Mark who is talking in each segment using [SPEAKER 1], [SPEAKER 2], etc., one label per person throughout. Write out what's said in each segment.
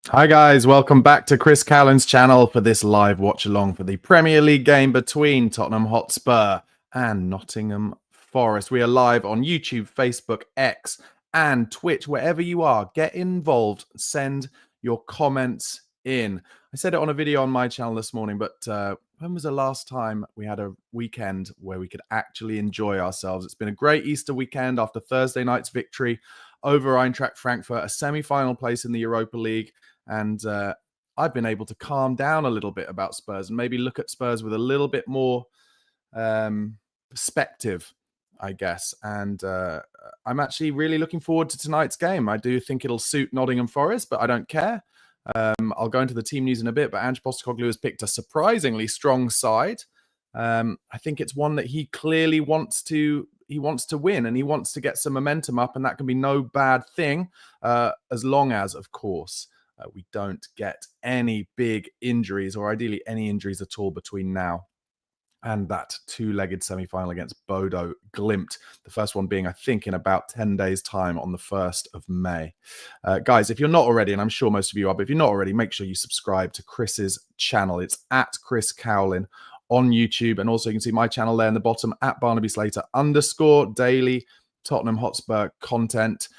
[SPEAKER 1] Hi guys, welcome back to Chris Cowlin's channel for this live watch along for the Premier League game between Tottenham Hotspur and Nottingham Forest. We are live on YouTube, Facebook, X and Twitch. Wherever you are, get involved, send your comments in. I said it on a video on my channel this morning, but when was the last time we had a weekend where we could actually enjoy ourselves? It's been a great Easter weekend after Thursday night's victory over Eintracht Frankfurt, a semi-final place in the Europa League. And I've been able to calm down a little bit about Spurs and maybe look at Spurs with a little bit more perspective, I guess. And I'm actually really looking forward to tonight's game. I do think it'll suit Nottingham Forest, but I don't care. I'll go into the team news in a bit, but Ange Postecoglou has picked a surprisingly strong side. I think it's one that he clearly wants to win, and he wants to get some momentum up, and that can be no bad thing as long as, of course, we don't get any big injuries, or ideally any injuries at all between now and that two-legged semi-final against Bodo Glimt. The first one being, I think, in about 10 days' time on the 1st of May. Guys, if you're not already, and I'm sure most of you are, but if you're not already, make sure you subscribe to Chris's channel. It's at Chris Cowlin on YouTube. And also you can see my channel there in the bottom, at Barnaby Slater _ daily Tottenham Hotspur content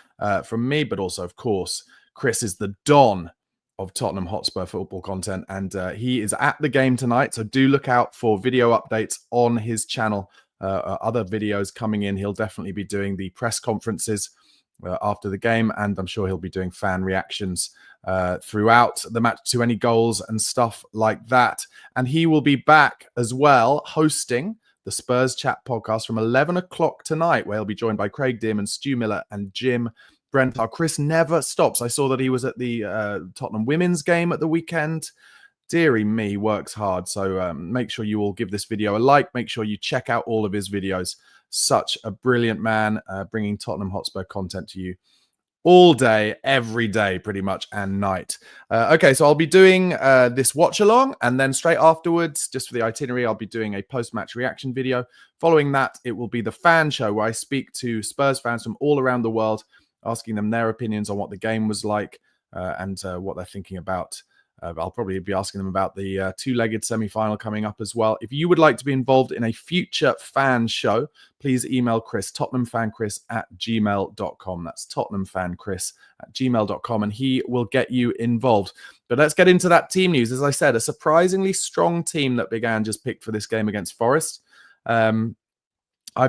[SPEAKER 1] from me, but also, of course, Chris is the Don of Tottenham Hotspur football content, and he is at the game tonight, so do look out for video updates on his channel. Other videos coming in. He'll definitely be doing the press conferences after the game, and I'm sure he'll be doing fan reactions throughout the match to any goals and stuff like that. And he will be back as well hosting the Spurs Chat podcast from 11 o'clock tonight, where he'll be joined by Craig Dearman, Stu Miller, and Jim Brent. Chris never stops. I saw that he was at the Tottenham women's game at the weekend. Deary me, he works hard. So make sure you all give this video a like. Make sure you check out all of his videos. Such a brilliant man, bringing Tottenham Hotspur content to you all day, every day, pretty much, and night. Okay, so I'll be doing this watch along, and then straight afterwards, just for the itinerary, I'll be doing a post-match reaction video. Following that, it will be the fan show, where I speak to Spurs fans from all around the world, asking them their opinions on what the game was like and what they're thinking about. I'll probably be asking them about the two-legged semi-final coming up as well. If you would like to be involved in a future fan show, please email Chris, tottenhamfanchris@gmail.com. That's tottenhamfanchris@gmail.com, and he will get you involved. But let's get into that team news. As I said, a surprisingly strong team that Big Ange just picked for this game against Forest. I've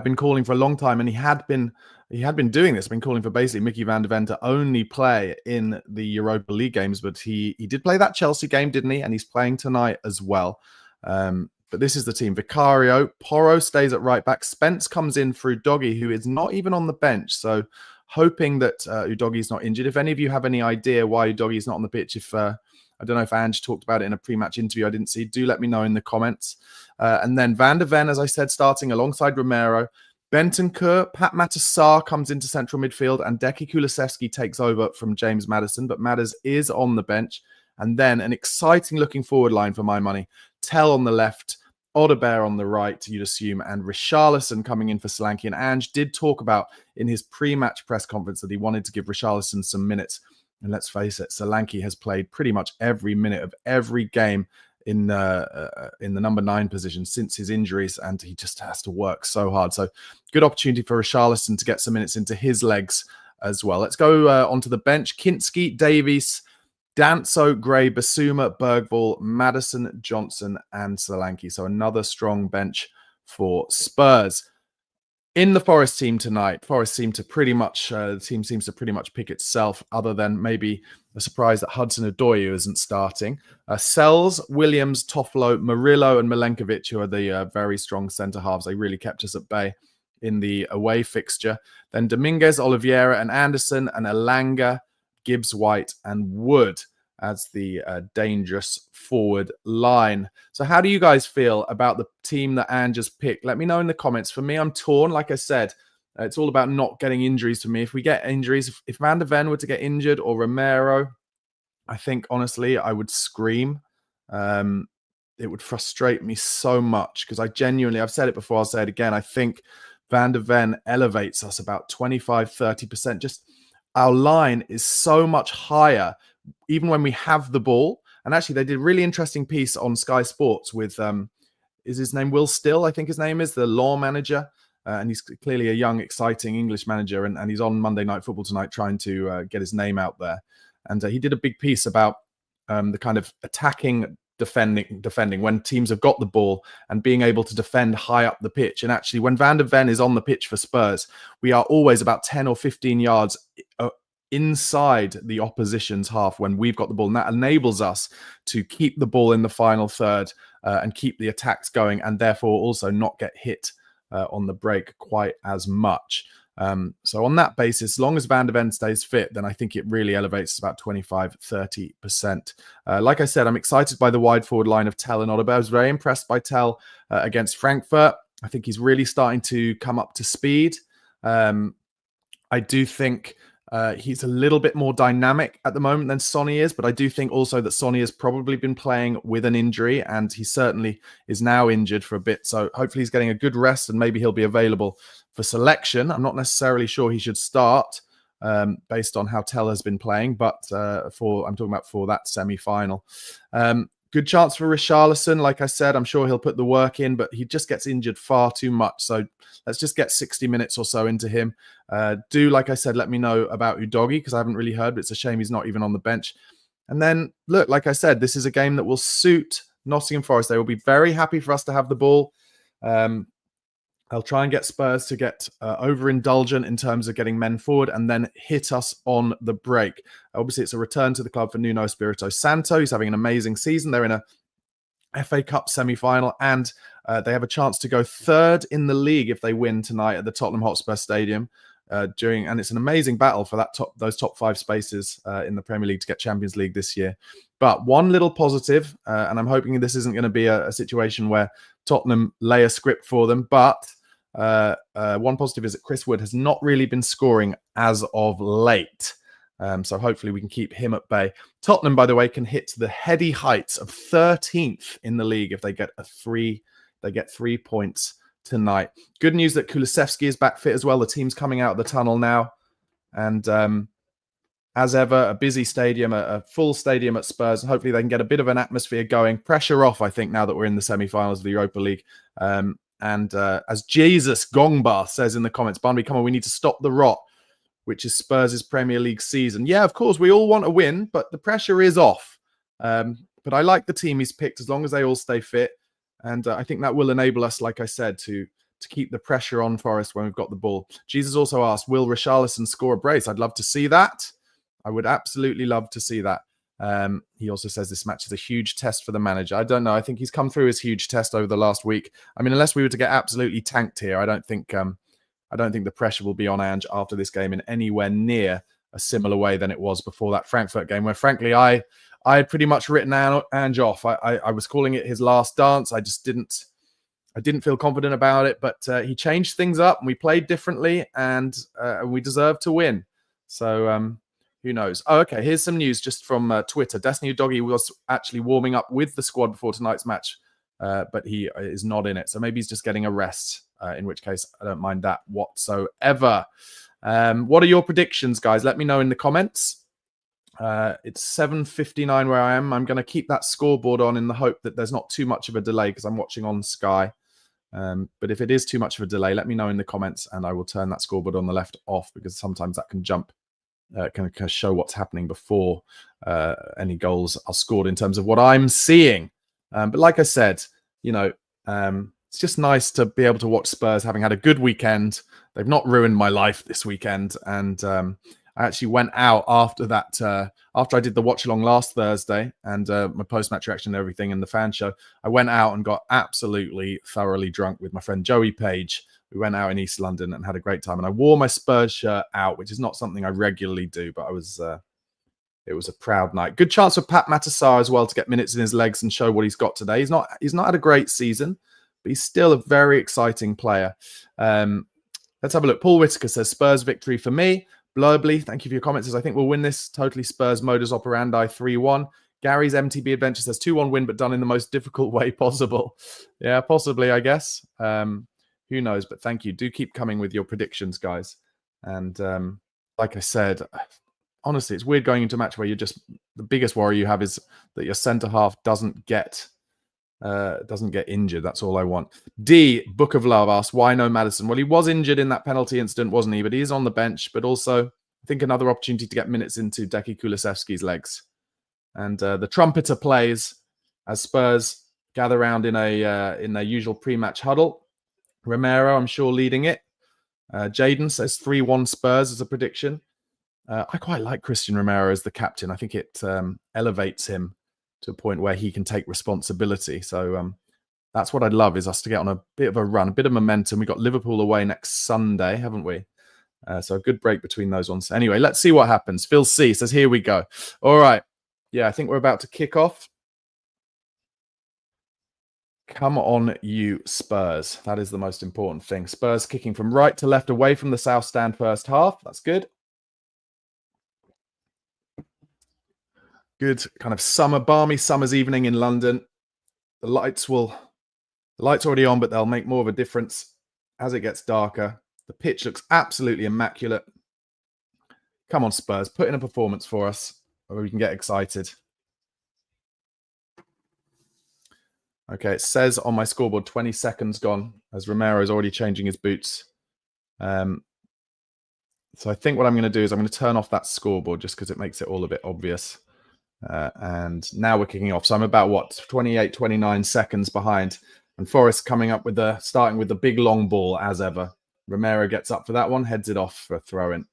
[SPEAKER 1] been calling for a long time, and he had been doing this. I've been calling for basically Mickey van der Ven to only play in the Europa League games, but he did play that Chelsea game, didn't he? And he's playing tonight as well. But this is the team. Vicario, Porro stays at right back. Spence comes in for Udogie, who is not even on the bench. So hoping that Udogie's not injured. If any of you have any idea why Udogie's not on the pitch, I don't know if Ange talked about it in a pre-match interview I didn't see, do let me know in the comments. And then Van der Ven, as I said, starting alongside Romero. Bentancur, Pat Matasar comes into central midfield, and Deki Kulusevski takes over from James Maddison, but Madders is on the bench. And then an exciting-looking forward line for my money. Tell on the left, Odebear on the right, you'd assume, and Richarlison coming in for Solanke. And Ange did talk about in his pre-match press conference that he wanted to give Richarlison some minutes. And let's face it, Solanke has played pretty much every minute of every game in the number 9 position since his injuries, and he just has to work so hard. So good opportunity for Richarlison to get some minutes into his legs as well. Let's go onto the bench. Kinski, Davies, Danso, Gray, Basuma, Bergvall, Maddison, Johnson, and Solanke. So another strong bench for Spurs. In the Forest team tonight, Forest seem to pretty much, the team seems to pretty much pick itself, other than maybe a surprise that Hudson-Odoi isn't starting. Sells, Williams, Toffolo, Murillo, and Milenkovic, who are the very strong centre-halves. They really kept us at bay in the away fixture. Then Dominguez, Oliveira, and Anderson, and Elanga, Gibbs, White, and Wood as the dangerous forward line. So how do you guys feel about the team that Ange has picked? Let me know in the comments. For me, I'm torn. Like I said, it's all about not getting injuries for me. If we get injuries, if Van der Ven were to get injured, or Romero, I think, honestly, I would scream. It would frustrate me so much because I've said it before, I'll say it again. I think Van de Ven elevates us about 25, 30%. Just our line is so much higher, even when we have the ball. And actually, they did a really interesting piece on Sky Sports with, is his name Will Still? I think his name is, the law manager. And he's clearly a young, exciting English manager. And he's on Monday Night Football tonight trying to get his name out there. And he did a big piece about the kind of attacking, defending when teams have got the ball and being able to defend high up the pitch. And actually, when Van de Ven is on the pitch for Spurs, we are always about 10 or 15 yards inside the opposition's half when we've got the ball. And that enables us to keep the ball in the final third and keep the attacks going, and therefore also not get hit on the break quite as much. So on that basis, as long as Van de Ven stays fit, then I think it really elevates about 25, 30%. Like I said, I'm excited by the wide forward line of Tell and Odeberg. I was very impressed by Tell against Frankfurt. I think he's really starting to come up to speed. I do think he's a little bit more dynamic at the moment than Sonny is, but I do think also that Sonny has probably been playing with an injury, and he certainly is now injured for a bit. So hopefully he's getting a good rest and maybe he'll be available for selection. I'm not necessarily sure he should start based on how Tell has been playing, but I'm talking about for that semi-final. Good chance for Richarlison. Like I said, I'm sure he'll put the work in, but he just gets injured far too much. So let's just get 60 minutes or so into him. Like I said, let me know about Udogie because I haven't really heard, but it's a shame he's not even on the bench. And then, look, like I said, this is a game that will suit Nottingham Forest. They will be very happy for us to have the ball. I'll try and get Spurs to get overindulgent in terms of getting men forward and then hit us on the break. Obviously, it's a return to the club for Nuno Espirito Santo. He's having an amazing season. They're in a FA Cup semi-final, and they have a chance to go third in the league if they win tonight at the Tottenham Hotspur Stadium. And it's an amazing battle for those top 5 spaces in the Premier League to get Champions League this year. But one little positive, and I'm hoping this isn't going to be a situation where Tottenham lay a script for them, but one positive is that Chris Wood has not really been scoring as of late. So hopefully we can keep him at bay. Tottenham, by the way, can hit the heady heights of 13th in the league if they get 3 points tonight. Good news that Kulusevski is back fit as well. The team's coming out of the tunnel now. And as ever, a busy stadium, a full stadium at Spurs. And hopefully they can get a bit of an atmosphere going. Pressure off, I think, now that we're in the semi-finals of the Europa League. And as Jesus Gongbar says in the comments, Barnaby, come on, we need to stop the rot, which is Spurs' Premier League season. Yeah, of course, we all want to win, but the pressure is off. But I like the team he's picked as long as they all stay fit. And I think that will enable us, like I said, to keep the pressure on Forest when we've got the ball. Jesus also asked, will Richarlison score a brace? I'd love to see that. I would absolutely love to see that. He also says this match is a huge test for the manager. I don't know. I think he's come through his huge test over the last week. I mean, unless we were to get absolutely tanked here, I don't think the pressure will be on Ange after this game in anywhere near a similar way than it was before that Frankfurt game, where frankly I had pretty much written Ange off. I was calling it his last dance. I didn't feel confident about it, but he changed things up and we played differently, and we deserved to win. So who knows? Oh, okay. Here's some news just from Twitter. Destiny Udogie was actually warming up with the squad before tonight's match, but he is not in it. So maybe he's just getting a rest, in which case I don't mind that whatsoever. What are your predictions, guys? Let me know in the comments. It's 7:59 where I am. I'm going to keep that scoreboard on in the hope that there's not too much of a delay because I'm watching on Sky. But if it is too much of a delay, let me know in the comments and I will turn that scoreboard on the left off because sometimes that can jump. Can show what's happening before any goals are scored in terms of what I'm seeing. But like I said, it's just nice to be able to watch Spurs having had a good weekend. They've not ruined my life this weekend. And I actually went out after that, after I did the watch along last Thursday and my post-match reaction and everything and the fan show, I went out and got absolutely thoroughly drunk with my friend Joey Page. We went out in East London and had a great time. And I wore my Spurs shirt out, which is not something I regularly do, but it was a proud night. Good chance for Pat Matassar as well to get minutes in his legs and show what he's got today. He's not had a great season, but he's still a very exciting player. Let's have a look. Paul Whitaker says, Spurs victory for me. Blurbly, thank you for your comments. Says, I think we'll win this. Totally Spurs modus operandi 3-1. Gary's MTB Adventure says 2-1 win, but done in the most difficult way possible. Yeah, possibly, I guess. Who knows? But thank you. Do keep coming with your predictions, guys. And like I said, honestly, it's weird going into a match where you're just the biggest worry you have is that your centre half doesn't get injured. That's all I want. D Book of Love asks, why no Maddison? Well, he was injured in that penalty incident, wasn't he? But he is on the bench. But also, I think another opportunity to get minutes into Deki Kulusevski's legs. And the trumpeter plays as Spurs gather around in their usual pre-match huddle. Romero, I'm sure, leading it. Jaden says 3-1 Spurs as a prediction. I quite like Christian Romero as the captain. I think it elevates him to a point where he can take responsibility. So that's what I'd love, is us to get on a bit of a run, a bit of momentum. We've got Liverpool away next Sunday, haven't we? So a good break between those ones. Anyway, let's see what happens. Phil C says, here we go. All right. Yeah, I think we're about to kick off. Come on, you Spurs. That is the most important thing. Spurs kicking from right to left away from the south stand first half. That's good. Good kind of balmy summer's evening in London. The lights already on, but they'll make more of a difference as it gets darker. The pitch looks absolutely immaculate. Come on, Spurs. Put in a performance for us, or we can get excited. Okay, it says on my scoreboard 20 seconds gone as Romero is already changing his boots. So I think what I'm going to do is I'm going to turn off that scoreboard just because it makes it all a bit obvious. And now we're kicking off. So I'm about, 28, 29 seconds behind. And Forest coming up with starting with the big long ball as ever. Romero gets up for that one, heads it off for a throw-in.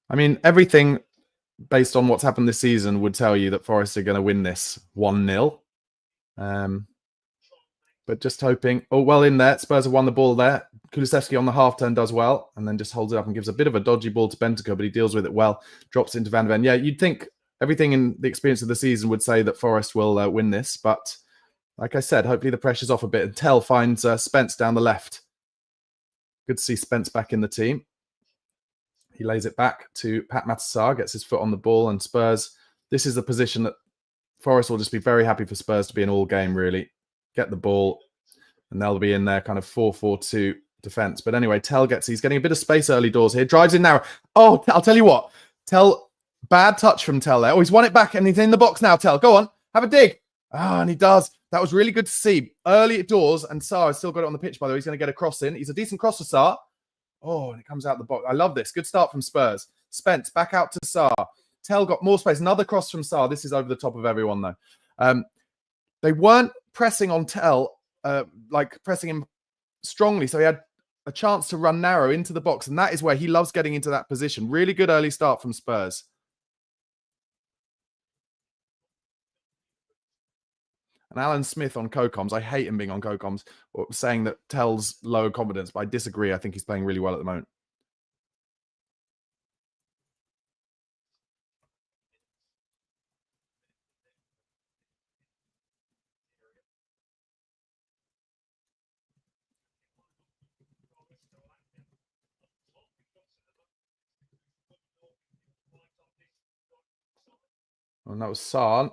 [SPEAKER 1] I mean, everything based on what's happened this season would tell you that Forest are going to win this 1-0. But just hoping. Oh, well in there. Spurs have won the ball there. Kulusevski on the half turn does well and then just holds it up and gives a bit of a dodgy ball to Bentancur, but he deals with it well. Drops it into Van de Ven. Yeah, you'd think everything in the experience of the season would say that Forest will win this. But like I said, hopefully the pressure's off a bit. And Tell finds Spence down the left. Good to see Spence back in the team. He lays it back to Pat Matassar, gets his foot on the ball, and Spurs. This is the position that Forest will just be very happy for Spurs to be in all game, really. Get the ball, and they'll be in their kind of 4-4-2 defense. But anyway, he's getting a bit of space early doors here. Drives in narrow. Oh, I'll tell you what. Bad touch from Tell there. Oh, he's won it back, and he's in the box now, Tell. Go on, have a dig. Ah, and he does. That was really good to see. Early doors, and Sarr has still got it on the pitch, by the way. He's going to get a cross in. He's a decent cross for Sarr. Oh, and it comes out the box. I love this. Good start from Spurs. Spence back out to Sarr. Tell got more space. Another cross from Sarr. This is over the top of everyone, though. They weren't pressing on Tell, like pressing him strongly. So he had a chance to run narrow into the box. And that is where he loves getting into that position. Really good early start from Spurs. And Alan Smith on co-coms. I hate him being on co-coms, saying that Tell's low confidence, but I disagree. I think he's playing really well at the moment. And that was Sarr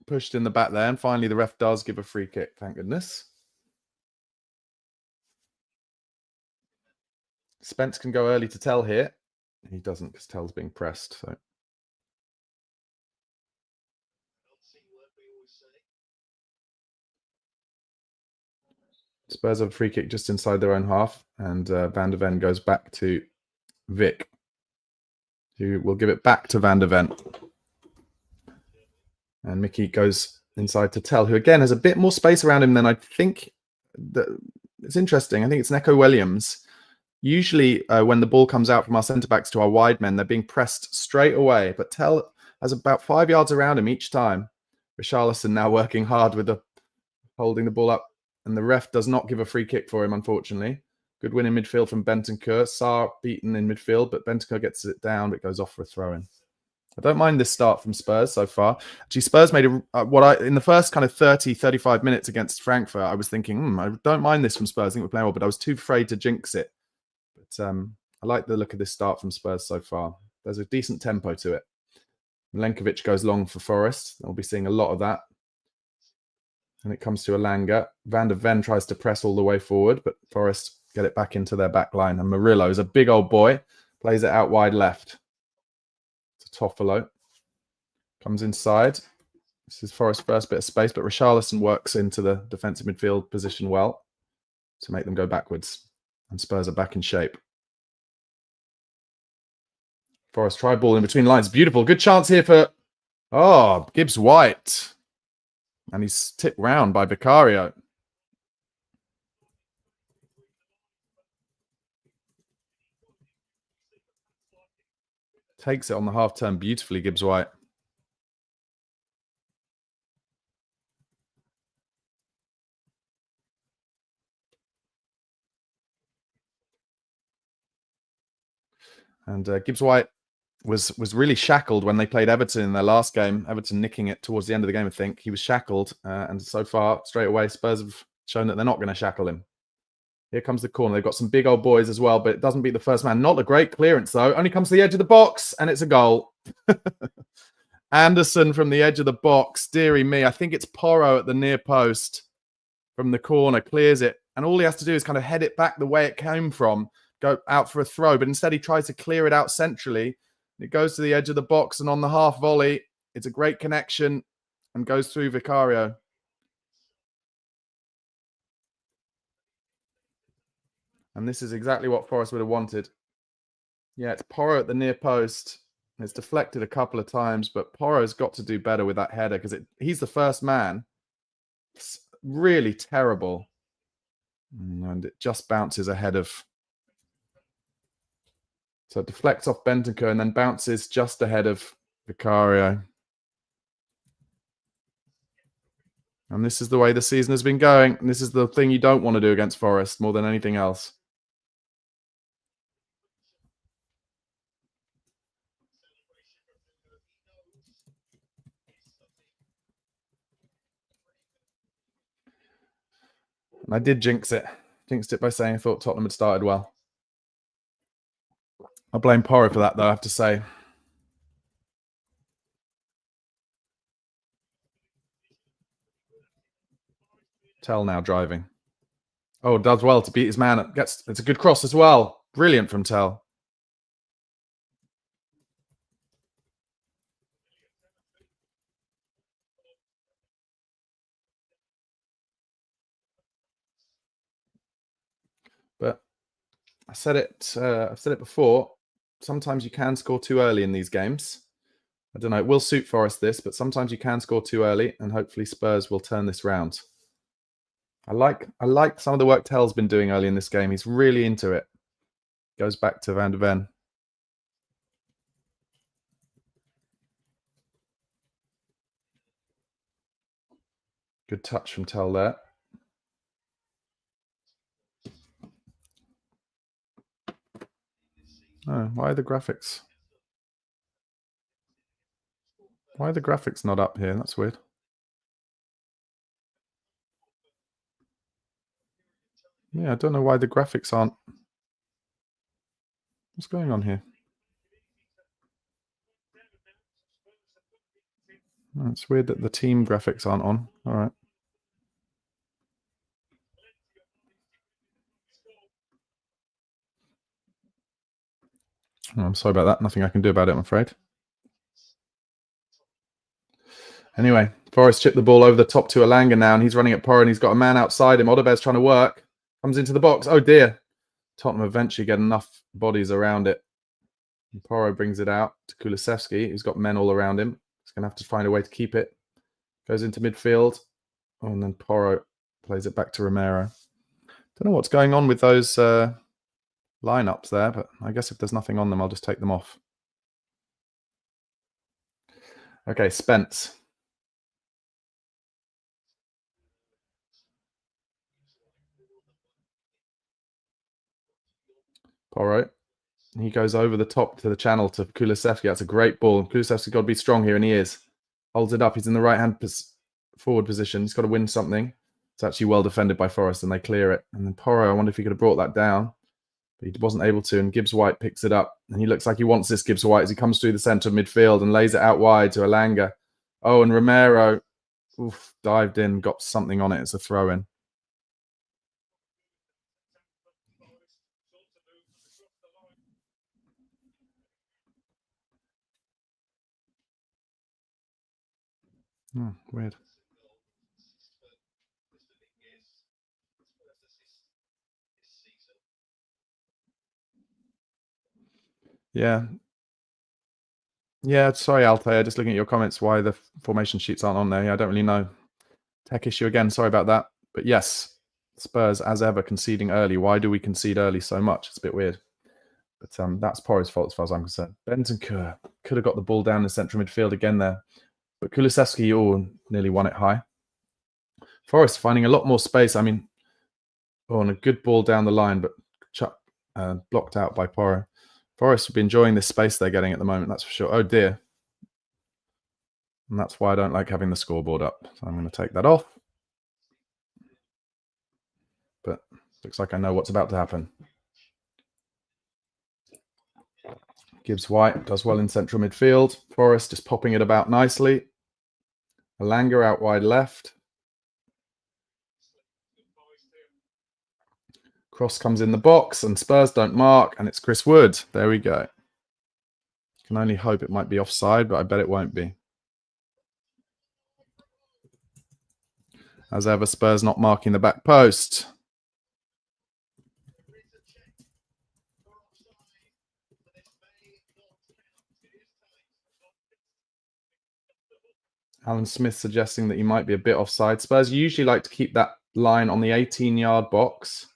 [SPEAKER 1] pushed in the back there. And finally, the ref does give a free kick. Thank goodness. Spence can go early to Tell here. He doesn't because Tell's being pressed. So Spurs have a free kick just inside their own half. And Van de Ven goes back to Vic, who will give it back to Van de Ven. And Mickey goes inside to Tell, who again has a bit more space around him than I think. It's interesting. I think it's Neco Williams. Usually when the ball comes out from our centre-backs to our wide men, they're being pressed straight away. But Tell has about 5 yards around him each time. Richarlison now working hard with holding the ball up. And the ref does not give a free kick for him, unfortunately. Good win in midfield from Bentancur. Sarr beaten in midfield, but Bentancur gets it down, but goes off for a throw-in. I don't mind this start from Spurs so far. Actually, Spurs made in the first kind of 30, 35 minutes against Frankfurt, I was thinking, I don't mind this from Spurs. I think we're playing well, but I was too afraid to jinx it. But I like the look of this start from Spurs so far. There's a decent tempo to it. Milenkovic goes long for Forest. I'll be seeing a lot of that. And it comes to Elanga. Van der Ven tries to press all the way forward, but Forest get it back into their back line. And Murillo is a big old boy. Plays it out wide left. Toffolo comes inside. This is Forest's first bit of space, but Richarlison works into the defensive midfield position well to make them go backwards. And Spurs are back in shape. Forest try ball in between lines. Beautiful. Good chance here for... Oh, Gibbs White. And he's tipped round by Vicario. Takes it on the half turn beautifully, Gibbs White. And Gibbs White was really shackled when they played Everton in their last game. Everton nicking it towards the end of the game, I think. He was shackled. And so far, straight away, Spurs have shown that they're not going to shackle him. Here comes the corner. They've got some big old boys as well, but it doesn't beat the first man. Not a great clearance, though. Only comes to the edge of the box, and it's a goal. Anderson from the edge of the box. Deary me. I think it's Porro at the near post from the corner. Clears it. And all he has to do is kind of head it back the way it came from. Go out for a throw. But instead, he tries to clear it out centrally. It goes to the edge of the box, and on the half volley, it's a great connection and goes through Vicario. And this is exactly what Forest would have wanted. Yeah, it's Porro at the near post. It's deflected a couple of times, but Porro's got to do better with that header because he's the first man. It's really terrible. And it just bounces ahead of... So it deflects off Bentancur and then bounces just ahead of Vicario. And this is the way the season has been going. And this is the thing you don't want to do against Forest more than anything else. And I did jinx it. Jinxed it by saying I thought Tottenham had started well. I'll blame Porro for that, though, I have to say. Tell now driving. Oh, does well to beat his man. It's a good cross as well. Brilliant from Tell. But I've said it before. Sometimes you can score too early in these games. I don't know. It will suit Forest this, but sometimes you can score too early, and hopefully Spurs will turn this round. I like some of the work Tell's been doing early in this game. He's really into it. Goes back to Van der Ven. Good touch from Tell there. Oh, why are the graphics? Why are the graphics not up here? That's weird. Yeah, I don't know why the graphics aren't. What's going on here? Oh, it's weird that the team graphics aren't on. All right. Oh, I'm sorry about that. Nothing I can do about it, I'm afraid. Anyway, Forest chipped the ball over the top to Elanga now, and he's running at Porro, and he's got a man outside him. Odebear's trying to work. Comes into the box. Oh, dear. Tottenham eventually get enough bodies around it. And Porro brings it out to Kulusevski, who's got men all around him. He's going to have to find a way to keep it. Goes into midfield. Oh, and then Porro plays it back to Romero. Don't know what's going on with those lineups there, but I guess if there's nothing on them, I'll just take them off. Okay, Spence. Porro. He goes over the top to the channel to Kulusevski. That's a great ball. Kulusevski's got to be strong here, and he is. Holds it up. He's in the right-hand forward position. He's got to win something. It's actually well defended by Forest, and they clear it. And then Porro, I wonder if he could have brought that down. But he wasn't able to, and Gibbs White picks it up. And he looks like he wants this, Gibbs White, as he comes through the centre of midfield and lays it out wide to Elanga. Oh, and Romero dived in, got something on it. It's a throw-in. Weird. Yeah. Yeah, sorry, Altair. Just looking at your comments, why the formation sheets aren't on there. Yeah, I don't really know. Tech issue again. Sorry about that. But yes, Spurs, as ever, conceding early. Why do we concede early so much? It's a bit weird. But that's Porro's fault as far as I'm concerned. Bentancur could have got the ball down in central midfield again there. But Kulusevski nearly won it high. Forest finding a lot more space. I mean, and a good ball down the line, but blocked out by Porro. Forest will be enjoying this space they're getting at the moment, that's for sure. Oh, dear. And that's why I don't like having the scoreboard up. So I'm going to take that off. But looks like I know what's about to happen. Gibbs White does well in central midfield. Forest just popping it about nicely. Elanga out wide left. Cross comes in the box and Spurs don't mark, and it's Chris Wood. There we go. Can only hope it might be offside, but I bet it won't be. As ever, Spurs not marking the back post. Alan Smith suggesting that he might be a bit offside. Spurs usually like to keep that line on the 18-yard box.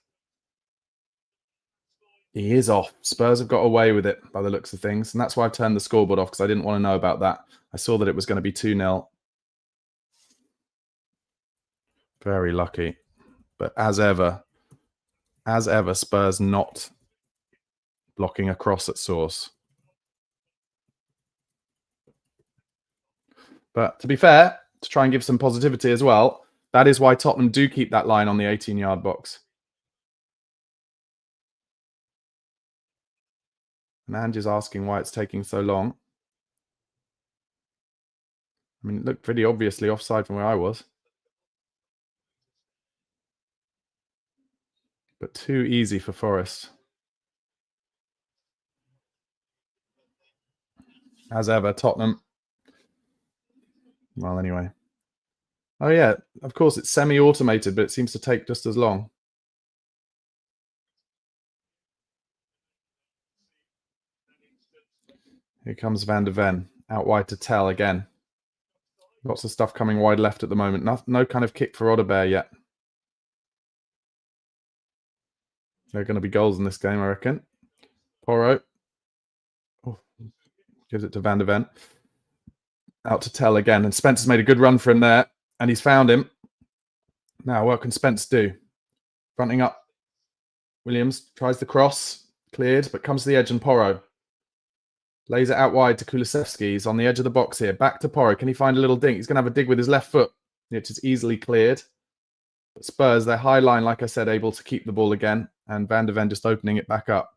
[SPEAKER 1] He is off. Spurs have got away with it by the looks of things. And that's why I've turned the scoreboard off, because I didn't want to know about that. I saw that it was going to be 2-0. Very lucky. But as ever, Spurs not blocking a cross at source. But to be fair, to try and give some positivity as well, that is why Tottenham do keep that line on the 18-yard box. And Ange is asking why it's taking so long. I mean, it looked pretty obviously offside from where I was. But too easy for Forest. As ever, Tottenham. Well, anyway. Oh, yeah. Of course, it's semi-automated, but it seems to take just as long. Here comes Van de Ven. Out wide to Tell again. Lots of stuff coming wide left at the moment. No kind of kick for Odebear yet. There are going to be goals in this game, I reckon. Porro. Gives it to Van de Ven. Out to Tell again. And Spencer's made a good run for him there. And he's found him. Now, what can Spence do? Fronting up. Williams tries the cross. Cleared, but comes to the edge and Porro. Lays it out wide to Kulusevski. He's on the edge of the box here. Back to Porro. Can he find a little dink? He's going to have a dig with his left foot, which is easily cleared. But Spurs, their high line, like I said, able to keep the ball again. And Van de Ven just opening it back up.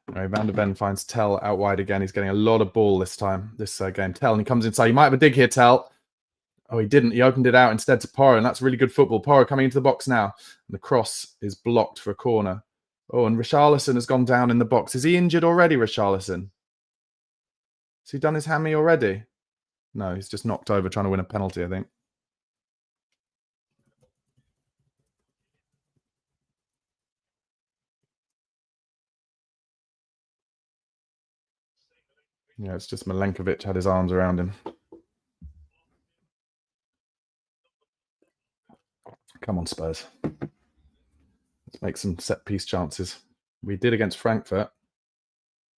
[SPEAKER 1] Right, Van de Ven finds Tell out wide again. He's getting a lot of ball this time, this game. Tell, and he comes inside. He might have a dig here, Tell. Oh, he didn't. He opened it out instead to Porro, and that's really good football. Porro coming into the box now. And the cross is blocked for a corner. Oh, and Richarlison has gone down in the box. Is he injured already, Richarlison? Has he done his hammy already? No, he's just knocked over trying to win a penalty, I think. Yeah, it's just Milenkovic had his arms around him. Come on, Spurs. Let's make some set-piece chances. We did against Frankfurt.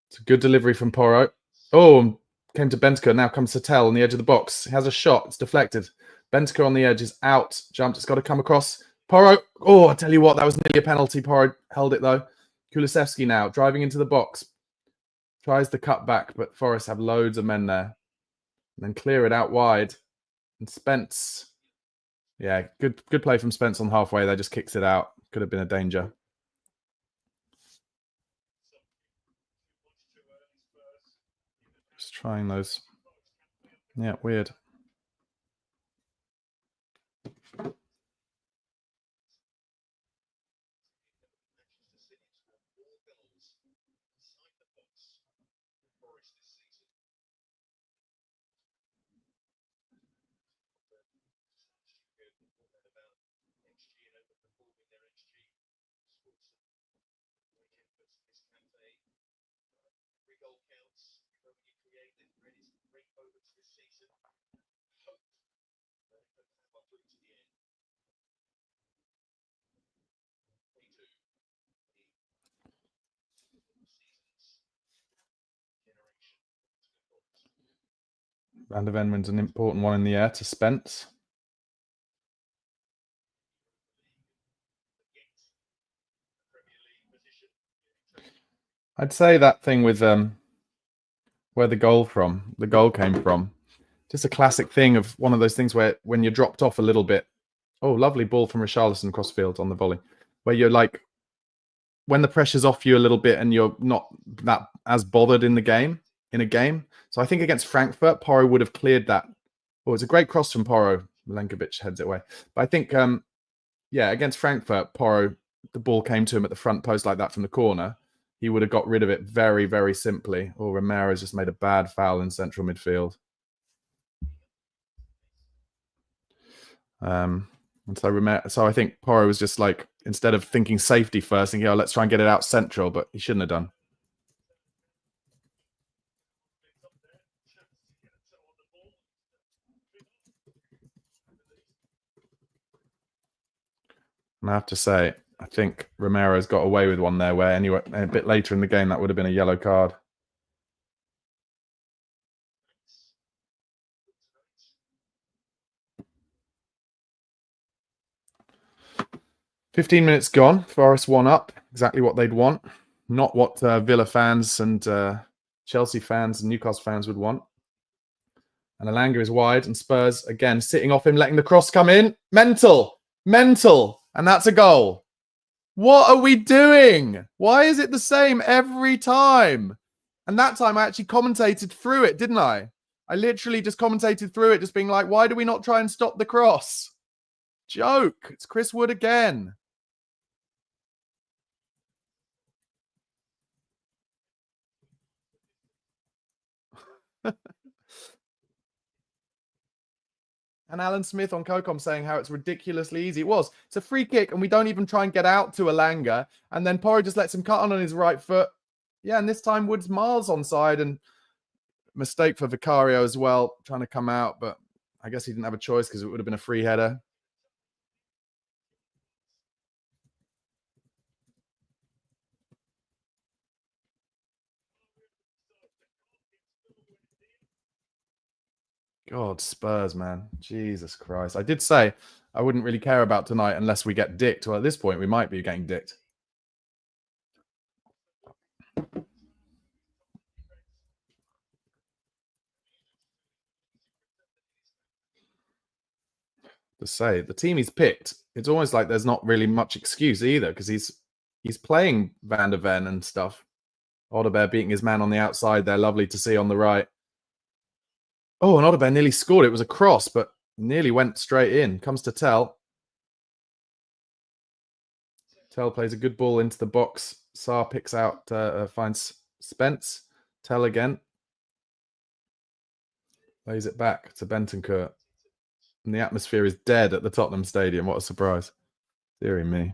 [SPEAKER 1] It's a good delivery from Porro. Oh, came to Bentaker. Now comes to Tell on the edge of the box. He has a shot. It's deflected. Bentaker on the edge is out. Jumped. It's got to come across. Porro. Oh, I tell you what, that was nearly a penalty. Porro held it, though. Kulusevski now driving into the box. Tries the cut back, but Forest have loads of men there. And then clear it out wide. And Spence. Yeah, good play from Spence on halfway. They just kicks it out. Could have been a danger. Just trying those. Yeah, weird. Van der Ven wins an important one in the air to Spence. I'd say that thing with where the goal came from. Just a classic thing of one of those things where when you're dropped off a little bit. Oh, lovely ball from Richarlison crossfield on the volley. Where you're like, when the pressure's off you a little bit and you're not that as bothered in a game. So I think against Frankfurt, Porro would have cleared that. Oh, it's a great cross from Porro. Milenkovic heads it away. But I think, yeah, against Frankfurt, Porro, the ball came to him at the front post like that from the corner. He would have got rid of it very, very simply. Or Romero's just made a bad foul in central midfield. And so I think Porro was just like, instead of thinking safety first, thinking, oh, let's try and get it out central, but he shouldn't have done. And I have to say, I think Romero's got away with one there where anyway, a bit later in the game, that would have been a yellow card. "15 minutes gone. Forest 1 up. Exactly what they'd want. Not what Villa fans and Chelsea fans and Newcastle fans would want. And Alanga is wide, and Spurs, again, sitting off him, letting the cross come in. Mental. And that's a goal. What are we doing? Why is it the same every time? And that time I actually commentated through it, didn't I? I literally just commentated through it, just being like, why do we not try and stop the cross? Joke. It's Chris Wood again. And Alan Smith on COCOM saying how it's ridiculously easy. It was. It's a free kick, and we don't even try and get out to Alanga. And then Porro just lets him cut on his right foot. Yeah, and this time Wood's miles onside, and mistake for Vicario as well, trying to come out. But I guess he didn't have a choice because it would have been a free header. God, Spurs, man. Jesus Christ. I did say I wouldn't really care about tonight unless we get dicked. Well, at this point, we might be getting dicked. To say, the team he's picked, it's almost like there's not really much excuse either because he's playing Van der Ven and stuff. Odebear beating his man on the outside there. Lovely to see on the right. Oh, and Odebear nearly scored. It was a cross, but nearly went straight in. Comes to Tell. Tell plays a good ball into the box. Sarr picks out, finds Spence. Tell again. Lays it back to Bentancur. And the atmosphere is dead at the Tottenham Stadium. What a surprise. Deary me.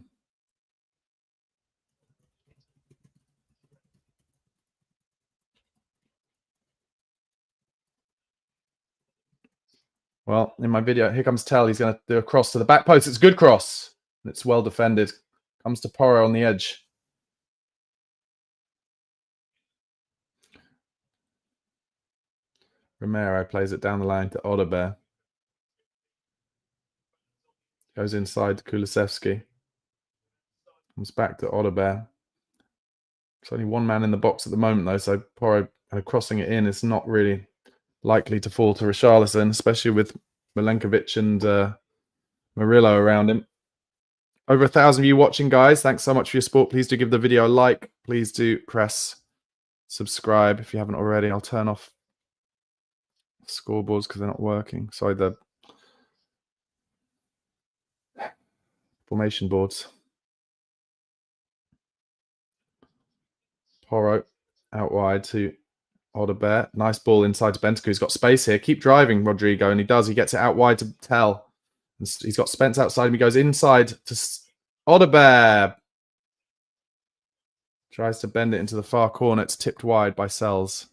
[SPEAKER 1] Well, in my video, here comes Tell. He's going to do a cross to the back post. It's a good cross. It's well defended. Comes to Porro on the edge. Romero plays it down the line to Odebear. Goes inside to Kulusevski. Comes back to Odebear. There's only one man in the box at the moment, though, so Porro crossing it in is not really likely to fall to Richarlison, especially with Milenkovic and Murillo around him. Over 1,000 of you watching, guys. Thanks so much for your support. Please do give the video a like. Please do press subscribe if you haven't already. I'll turn off scoreboards because they're not working. Sorry, the formation boards. Porro out wide to Odebear. Nice ball inside to Bentancur. He's got space here. Keep driving, Rodrigo. And he does. He gets it out wide to Tell. He's got Spence outside him. He goes inside to Odebear. Tries to bend it into the far corner. It's tipped wide by Sells.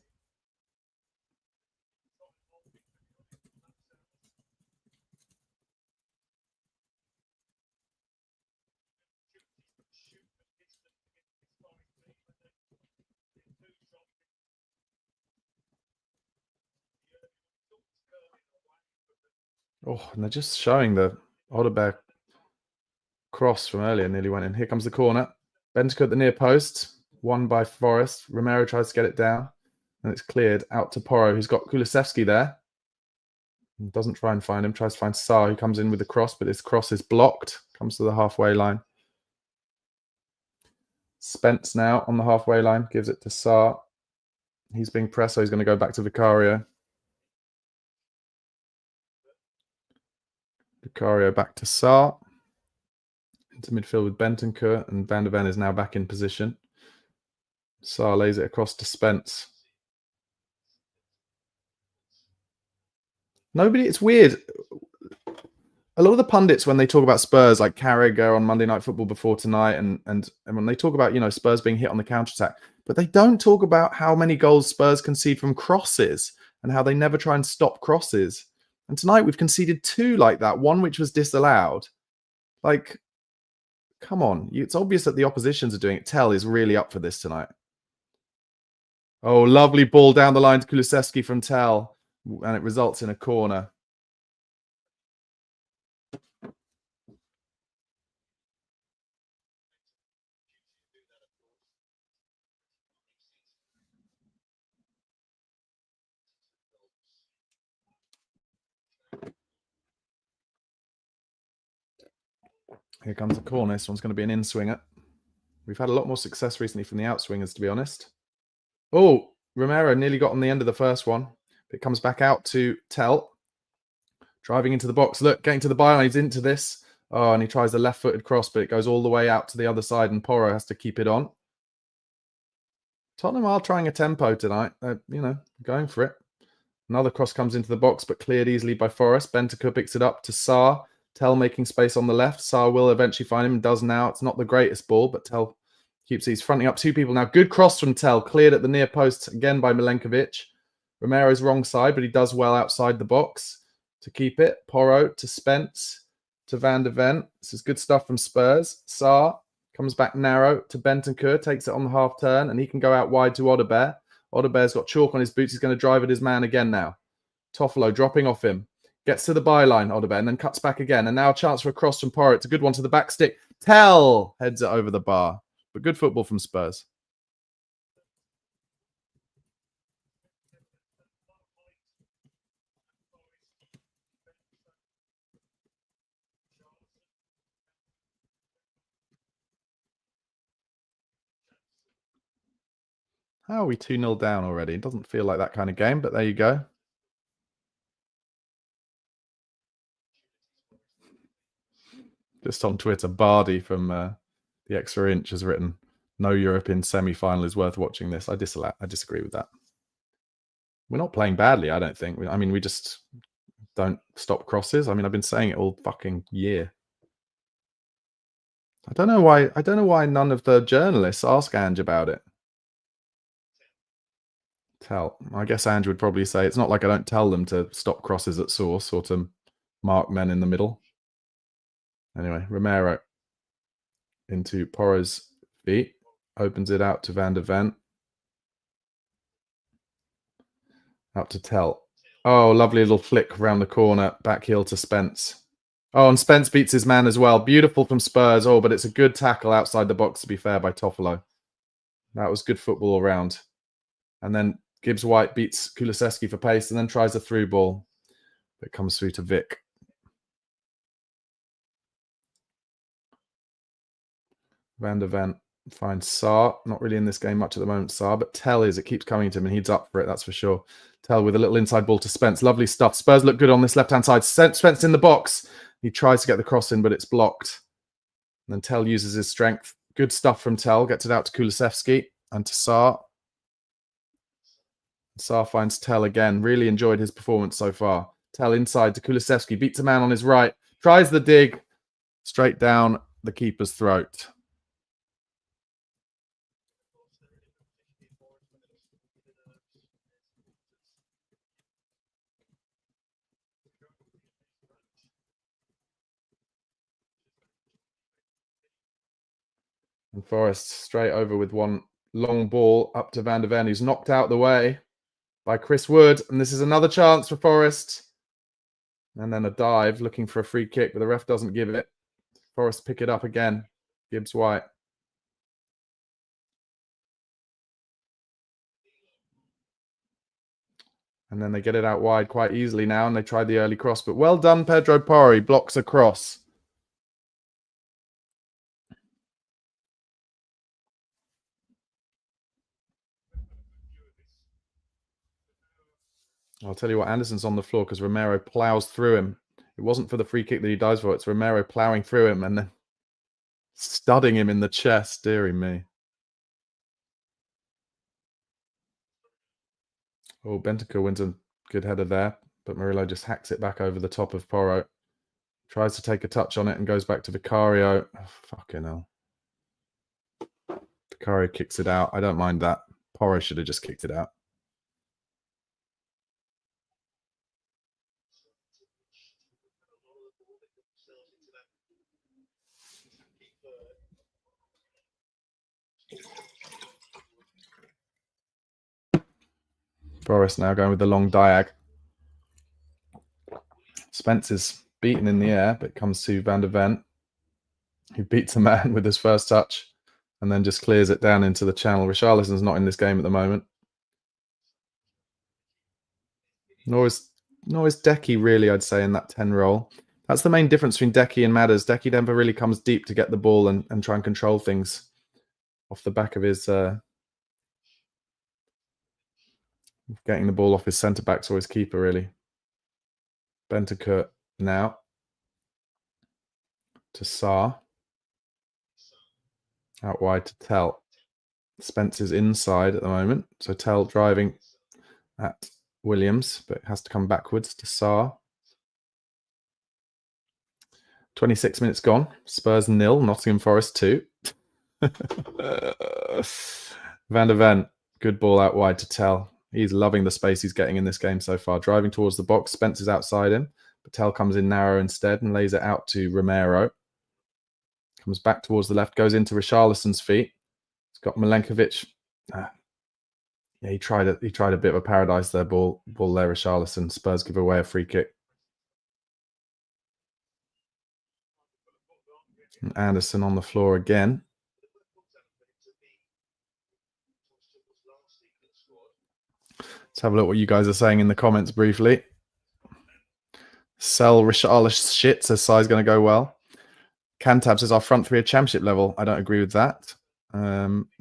[SPEAKER 1] Oh, and they're just showing the Odebear cross from earlier. Nearly went in. Here comes the corner. Bentancur at the near post. Won by Forest. Romero tries to get it down. And it's cleared out to Porro, who's got Kulusevski there. Doesn't try and find him. Tries to find Sarr, who comes in with the cross, but his cross is blocked. Comes to the halfway line. Spence now on the halfway line. Gives it to Sarr. He's being pressed, so he's going to go back to Vicario. Vicario back to Sarr. Into midfield with Bentancur, and Van der Ven is now back in position. Sarr lays it across to Spence. Nobody, it's weird. A lot of the pundits, when they talk about Spurs, like Carragher on Monday Night Football before tonight, and when they talk about, you know, Spurs being hit on the counter-attack, but they don't talk about how many goals Spurs concede from crosses and how they never try and stop crosses. And tonight we've conceded 2 like that, one which was disallowed. Like, come on. It's obvious that the oppositions are doing it. Tell is really up for this tonight. Oh, lovely ball down the line to Kulusevski from Tell, and it results in a corner. Here comes a corner. This one's going to be an in-swinger. We've had a lot more success recently from the outswingers, to be honest. Oh, Romero nearly got on the end of the first one. It comes back out to Tell. Driving into the box. Look, getting to the byline. He's into this. Oh, and he tries the left-footed cross, but it goes all the way out to the other side, and Porro has to keep it on. Tottenham are trying a tempo tonight. You know, going for it. Another cross comes into the box, but cleared easily by Forest. Bentancur picks it up to Sarr. Tell making space on the left. Sarr will eventually find him and does now. It's not the greatest ball, but Tell keeps he's fronting up 2 people now. Good cross from Tell. Cleared at the near post again by Milenkovic. Romero's wrong side, but he does well outside the box to keep it. Porro to Spence to Van der Ven. This is good stuff from Spurs. Sarr comes back narrow to Bentancur. Takes it on the half turn, and he can go out wide to Odebear. Odebear's got chalk on his boots. He's going to drive at his man again now. Toffolo dropping off him. Gets to the byline, Odebear, and then cuts back again. And now a chance for a cross from Porro. It's a good one to the back stick. Tell heads it over the bar. But good football from Spurs. How are we 2-0 down already? It doesn't feel like that kind of game, but there you go. Just on Twitter, Bardi from the Extra Inch has written, "No European semi-final is worth watching this." I disagree with that. We're not playing badly, I don't think. I mean, we just don't stop crosses. I mean, I've been saying it all fucking year. I don't know why none of the journalists ask Ange about it. Tell. I guess Andrew would probably say it's not like I don't tell them to stop crosses at source or to mark men in the middle. Anyway, Romero into Porro's feet. Opens it out to Van der Ven. Out to Tell. Oh, lovely little flick around the corner. Back heel to Spence. Oh, and Spence beats his man as well. Beautiful from Spurs. Oh, but it's a good tackle outside the box, to be fair, by Toffolo. That was good football all round. And then Gibbs-White beats Kulusevski for pace and then tries a through ball. It comes through to Vic. Van der Ven finds Saar. Not really in this game much at the moment, Saar, but Tell is. It keeps coming to him and he's up for it, that's for sure. Tell with a little inside ball to Spence. Lovely stuff. Spurs look good on this left-hand side. Spence in the box. He tries to get the cross in, but it's blocked. And then Tell uses his strength. Good stuff from Tell. Gets it out to Kulusevski and to Saar. Saar finds Tell again. Really enjoyed his performance so far. Tell inside to Kulusevski. Beats a man on his right. Tries the dig. Straight down the keeper's throat. And Forest straight over with one long ball up to Van der Ven, who's knocked out the way by Chris Wood. And this is another chance for Forest. And then a dive looking for a free kick, but the ref doesn't give it. Forest pick it up again. Gibbs-White. And then they get it out wide quite easily now, and they try the early cross. But well done, Pedro Porro. He blocks a cross. I'll tell you what, Anderson's on the floor because Romero plows through him. It wasn't for the free kick that he dives for. It's Romero plowing through him and then studding him in the chest. Deary me. Oh, Bentancur wins a good header there, but Murillo just hacks it back over the top of Porro. Tries to take a touch on it and goes back to Vicario. Oh, fucking hell. Vicario kicks it out. I don't mind that. Porro should have just kicked it out. Forest now going with the long diag. Spence is beaten in the air, but comes to Van der Ven, who beats a man with his first touch and then just clears it down into the channel. Richarlison's not in this game at the moment. Nor is Decky really, I'd say, in that 10 role. That's the main difference between Decky and Madders. Decky never really comes deep to get the ball and try and control things off the back of his... getting the ball off his centre-backs or his keeper, really. Bentancur now to Saar. Out wide to Tell. Spence is inside at the moment. So Tell driving at Williams, but has to come backwards to Saar. 26 minutes gone. Spurs 0, Nottingham Forest 2. Van der Ven, good ball out wide to Tell. He's loving the space he's getting in this game so far. Driving towards the box. Spence is outside him. But Tell comes in narrow instead and lays it out to Romero. Comes back towards the left. Goes into Richarlison's feet. It's got Milenkovic. Yeah, he tried a bit of a paradise there. Ball there, Richarlison. Spurs give away a free kick. And Anderson on the floor again. Let's have a look what you guys are saying in the comments briefly. Sell Richarlison shit, says Sai's going to go well. Cantab says our front three are championship level. I don't agree with that.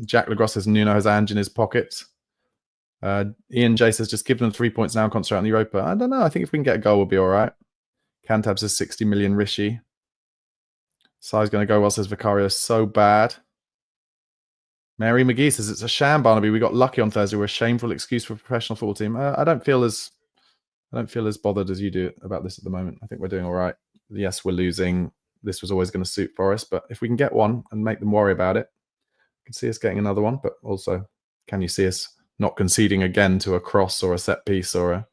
[SPEAKER 1] Jack Legros says Nuno has Ange in his pocket. Ian J says just give them 3 points now and concentrate on the Europa. I don't know. I think if we can get a goal, we'll be all right. Cantab says 60 million Rishi. Sai's going to go well, says Vicario. So bad. Mary McGee says it's a sham, Barnaby. We got lucky on Thursday. We're a shameful excuse for a professional football team. I don't feel as bothered as you do about this at the moment. I think we're doing all right. Yes, we're losing. This was always going to suit Forest, but if we can get one and make them worry about it, I can see us getting another one. But also, can you see us not conceding again to a cross or a set piece or a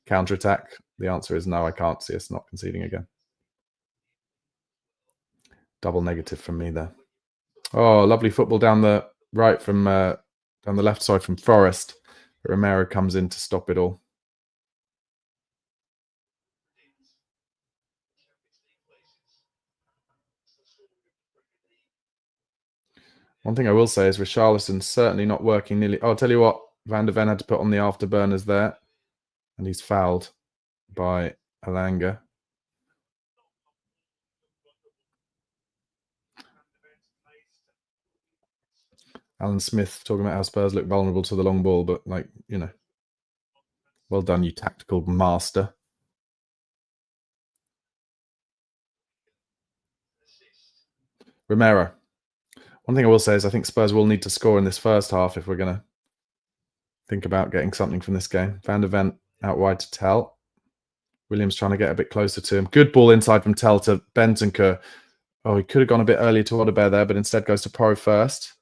[SPEAKER 1] counter-attack? The answer is no, I can't see us not conceding again. Double negative from me there. Oh, lovely football down the right from down the left side from Forest. Romero comes in to stop it all. One thing I will say is Richarlison's certainly not working nearly. Oh, I'll tell you what, Van de Ven had to put on the afterburners there, and he's fouled by Alanga. Alan Smith talking about how Spurs look vulnerable to the long ball, but like, you know, well done, you tactical master. Romero. One thing I will say is I think Spurs will need to score in this first half if we're going to think about getting something from this game. Van de Ven out wide to Tell. Williams trying to get a bit closer to him. Good ball inside from Tell to Bentancur. Oh, he could have gone a bit earlier to Odebear there, but instead goes to Porro first.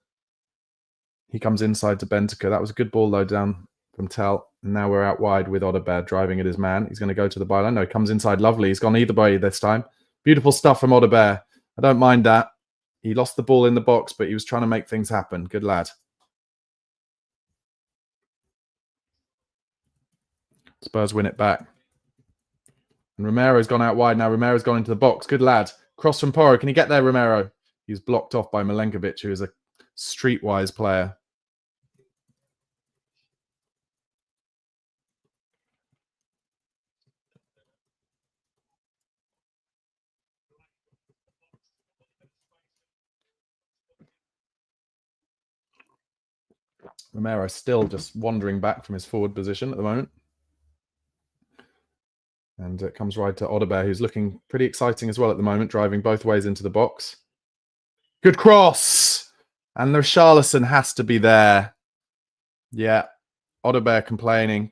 [SPEAKER 1] He comes inside to Bentancur. That was a good ball, though, down from Tell. And now we're out wide with Odebear driving at his man. He's going to go to the byline. No, he comes inside. Lovely. He's gone either way this time. Beautiful stuff from Odebear. I don't mind that. He lost the ball in the box, but he was trying to make things happen. Good lad. Spurs win it back. And Romero's gone out wide now. Romero's gone into the box. Good lad. Cross from Porro. Can he get there, Romero? He's blocked off by Milenkovic, who is a streetwise player. Romero still just wandering back from his forward position at the moment. And it comes right to Odebear, who's looking pretty exciting as well at the moment, driving both ways into the box. Good cross! And the Richarlison has to be there. Yeah, Odebear complaining.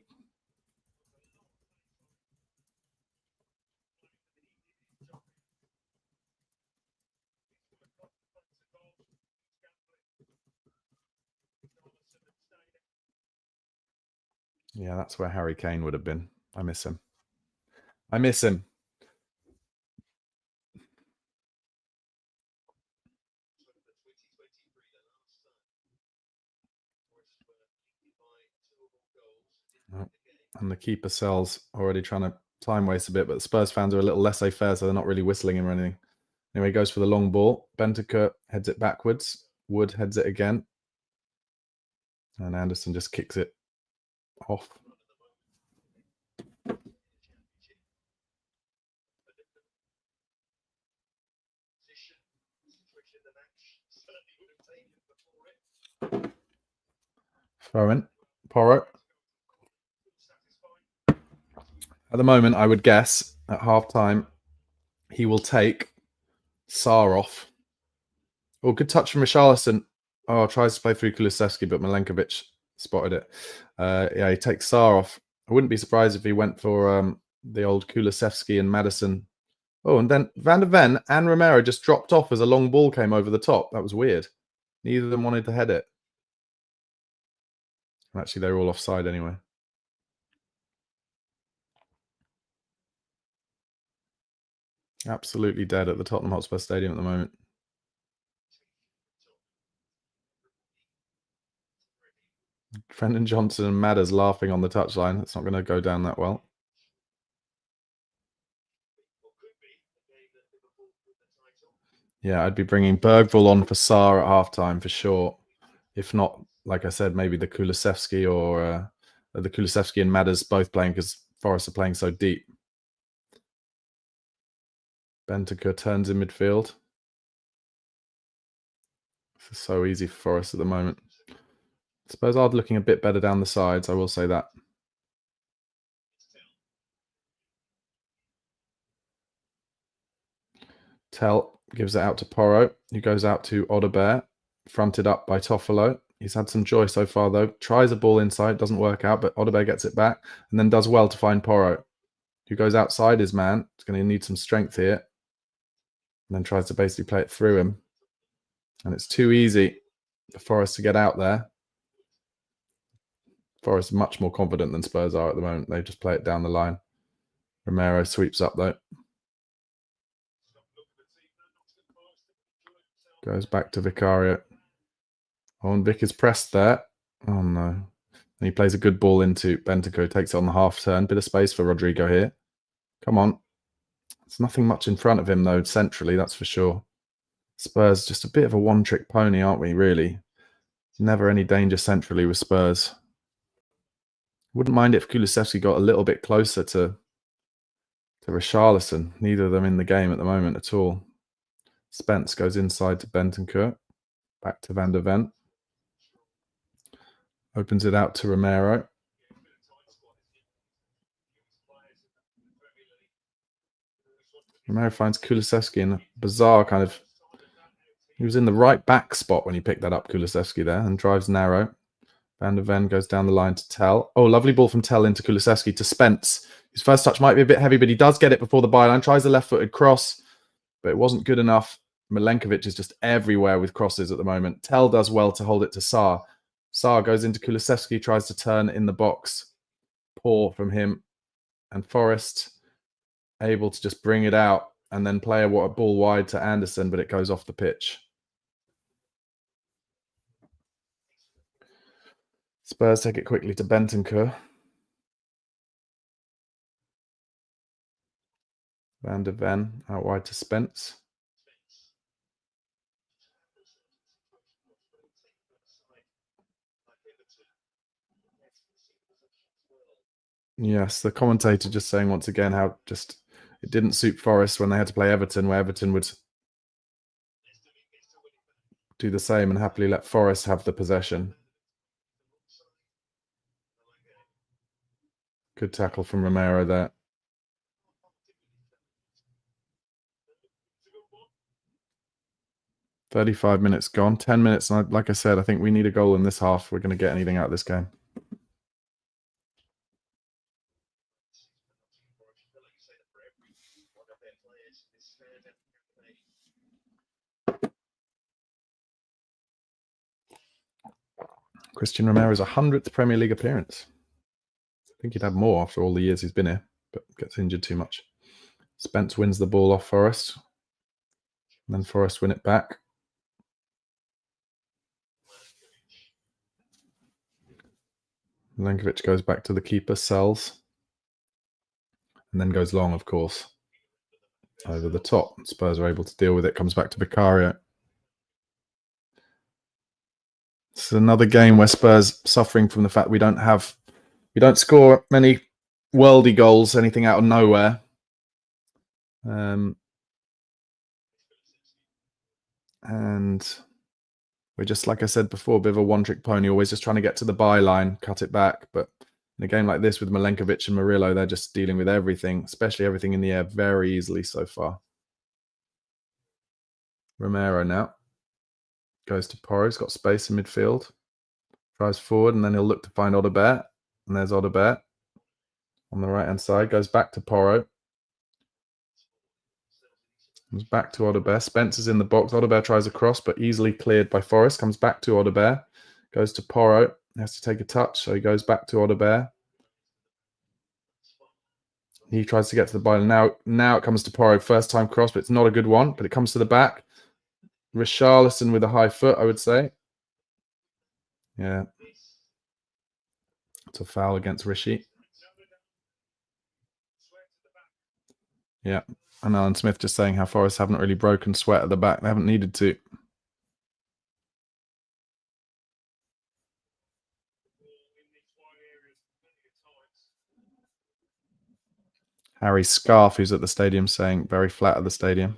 [SPEAKER 1] Yeah, that's where Harry Kane would have been. I miss him. I miss him. And the keeper Sells already trying to time waste a bit, but the Spurs fans are a little laissez-faire, so they're not really whistling him or anything. Anyway, he goes for the long ball. Bentancur heads it backwards. Wood heads it again. And Anderson just kicks it off. Throw in. Porro. At the moment, I would guess at half-time, he will take Sarr off. Oh, good touch from Richarlison. Oh, tries to play through Kulusevski, but Milenkovic spotted it. Yeah, he takes Sarr off. I wouldn't be surprised if he went for the old Kulusevski and Maddison. Oh, and then Van de Ven and Romero just dropped off as a long ball came over the top. That was weird. Neither of them wanted to head it. Actually, they were all offside anyway. Absolutely dead at the Tottenham Hotspur Stadium at the moment. Brendan Johnson and Madders laughing on the touchline. It's not going to go down that well. Yeah, I'd be bringing Bergvall on for Sarr at halftime for sure. If not, like I said, maybe the Kulusevski or the Kulusevski and Madders both playing because Forest are playing so deep. Bentancur turns in midfield. This is so easy for Forest at the moment. I suppose I'd looking a bit better down the sides, I will say that. Tell gives it out to Porro, who goes out to Odebear, fronted up by Toffolo. He's had some joy so far, though. Tries a ball inside, doesn't work out, but Odebear gets it back and then does well to find Porro, who goes outside his man. He's going to need some strength here. And then tries to basically play it through him. And it's too easy for Forest to get out there. Forest are much more confident than Spurs are at the moment. They just play it down the line. Romero sweeps up though. Goes back to Vicario. Oh, and Vic is pressed there. Oh no. And he plays a good ball into Bentancur, takes it on the half turn. Bit of space for Rodrigo here. Come on. There's nothing much in front of him though, centrally, that's for sure. Spurs just a bit of a one-trick pony, aren't we, really? Never any danger centrally with Spurs. Wouldn't mind if Kulusevski got a little bit closer to Richarlison. Neither of them in the game at the moment at all. Spence goes inside to Bentancur. Back to Van der Ven. Opens it out to Romero. Romero finds Kulusevski in a bizarre kind of... He was in the right back spot when he picked that up, Kulusevski there, and drives narrow. Van der Ven goes down the line to Tell. Oh, lovely ball from Tell into Kulusevski to Spence. His first touch might be a bit heavy, but he does get it before the byline. Tries a left-footed cross, but it wasn't good enough. Milenkovic is just everywhere with crosses at the moment. Tell does well to hold it to Sarr. Sarr goes into Kulusevski, tries to turn in the box. Poor from him. And Forest able to just bring it out and then play a ball wide to Anderson, but it goes off the pitch. Spurs take it quickly to Bentancur. Van der Ven out wide to Spence. Yes, the commentator just saying once again how just it didn't suit Forest when they had to play Everton, where Everton would do the same and happily let Forest have the possession. Good tackle from Romero there. "35 minutes gone, 10 minutes. And like I said, I think we need a goal in this half if we're going to get anything out of this game." Christian Romero's 100th Premier League appearance. I think he'd have more after all the years he's been here, but gets injured too much. Spence wins the ball off Forest. And then Forest win it back. Milenkovic goes back to the keeper, sells. And then goes long, of course. Over the top. Spurs are able to deal with it. Comes back to Vicario. This is another game where Spurs suffering from the fact we don't score many worldy goals, anything out of nowhere. And we're just, like I said before, a bit of a one-trick pony, always just trying to get to the byline, cut it back. But in a game like this with Milenkovic and Murillo, they're just dealing with everything, especially everything in the air, very easily so far. Romero now goes to Porro. He's got space in midfield. Drives forward, and then he'll look to find Odobert. And there's Odobert on the right-hand side. Goes back to Porro. Comes back to Odobert. Spencer's in the box. Odobert tries a cross, but easily cleared by Forest. Comes back to Odobert. Goes to Porro. Has to take a touch, so he goes back to Odobert. He tries to get to the byline. Now it comes to Porro. First time cross, but it's not a good one. But it comes to the back. Richarlison with a high foot, I would say. Yeah. It's a foul against Rishi. Yeah. And Alan Smith just saying how Forest haven't really broken sweat at the back. They haven't needed to. Harry Scarf, who's at the stadium, saying very flat at the stadium.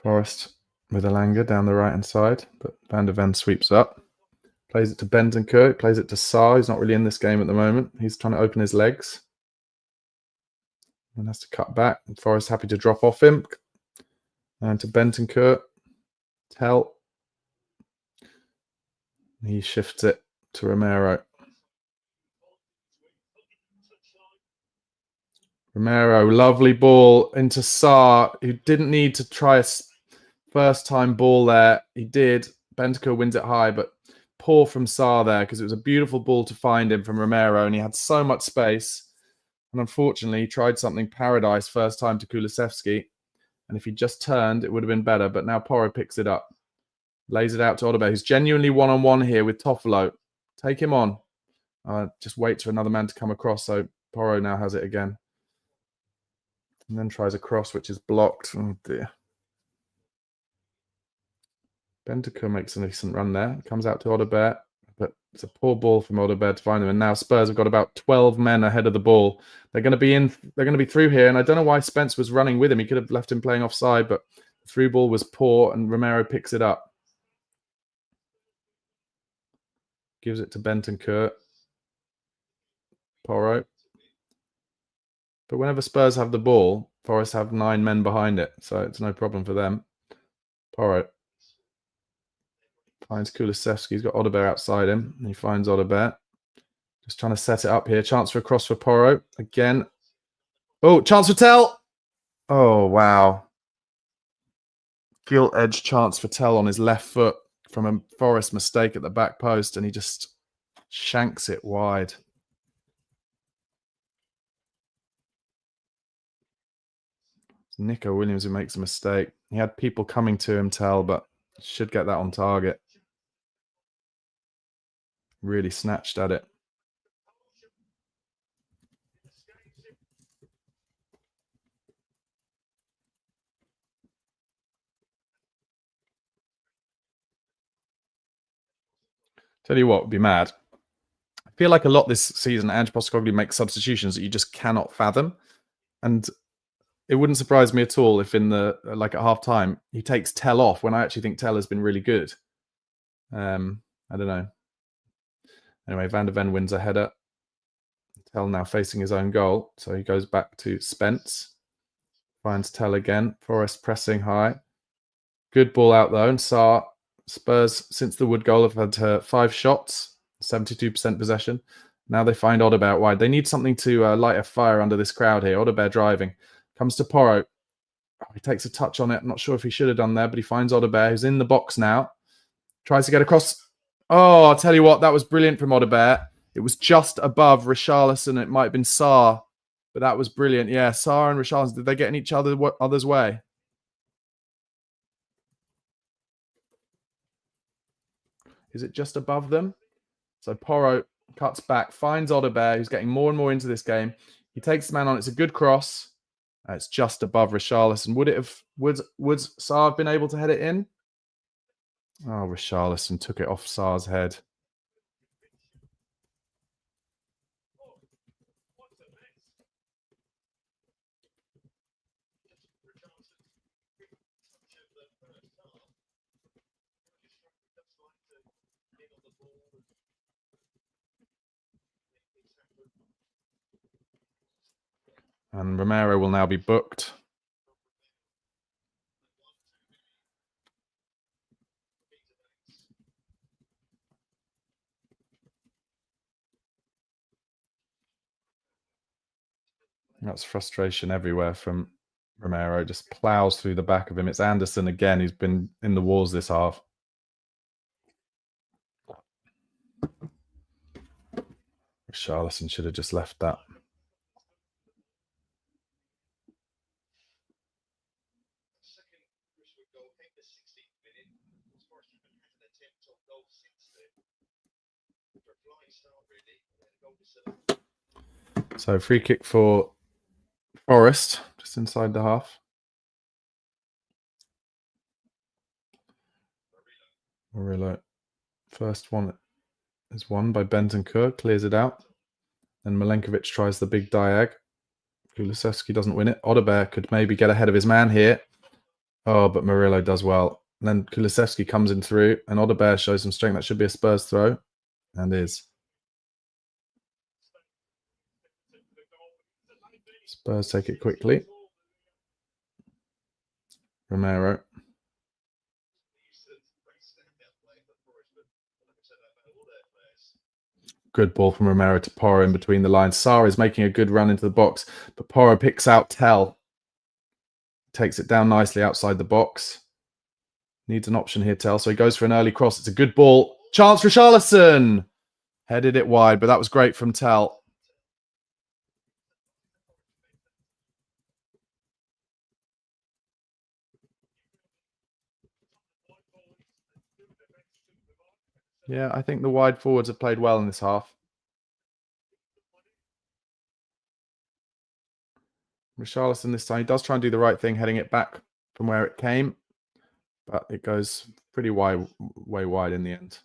[SPEAKER 1] Forest with Elanga down the right-hand side, but Van der Ven sweeps up. Plays it to Bentancur, plays it to Sarr. He's not really in this game at the moment. He's trying to open his legs. And has to cut back. And Forest happy to drop off him. And to Bentancur. Tell. He shifts it to Romero. Romero, lovely ball into Sarr, who didn't need to try a first-time ball there. He did. Bentancur wins it high, but poor from Sarr there because it was a beautiful ball to find him from Romero, and he had so much space. And unfortunately, he tried something paradise first time to Kulusevski. And if he just turned, it would have been better. But now Porro picks it up. Lays it out to Odeberg, who's genuinely one-on-one here with Toffolo. Take him on. Just waits for another man to come across. So Porro now has it again. And then tries a cross, which is blocked. Oh, dear. Bentancur makes a decent run there. Comes out to Odeberg. But it's a poor ball from Odeberg to find them. And now Spurs have got about 12 men ahead of the ball. They're going to be in. They're going to be through here. And I don't know why Spence was running with him. He could have left him playing offside, but the through ball was poor, and Romero picks it up. Gives it to Bentancur. Porro. But whenever Spurs have the ball, Forest have 9 men behind it, so it's no problem for them. Porro finds Kulusevski. He's got Odeberg outside him, and he finds Odeberg. Just trying to set it up here. Chance for a cross for Porro. Again. Oh, chance for Tell. Oh, wow. Gilt edge chance for Tell on his left foot from a Forest mistake at the back post, and he just shanks it wide. Nico Williams who makes a mistake. He had people coming to him, Tell, but should get that on target. Really snatched at it. Tell you what would be mad. I feel like a lot this season, Ange Postecoglou makes substitutions that you just cannot fathom. And it wouldn't surprise me at all if in the, like at half time, he takes Tell off when I actually think Tell has been really good. I don't know. Anyway, Van der Ven wins a header. Tell now facing his own goal. So he goes back to Spence. Finds Tell again. Forest pressing high. Good ball out though. And Sarr, Spurs, since the Wood goal, have had 5 shots, 72% possession. Now they find Odeberg wide. They need something to light a fire under this crowd here. Odeberg driving. Comes to Porro. Oh, he takes a touch on it. I'm not sure if he should have done there, but he finds Odeberg, who's in the box now. Tries to get across. Oh, I'll tell you what, that was brilliant from Odeberg. It was just above Richarlison. It might have been Sarr, but that was brilliant. Yeah, Sarr and Richarlison, did they get in each other's way? Is it just above them? So Porro cuts back, finds Odeberg, who's getting more and more into this game. He takes the man on. It's a good cross. It's just above Richarlison. Would Sarr have been able to head it in? Oh, Richarlison took it off Sarr's head. And Romero will now be booked. That's frustration everywhere from Romero. Just plows through the back of him. It's Anderson again, who's been in the wars this half. Richarlison should have just left that. So free kick for Forest, just inside the half. Murillo. First one is won by Bentancur, clears it out. Then Milenkovic tries the big diag. Kulusevski doesn't win it. Odeberg could maybe get ahead of his man here. Oh, but Murillo does well. And then Kulusevski comes in through, and Odeberg shows some strength. That should be a Spurs throw, and is. Spurs take it quickly. Romero. Good ball from Romero to Porro in between the lines. Sarr is making a good run into the box, but Porro picks out Tell. Takes it down nicely outside the box. Needs an option here, Tell. So he goes for an early cross. It's a good ball. Chance for Richarlison. Headed it wide, but that was great from Tell. Yeah, I think the wide forwards have played well in this half. Richarlison this time, he does try and do the right thing, heading it back from where it came, but it goes pretty way wide in the end.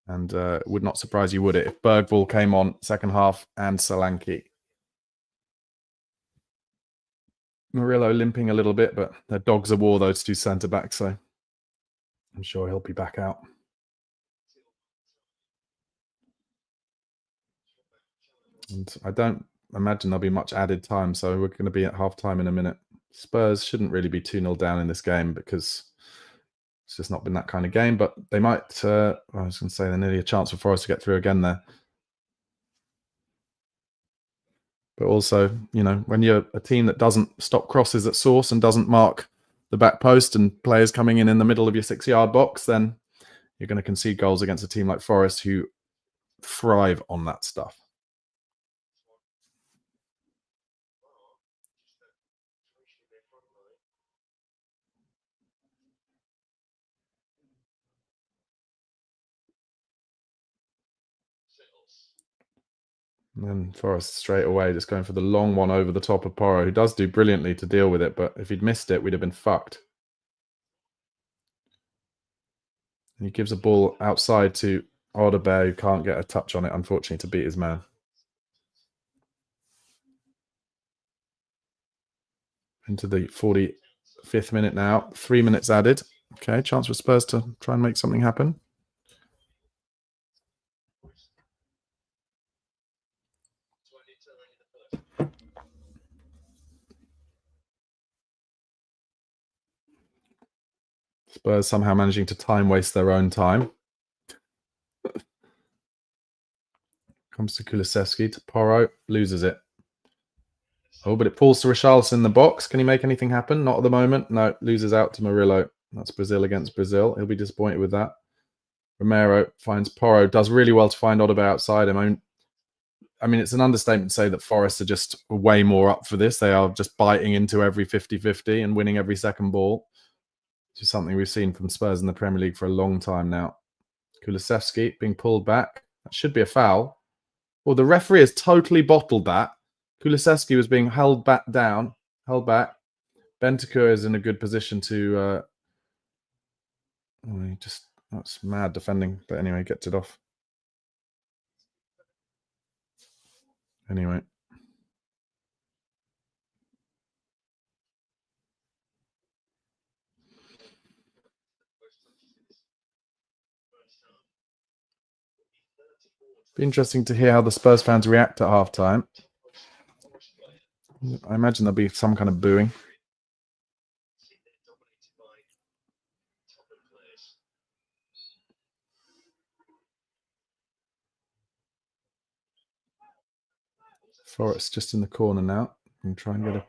[SPEAKER 1] And it would not surprise you, would it, if Bergvall came on second half and Solanke. Murillo limping a little bit, but they're dogs of war, those two centre-backs, so I'm sure he'll be back out. And I don't imagine there'll be much added time, so we're going to be at half-time in a minute. Spurs shouldn't really be 2-0 down in this game because it's just not been that kind of game, but they might, I was going to say, they're nearly a chance for Forest to get through again there. But also, you know, when you're a team that doesn't stop crosses at source and doesn't mark the back post and players coming in the middle of your 6-yard box, then you're going to concede goals against a team like Forest who thrive on that stuff. And then Forest straight away just going for the long one over the top of Porro, who does do brilliantly to deal with it, but if he'd missed it, we'd have been fucked. And he gives a ball outside to Odebear, who can't get a touch on it, unfortunately, to beat his man. Into the 45th minute now. 3 minutes added. Okay, chance for Spurs to try and make something happen. Spurs somehow managing to time waste their own time. Comes to Kulusevski, to Porro, loses it. Oh, but it falls to Richarlison in the box. Can he make anything happen? Not at the moment. No, loses out to Murillo. That's Brazil against Brazil. He'll be disappointed with that. Romero finds Porro, does really well to find Odebear outside him. I mean, it's an understatement to say that Forest are just way more up for this. They are just biting into every 50-50 and winning every second ball, which is something we've seen from Spurs in the Premier League for a long time now. Kulusevski being pulled back. That should be a foul. Well, the referee has totally bottled that. Kulusevski was being held back. Bentancur is in a good position to... that's mad defending. But anyway, gets it off. Anyway. Be interesting to hear how the Spurs fans react at halftime. I imagine there'll be some kind of booing. Forest just in the corner now. And try and get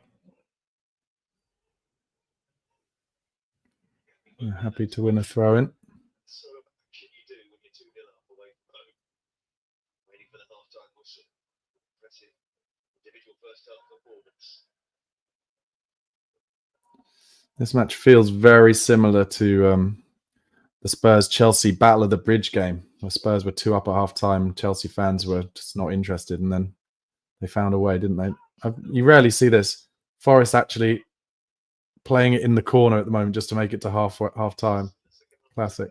[SPEAKER 1] a... happy to win a throw-in. This match feels very similar to the Spurs-Chelsea Battle of the Bridge game, where Spurs were 2 up at half-time. Chelsea fans were just not interested, and then they found a way, didn't they? You rarely see this. Forest actually playing it in the corner at the moment just to make it to half-time. Classic.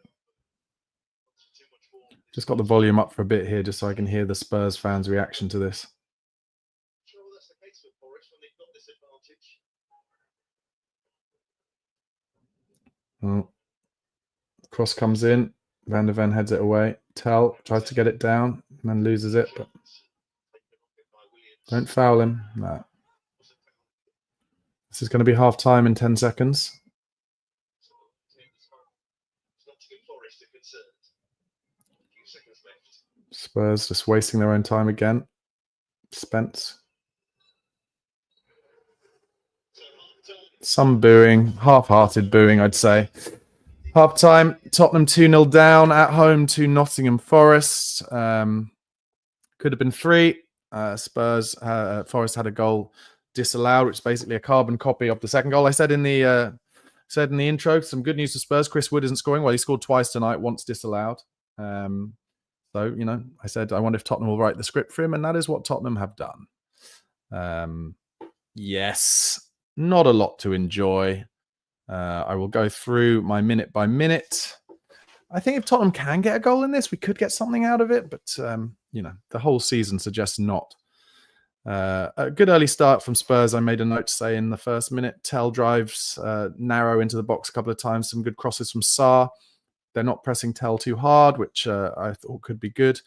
[SPEAKER 1] Just got the volume up for a bit here just so I can hear the Spurs fans' reaction to this. Oh. Cross comes in. Van der Ven heads it away. Tell tries to get it down and then loses it. But don't foul him. No. This is going to be half time in 10 seconds. Spurs just wasting their own time again. Spence. Some booing, half-hearted booing, I'd say. Half-time, Tottenham 2-0 down at home to Nottingham Forest. Could have been 3. Forest had a goal disallowed, which is basically a carbon copy of the second goal. I said in the intro, some good news for Spurs. Chris Wood isn't scoring. Well, he scored twice tonight, once disallowed. So, I said, I wonder if Tottenham will write the script for him, and that is what Tottenham have done. Yes, not a lot to enjoy. I will go through my minute by minute. I think if Tottenham can get a goal in this, we could get something out of it, but, the whole season suggests not. A good early start from Spurs. I made a note to say in the first minute, Tell drives narrow into the box a couple of times. Some good crosses from Sarr. They're not pressing Tell too hard, which I thought could be good.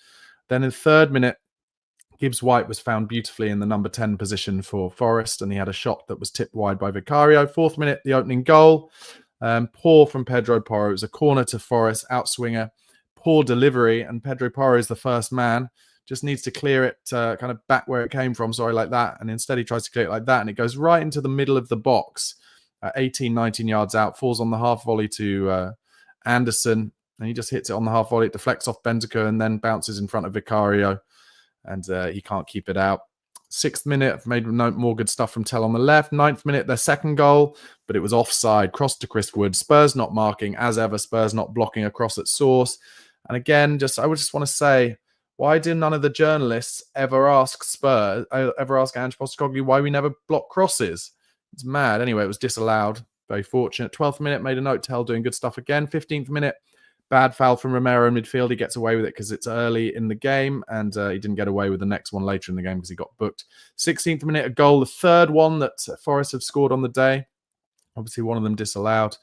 [SPEAKER 1] Then in the third minute, Gibbs-White was found beautifully in the number 10 position for Forest, and he had a shot that was tipped wide by Vicario. Fourth minute, the opening goal. Poor from Pedro Porro. It was a corner to Forest, outswinger. Poor delivery, and Pedro Porro is the first man. Just needs to clear it kind of back where it came from, like that. And instead he tries to clear it like that, and it goes right into the middle of the box, 18, 19 yards out, falls on the half volley to Anderson, and he just hits it on the half volley. It deflects off Bentancur and then bounces in front of Vicario, and he can't keep it out. 6th minute, I've made note, more good stuff from Tell on the left. 9th minute, their second goal, but it was offside. Cross to Chris Wood. Spurs not marking, as ever. Spurs not blocking a cross at source. And again, I would just want to say, why did none of the journalists ever ask Ange Postecoglou why we never block crosses? It's mad. Anyway, it was disallowed. Very fortunate. 12th minute, made a note. Tell doing good stuff again. 15th minute, bad foul from Romero in midfield. He gets away with it because it's early in the game, and he didn't get away with the next one later in the game because he got booked. 16th minute, a goal, the third one that Forest have scored on the day. Obviously, one of them disallowed.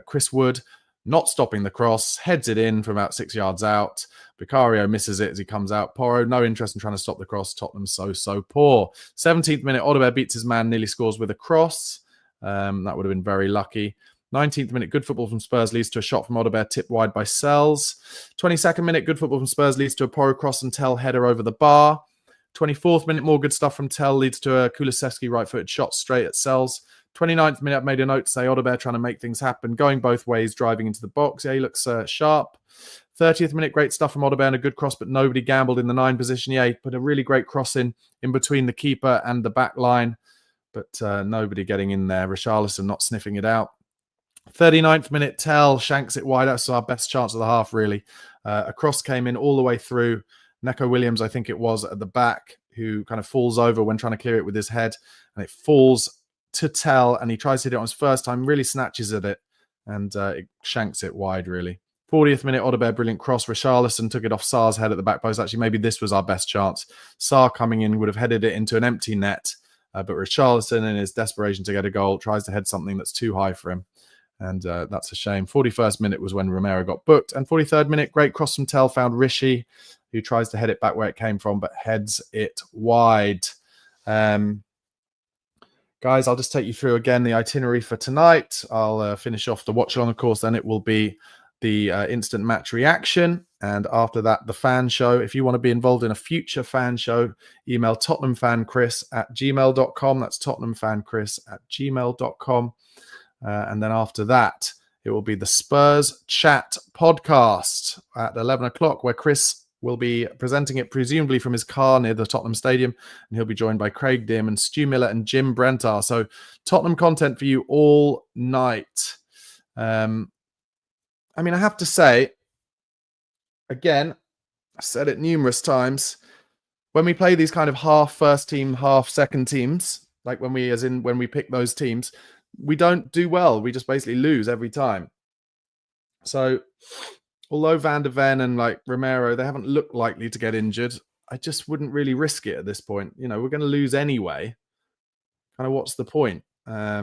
[SPEAKER 1] Chris Wood, not stopping the cross, heads it in from about 6 yards out. Vicario misses it as he comes out. Porro, no interest in trying to stop the cross. Tottenham so poor. 17th minute, Odegaard beats his man, nearly scores with a cross. That would have been very lucky. 19th minute, good football from Spurs leads to a shot from Odegaard, tipped wide by Sells. 22nd minute, good football from Spurs leads to a Porro cross and Tell header over the bar. 24th minute, more good stuff from Tell leads to a Kulusevski right-footed shot straight at Sells. 29th minute, I've made a note to say Odegaard trying to make things happen, going both ways, driving into the box. Yeah, he looks sharp. 30th minute, great stuff from Odegaard, a good cross, but nobody gambled in the 9 position. Yeah, he put a really great cross in between the keeper and the back line, but nobody getting in there. Richarlison not sniffing it out. 39th minute, Tell shanks it wide. That's our best chance of the half, really. A cross came in all the way through. Neco Williams, I think it was, at the back, who kind of falls over when trying to clear it with his head, and it falls to Tell, and he tries to hit it on his first time, really snatches at it, and it shanks it wide, really. 40th minute, Odegaard, brilliant cross. Richarlison took it off Sarr's head at the back post. Actually, maybe this was our best chance. Sarr coming in would have headed it into an empty net, but Richarlison, in his desperation to get a goal, tries to head something that's too high for him, and that's a shame. 41st minute was when Romero got booked, and 43rd minute, great cross from Tell, found Rishi, who tries to head it back where it came from, but heads it wide. Guys, I'll just take you through again the itinerary for tonight. I'll finish off the watch along, of course. Then it will be the instant match reaction. And after that, the fan show. If you want to be involved in a future fan show, email tottenhamfanchris@gmail.com. That's tottenhamfanchris@gmail.com. And then after that, it will be the Spurs Chat podcast at 11 o'clock, where Chris will be presenting it presumably from his car near the Tottenham Stadium, and he'll be joined by Craig Dim, Stu Miller, and Jim Brentar. So Tottenham content for you all night. I have to say, again, I said it numerous times, when we play these kind of half first team, half second teams, like when we pick those teams, we don't do well. We just basically lose every time. So although Van der Ven and Romero, they haven't looked likely to get injured, I just wouldn't really risk it at this point. We're going to lose anyway. Kind of what's the point? I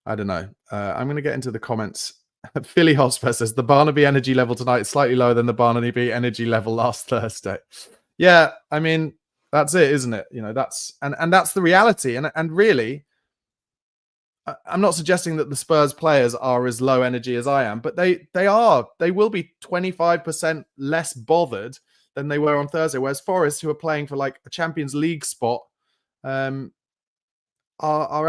[SPEAKER 1] don't know. I'm going to get into the comments. Philly Hotspur says, the Barnaby energy level tonight is slightly lower than the Barnaby energy level last Thursday. Yeah, that's it, isn't it? That's the reality. And really, I'm not suggesting that the Spurs players are as low energy as I am, but they will be 25% less bothered than they were on Thursday. Whereas Forest, who are playing for like a Champions League spot, are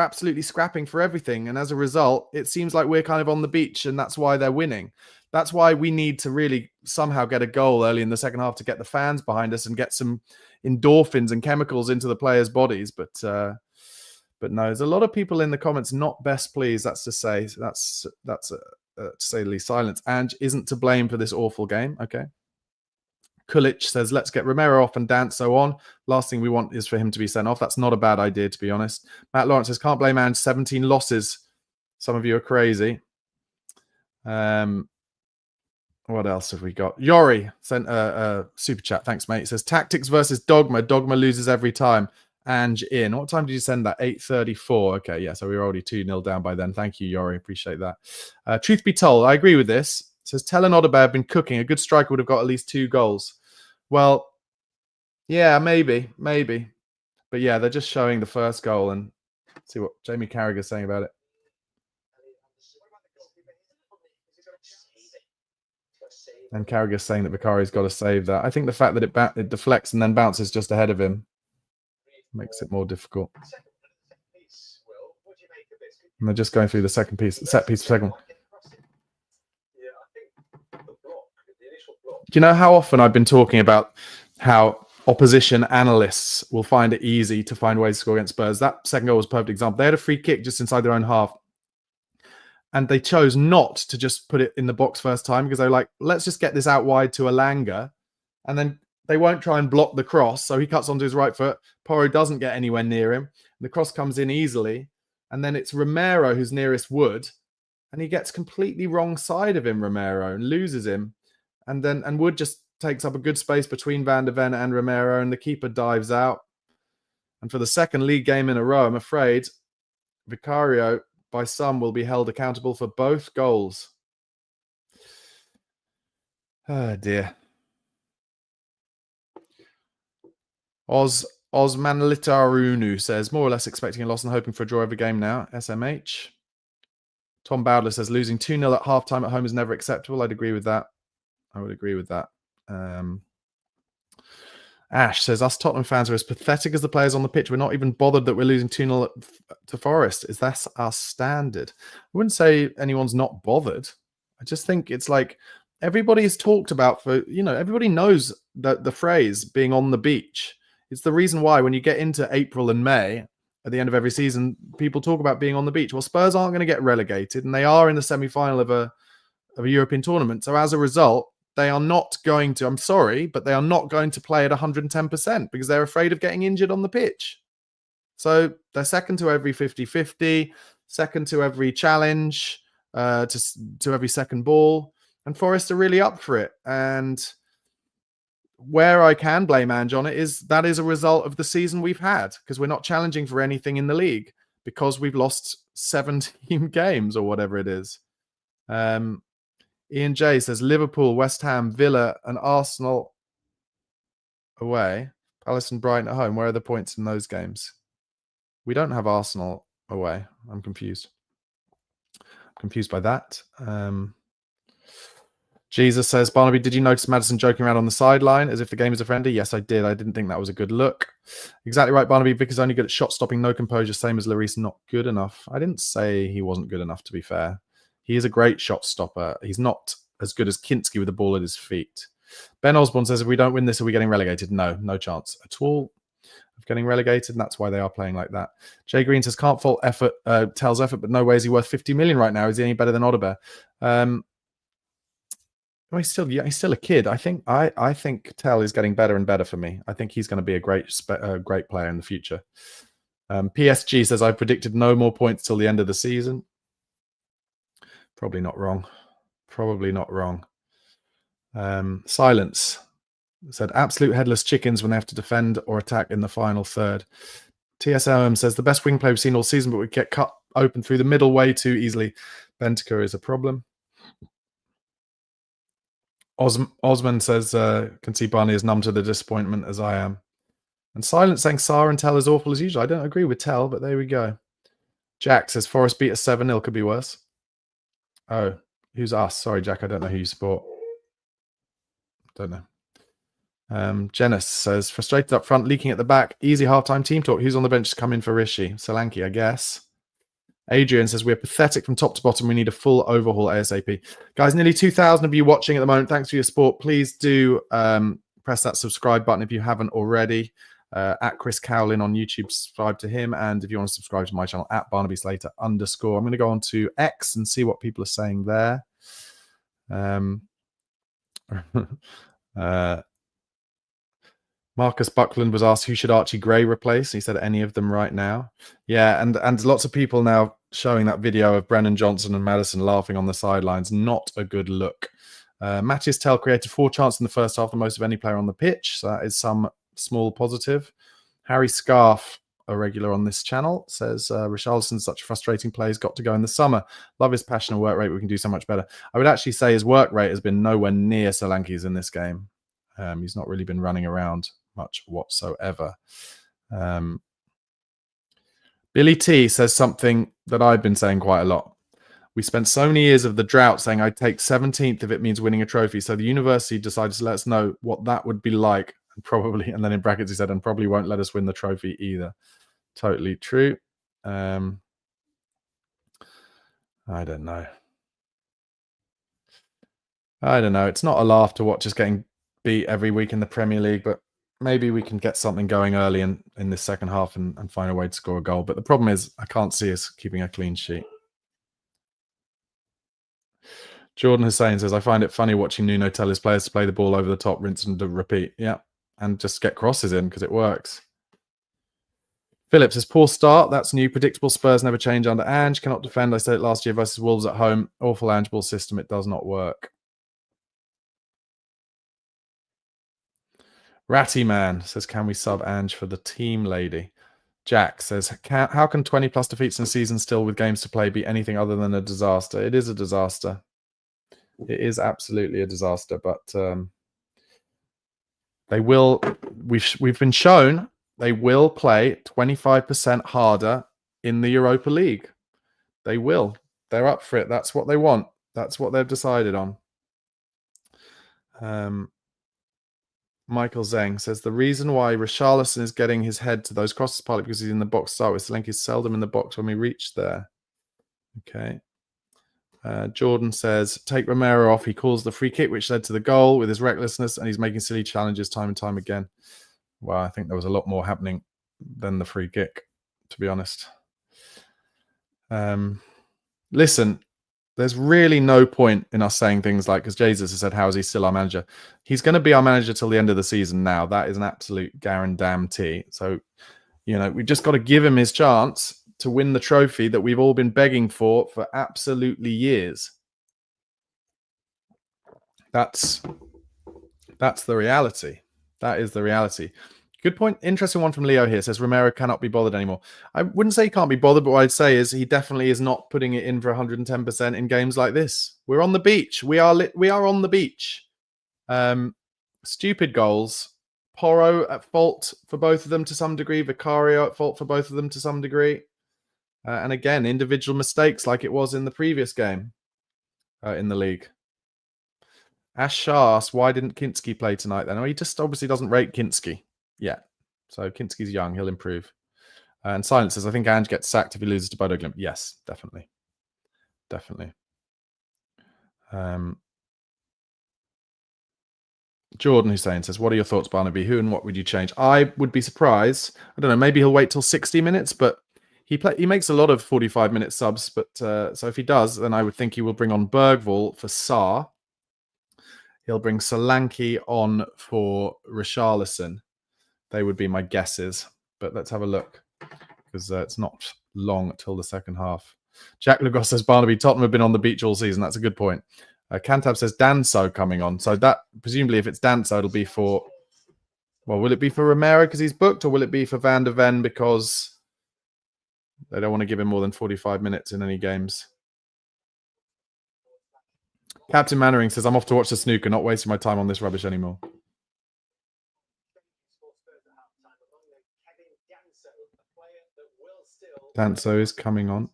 [SPEAKER 1] absolutely scrapping for everything. And as a result, it seems like we're kind of on the beach, and that's why they're winning. That's why we need to really somehow get a goal early in the second half to get the fans behind us and get some endorphins and chemicals into the players' bodies. But no, there's a lot of people in the comments not best pleased. That's to say, that's to say the least. Silence. Ange isn't to blame for this awful game. Okay. Kulic says, let's get Romero off and Danso on. Last thing we want is for him to be sent off. That's not a bad idea, to be honest. Matt Lawrence says, can't blame Ange. 17 losses. Some of you are crazy. What else have we got? Yori sent a super chat. Thanks, mate. It says, tactics versus dogma. Dogma loses every time. Ange in. What time did you send that? 8:34. Okay, yeah, so we were already 2-0 down by then. Thank you, Yori. Appreciate that. Truth be told, I agree with this. It says, Tell and Odegaard have been cooking. A good striker would have got at least 2 goals. Well, yeah, maybe. But yeah, they're just showing the first goal and see what Jamie Carragher's saying about it. And Carragher's saying that Vicari's got to save that. I think the fact that it deflects and then bounces just ahead of him makes it more difficult. And they're just going through the set piece second. Do you know how often I've been talking about how opposition analysts will find it easy to find ways to score against Spurs? That second goal was a perfect example. They had a free kick just inside their own half, and they chose not to just put it in the box first time because they were like, let's just get this out wide to Elanga, and then they won't try and block the cross. So he cuts onto his right foot. Porro doesn't get anywhere near him. The cross comes in easily, and then it's Romero who's nearest Wood, and he gets completely wrong side of him, Romero, and loses him. And Wood just takes up a good space between Van de Ven and Romero, and the keeper dives out. And for the second league game in a row, I'm afraid Vicario, by some, will be held accountable for both goals. Oh, dear. Osmanlitarunu says, more or less expecting a loss and hoping for a draw every game now. SMH. Tom Bowdler says, losing 2-0 at halftime at home is never acceptable. I'd agree with that. I would agree with that. Ash says, us Tottenham fans are as pathetic as the players on the pitch. We're not even bothered that we're losing 2-0 to Forest. Is that our standard? I wouldn't say anyone's not bothered. I just think it's like everybody's talked about everybody knows that the phrase being on the beach. It's the reason why when you get into April and May at the end of every season, people talk about being on the beach. Well, Spurs aren't going to get relegated, and they are in the semi-final of a European tournament. So as a result, they are not going to, I'm sorry, but they are not going to play at 110% because they're afraid of getting injured on the pitch. So they're second to every 50-50, second to every challenge, to every second ball. And Forest are really up for it. And where I can blame Ange on it is that is a result of the season we've had because we're not challenging for anything in the league because we've lost 17 games or whatever it is. Ian J says Liverpool, West Ham, Villa, and Arsenal away. Palace and Brighton at home. Where are the points in those games? We don't have Arsenal away. I'm confused. Confused by that. Jesus says, Barnaby, did you notice Maddison joking around on the sideline as if the game is a friendly? Yes, I did. I didn't think that was a good look. Exactly right, Barnaby. Vic is only good at shot stopping, no composure, same as Lloris, not good enough. I didn't say he wasn't good enough, to be fair. He is a great shot stopper. He's not as good as Kinski with the ball at his feet. Ben Osborne says, if we don't win this, are we getting relegated? No, no chance at all of getting relegated, and that's why they are playing like that. Jay Green says, can't fault effort, Tell's effort, but no way is he worth 50 million right now. Is he any better than Odegaard? He's still a kid. I think Tell is getting better and better for me. I think he's going to be a great player in the future. PSG says, I've predicted no more points till the end of the season. Probably not wrong. Silence said absolute headless chickens when they have to defend or attack in the final third. TSLM says the best wing play we've seen all season, but we get cut open through the middle way too easily. Bentancur is a problem. Osman says can see Barney as numb to the disappointment as I am. And Silence saying Sarr and Tell is awful as usual. I don't agree with Tell, but there we go. Jack says Forest beat us 7-0, could be worse. Oh, who's us? Sorry, Jack, I don't know who you support. Don't know. Jenis says, frustrated up front, leaking at the back. Easy halftime team talk. Who's on the bench to come in for Rishi? Solanke, I guess. Adrian says, we're pathetic from top to bottom. We need a full overhaul ASAP. Guys, nearly 2,000 of you watching at the moment. Thanks for your support. Please do press that subscribe button if you haven't already. At Chris Cowlin on YouTube, subscribe to him. And if you want to subscribe to my channel, at Barnaby Slater _. I'm going to go on to X and see what people are saying there. Marcus Buckland was asked who should Archie Gray replace. He said any of them right now. Yeah, and lots of people now showing that video of Brennan Johnson and Madison laughing on the sidelines. Not a good look. Matthias Tell created 4 chances in the first half, the most of any player on the pitch. So that is some small positive. Harry Scarf, a regular on this channel, says Richarlison's such a frustrating player. He's got to go in the summer. Love his passion and work rate. We can do so much better. I would actually say his work rate has been nowhere near Solanke's in this game. He's not really been running around much whatsoever. Billy T says something that I've been saying quite a lot. We spent so many years of the drought saying I'd take 17th if it means winning a trophy. So the university decided to let us know what that would be like. And probably, and then in brackets he said, and probably won't let us win the trophy either. Totally true. I don't know. It's not a laugh to watch us getting beat every week in the Premier League, but maybe we can get something going early in this second half and find a way to score a goal. But the problem is I can't see us keeping a clean sheet. Jordan Hussein says, I find it funny watching Nuno tell his players to play the ball over the top, rinse and repeat. Yeah, and just get crosses in because it works. Phillips says, poor start. That's new. Predictable. Spurs never change under Ange. Cannot defend. I said it last year versus Wolves at home. Awful Ange ball system. It does not work. Ratty Man says, can we sub Ange for the team lady? Jack says, how can 20 plus defeats in a season still with games to play be anything other than a disaster? It is a disaster. It is absolutely a disaster, but they will, we've been shown they will play 25% harder in the Europa League. They will. They're up for it. That's what they want. That's what they've decided on. Michael Zeng says, the reason why Richarlison is getting his head to those crosses partly because he's in the box to start with. Solanke is seldom in the box when we reach there. Okay. Jordan says, take Romero off. He calls the free kick, which led to the goal with his recklessness, and he's making silly challenges time and time again. Well, I think there was a lot more happening than the free kick, to be honest. Listen, there's really no point in us saying things like, because Jesus has said, how is he still our manager? He's going to be our manager till the end of the season now. That is an absolute guarantee. So, we've just got to give him his chance to win the trophy that we've all been begging for absolutely years. That's the reality. That is the reality. Good point. Interesting one from Leo here. Says Romero cannot be bothered anymore. I wouldn't say he can't be bothered, but what I'd say is he definitely is not putting it in for 110% in games like this. We're on the beach. We are on the beach. Stupid goals. Porro at fault for both of them to some degree. Vicario at fault for both of them to some degree. And again, individual mistakes like it was in the previous game in the league. Ash Shah asked, why didn't Kinski play tonight then? He just obviously doesn't rate Kinski yet. So Kinski's young. He'll improve. And Silence says, I think Ange gets sacked if he loses to Bodo Glimt. Yes, definitely. Definitely. Jordan Hussein says, what are your thoughts, Barnaby? Who and what would you change? I would be surprised. I don't know. Maybe he'll wait till 60 minutes, but he makes a lot of 45-minute subs. But so if he does, then I would think he will bring on Bergvall for Sarr. He'll bring Solanke on for Richarlison. They would be my guesses. But let's have a look because it's not long till the second half. Jack Lagos says, Barnaby, Tottenham have been on the beach all season. That's a good point. Cantab says, Danso coming on. So that, presumably, if it's Danso, it'll be for... Well, will it be for Romero because he's booked, or will it be for Van der Ven because they don't want to give him more than 45 minutes in any games? Captain Mannering says, I'm off to watch the snooker, not wasting my time on this rubbish anymore. Danso is coming on.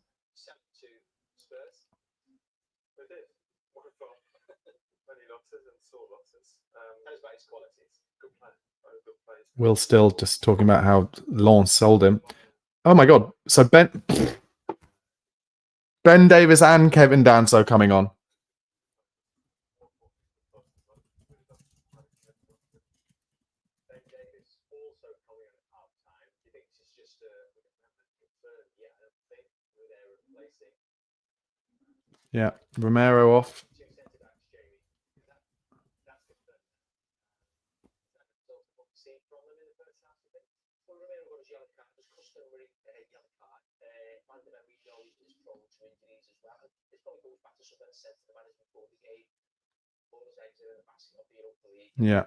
[SPEAKER 1] Will still just talking about how Lens sold him. Oh my god! So Ben Davis and Kevin Danso coming on. Yeah, Romero off. Yeah.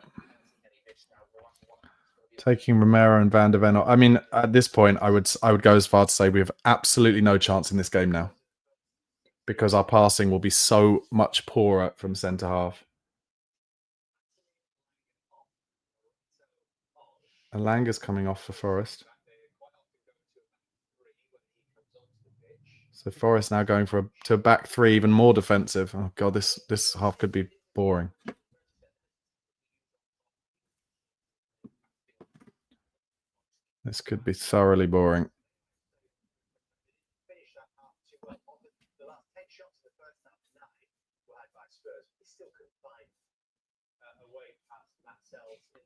[SPEAKER 1] Taking Romero and Van de Ven. I mean, at this point, I would go as far to say we have absolutely no chance in this game now, because our passing will be so much poorer from centre half. Alanga's coming off for Forest. So Forest now going to a back three, even more defensive. Oh god, this half could be boring. This could be thoroughly boring.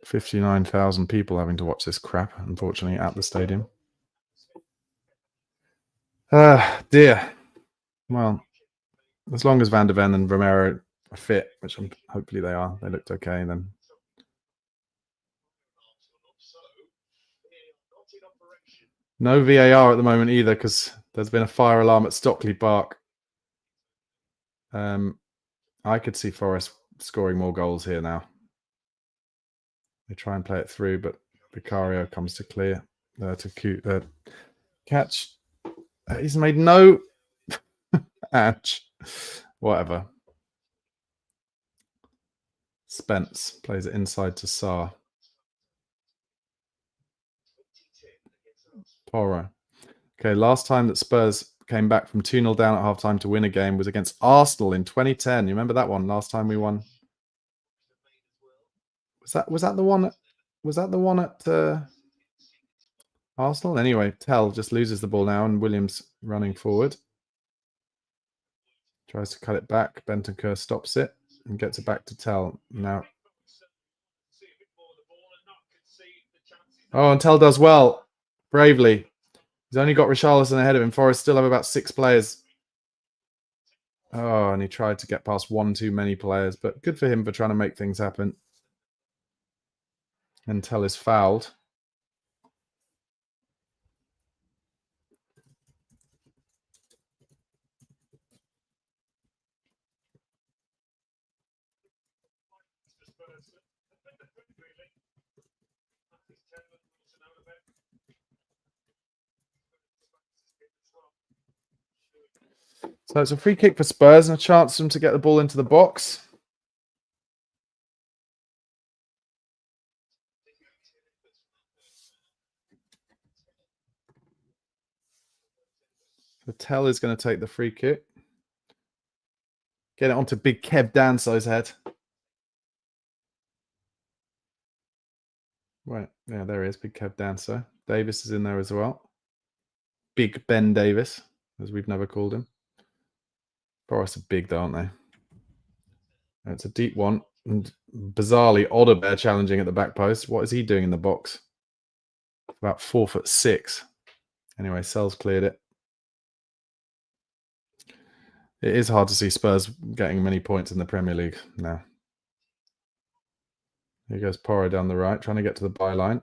[SPEAKER 1] $59,000 people having to watch this crap, unfortunately, at the stadium. Dear. Well, as long as Van de Ven and Romero are fit, which hopefully they are, they looked okay then. No VAR at the moment either, because there's been a fire alarm at Stockley Park. I could see Forest scoring more goals here now. They try and play it through, but Vicario comes to clear, to catch. He's made no catch. Whatever. Spence plays it inside to Sarr. Porro. Okay, last time that Spurs came back from 2-0 down at halftime to win a game was against Arsenal in 2010. You remember that one? Last time we won. Was that the one? Was that the one at Arsenal? Anyway, Tell just loses the ball now, and Williams running forward. Tries to cut it back. Bentancur stops it and gets it back to Tell. Now. Oh, and Tell does well. Bravely. He's only got Richarlison ahead of him. Forest still have about 6 players. Oh, and he tried to get past one too many players, but good for him for trying to make things happen. And Tell is fouled. So it's a free kick for Spurs and a chance for them to get the ball into the box. So Tell is going to take the free kick. Get it onto big Kev Danso's head. Right, yeah, there he is, big Kev Danso. Davis is in there as well. Big Ben Davis, as we've never called him. Forest are big, though, aren't they? It's a deep one. And bizarrely, Odebear challenging at the back post. What is he doing in the box? About 4'6". Anyway, Sells cleared it. It is hard to see Spurs getting many points in the Premier League now. Here goes Porro down the right, trying to get to the byline.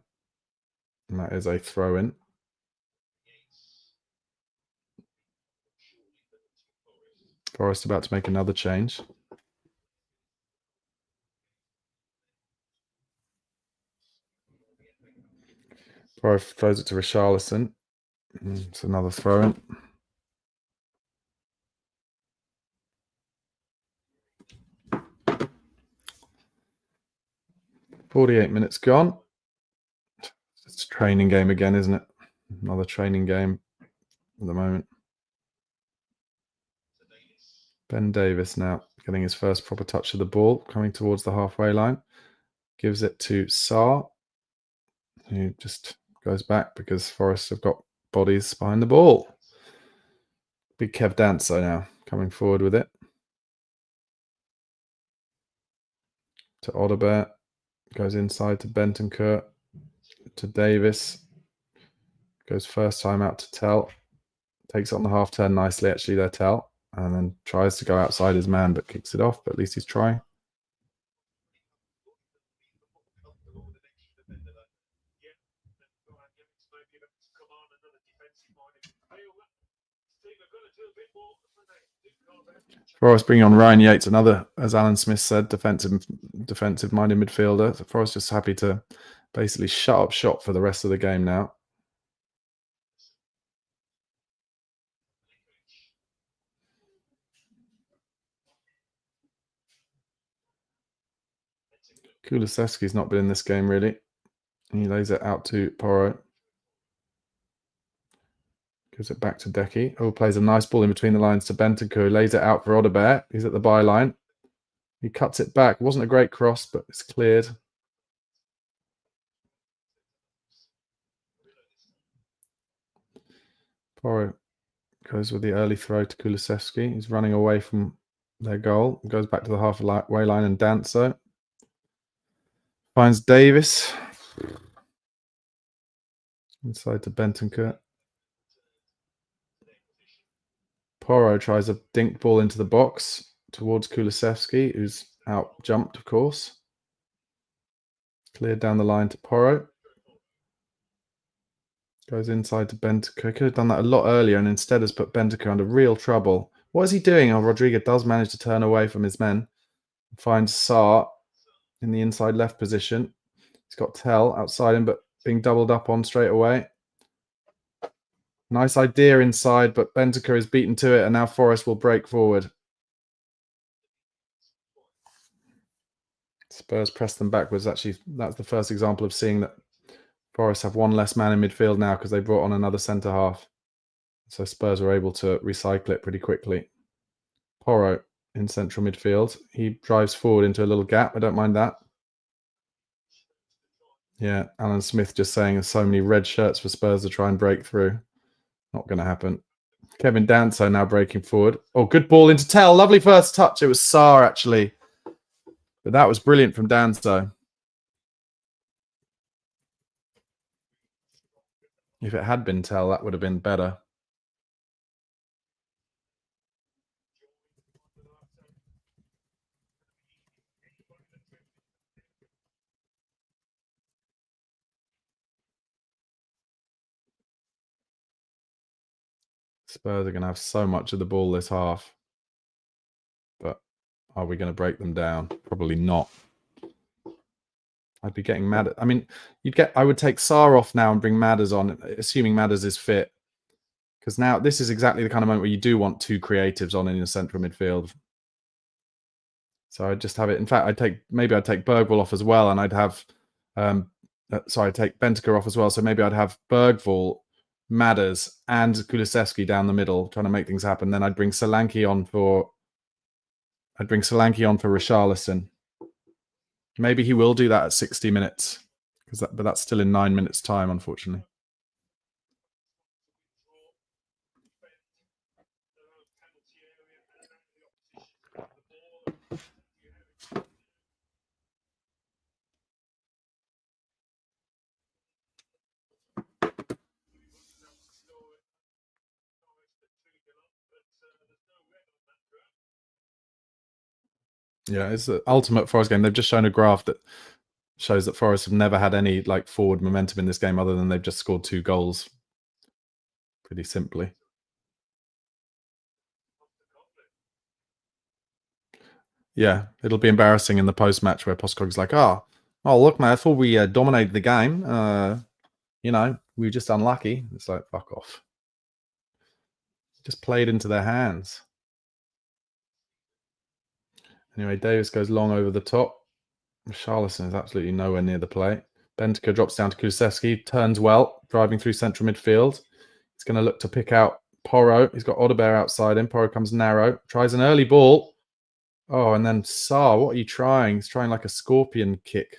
[SPEAKER 1] And that is a throw-in. Forest about to make another change. Porro throws it to Richarlison. It's another throw-in. .48 minutes gone. It's a training game again, isn't it? Another training game at the moment. Ben Davis now getting his first proper touch of the ball, coming towards the halfway line. Gives it to Sarr. He just goes back because Forest have got bodies behind the ball. Big Kev Dancer now coming forward with it. To Odobert. Goes inside to Bentancur. To Davis. Goes first time out to Tell. Takes it on the half turn nicely, actually, there, Tell. And then tries to go outside his man, but kicks it off. But at least he's trying. Forest bringing on Ryan Yates, another, as Alan Smith said, defensive-minded midfielder. So Forest just happy to basically shut up shop for the rest of the game now. Kulusevski's not been in this game, really. He lays it out to Porro. Gives it back to Decky. Oh, plays a nice ball in between the lines to Bentancur. Lays it out for Odobert. He's at the byline. He cuts it back. Wasn't a great cross, but it's cleared. Porro goes with the early throw to Kulusevski. He's running away from their goal. Goes back to the halfway line and Danso. Finds Davis. Inside to Bentancur. Porro tries a dink ball into the box towards Kulusevski, who's out jumped, of course. Cleared down the line to Porro. Goes inside to Bentancur. Could have done that a lot earlier and instead has put Bentancur under real trouble. What is he doing? Oh, Rodrigo does manage to turn away from his men. Finds Sarr in the inside left position. He's got Tell outside him, but being doubled up on straight away. Nice idea inside, but Bentancur is beaten to it, and now Forest will break forward. Spurs press them backwards. Actually, that's the first example of seeing that Forest have one less man in midfield now because they brought on another centre half. So Spurs were able to recycle it pretty quickly. Porro in central midfield. He drives forward into a little gap. I don't mind that. Yeah, Alan Smith just saying there's so many red shirts for Spurs to try and break through. Not going to happen. Kevin Danso now breaking forward. Oh, good ball into Tell. Lovely first touch. It was Sarr, actually. But that was brilliant from Danso. If it had been Tell, that would have been better. Spurs are going to have so much of the ball this half. But are we going to break them down? Probably not. I'd be getting mad. I mean, I would take Sarr off now and bring Madders on, assuming Madders is fit. Because now this is exactly the kind of moment where you do want two creatives on in your central midfield. So I'd just have it. In fact, I'd take Bergvall off as well, and I'd have take Bentancur off as well. So maybe I'd have Bergvall, Madders, and Kulusevski down the middle, trying to make things happen. Then I'd bring Solanke on for Richarlison. Maybe he will do that at 60 minutes, but that's still in 9 minutes' time, unfortunately. Yeah, it's the ultimate Forest game. They've just shown a graph that shows that Forest have never had any forward momentum in this game other than they've just scored 2 goals. Pretty simply. Yeah, it'll be embarrassing in the post-match where Postcog's like, oh, look, man, I thought we dominated the game. We were just unlucky. It's like, fuck off. Just played into their hands. Anyway, Davis goes long over the top. Richarlison is absolutely nowhere near the play. Bentancur drops down to Kulusevski, turns well, driving through central midfield. He's going to look to pick out Porro. He's got Odobert outside him. Porro comes narrow, tries an early ball. Oh, and then Sarr, what are you trying? He's trying like a scorpion kick.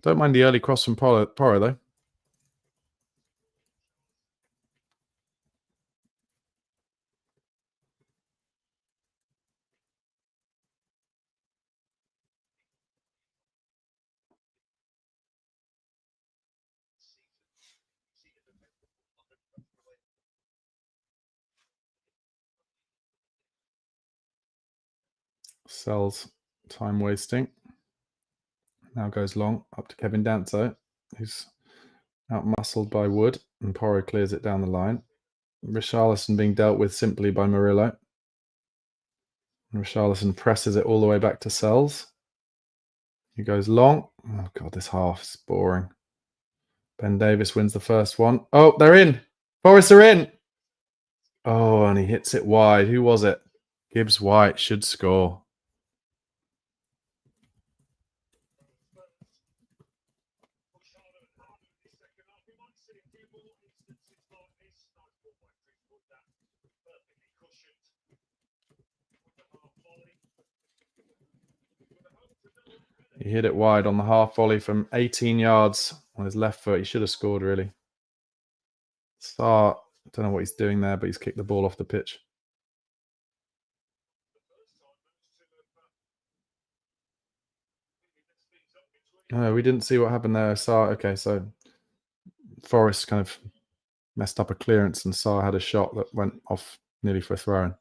[SPEAKER 1] Don't mind the early cross from Porro though. Sells time wasting. Now goes long up to Kevin Danso, who's out-muscled by Wood, and Porro clears it down the line. Richarlison being dealt with simply by Murillo. And Richarlison presses it all the way back to Sells. He goes long. Oh, God, this half is boring. Ben Davis wins the first one. Oh, they're in. Forest are in. Oh, and he hits it wide. Who was it? Gibbs White should score. He hit it wide on the half volley from 18 yards on his left foot. He should have scored, really. Sarr, I don't know what he's doing there, but he's kicked the ball off the pitch. No, we didn't see what happened there. Sarr, okay, so Forrest kind of messed up a clearance and Sarr had a shot that went off nearly for a throw-in.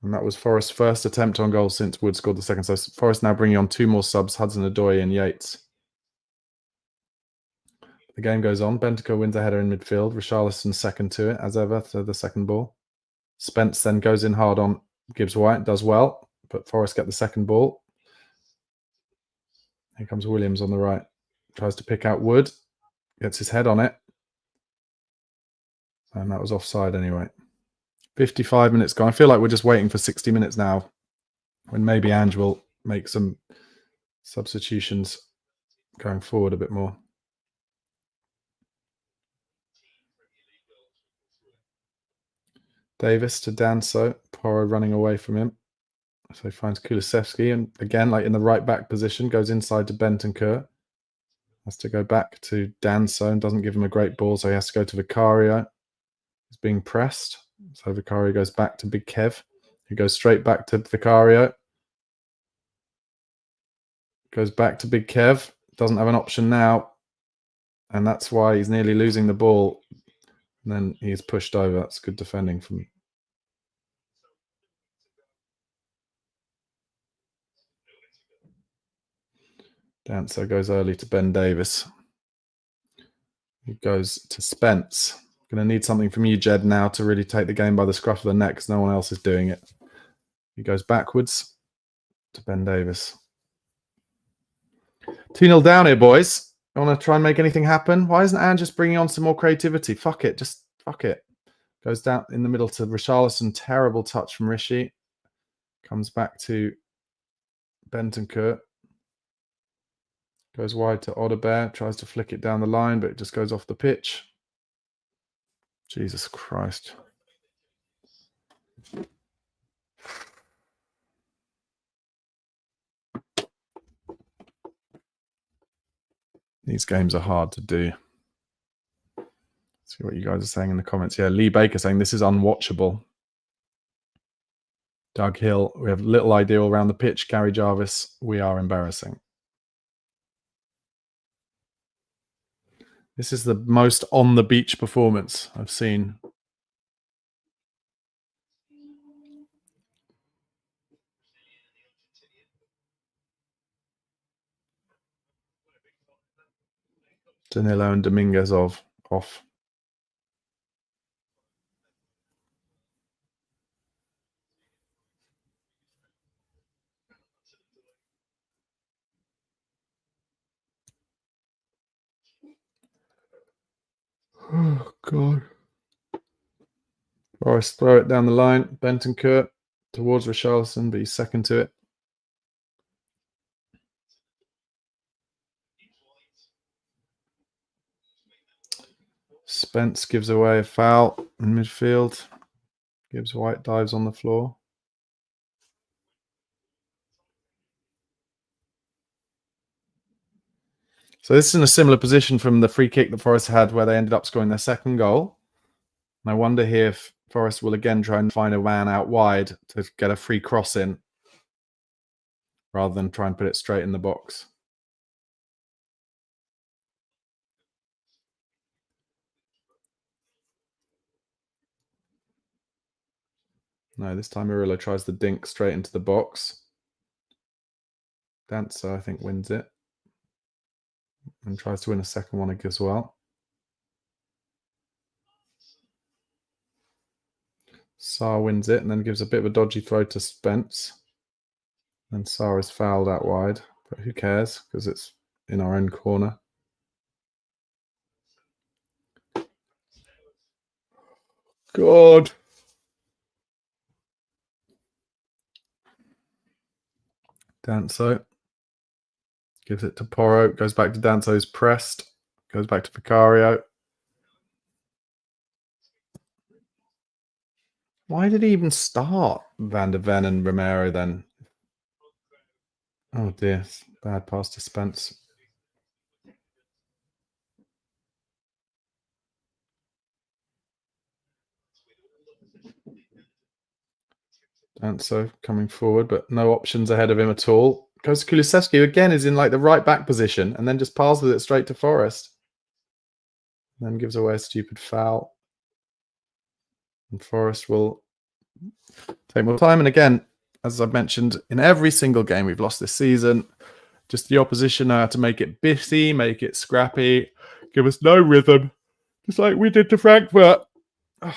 [SPEAKER 1] And that was Forest's first attempt on goal since Wood scored the second. So Forest now bringing on two more subs, Hudson-Odoi and Yates. The game goes on. Bentancur wins a header in midfield. Richarlison second to it, as ever, to the second ball. Spence then goes in hard on Gibbs White, does well, but Forest get the second ball. Here comes Williams on the right. Tries to pick out Wood. Gets his head on it. And that was offside anyway. 55 minutes gone. I feel like we're just waiting for 60 minutes now when maybe Ange will make some substitutions going forward a bit more. Davis to Danso. Porro running away from him. So he finds Kulusevski and again, like in the right back position, goes inside to Bentancur. Has to go back to Danso and doesn't give him a great ball, so he has to go to Vicario. He's being pressed. So Vicario goes back to Big Kev. He goes straight back to Vicario. Goes back to Big Kev. Doesn't have an option now. And that's why he's nearly losing the ball. And then he's pushed over. That's good defending from Danso goes early to Ben Davis. He goes to Spence. Going to need something from you, Jed, now to really take the game by the scruff of the neck because no one else is doing it. He goes backwards to Ben Davis. 2-0 down here, boys. I want to try and make anything happen. Why isn't Anne just bringing on some more creativity? Fuck it. Just fuck it. Goes down in the middle to Richarlison. Terrible touch from Rishi. Comes back to Bentancur. Goes wide to Odebear. Tries to flick it down the line, but it just goes off the pitch. Jesus Christ. These games are hard to do. See what you guys are saying in the comments. Yeah, Lee Baker saying this is unwatchable. Doug Hill, we have little idea all around the pitch. Gary Jarvis, we are embarrassing. This is the most on the beach performance I've seen. Danilo and Dominguez off. Oh, God. Forrest throw it down the line. Bentancur towards Richarlison, but he's second to it. Spence gives away a foul in midfield. Gibbs White dives on the floor. So this is in a similar position from the free kick that Forest had where they ended up scoring their second goal. And I wonder here if Forest will again try and find a man out wide to get a free cross in rather than try and put it straight in the box. No, this time Murillo tries the dink straight into the box. Dancer, I think, wins it. And tries to win a second one as well. Sarr wins it and then gives a bit of a dodgy throw to Spence. And Sarr is fouled out wide. But who cares? Because it's in our own corner. God. Danso gives it to Porro. Goes back to Danso, who's pressed. Goes back to Vicario. Why did he even start Van der Ven and Romero then? Oh dear. Bad pass to Spence. Danso coming forward, but no options ahead of him at all. Goes to Kulusevski, who again is in like the right back position, and then just passes it straight to Forest. And then gives away a stupid foul. And Forest will take more time. And again, as I've mentioned, in every single game we've lost this season, just the opposition know how to make it bitty, make it scrappy, give us no rhythm, just like we did to Frankfurt. Oh,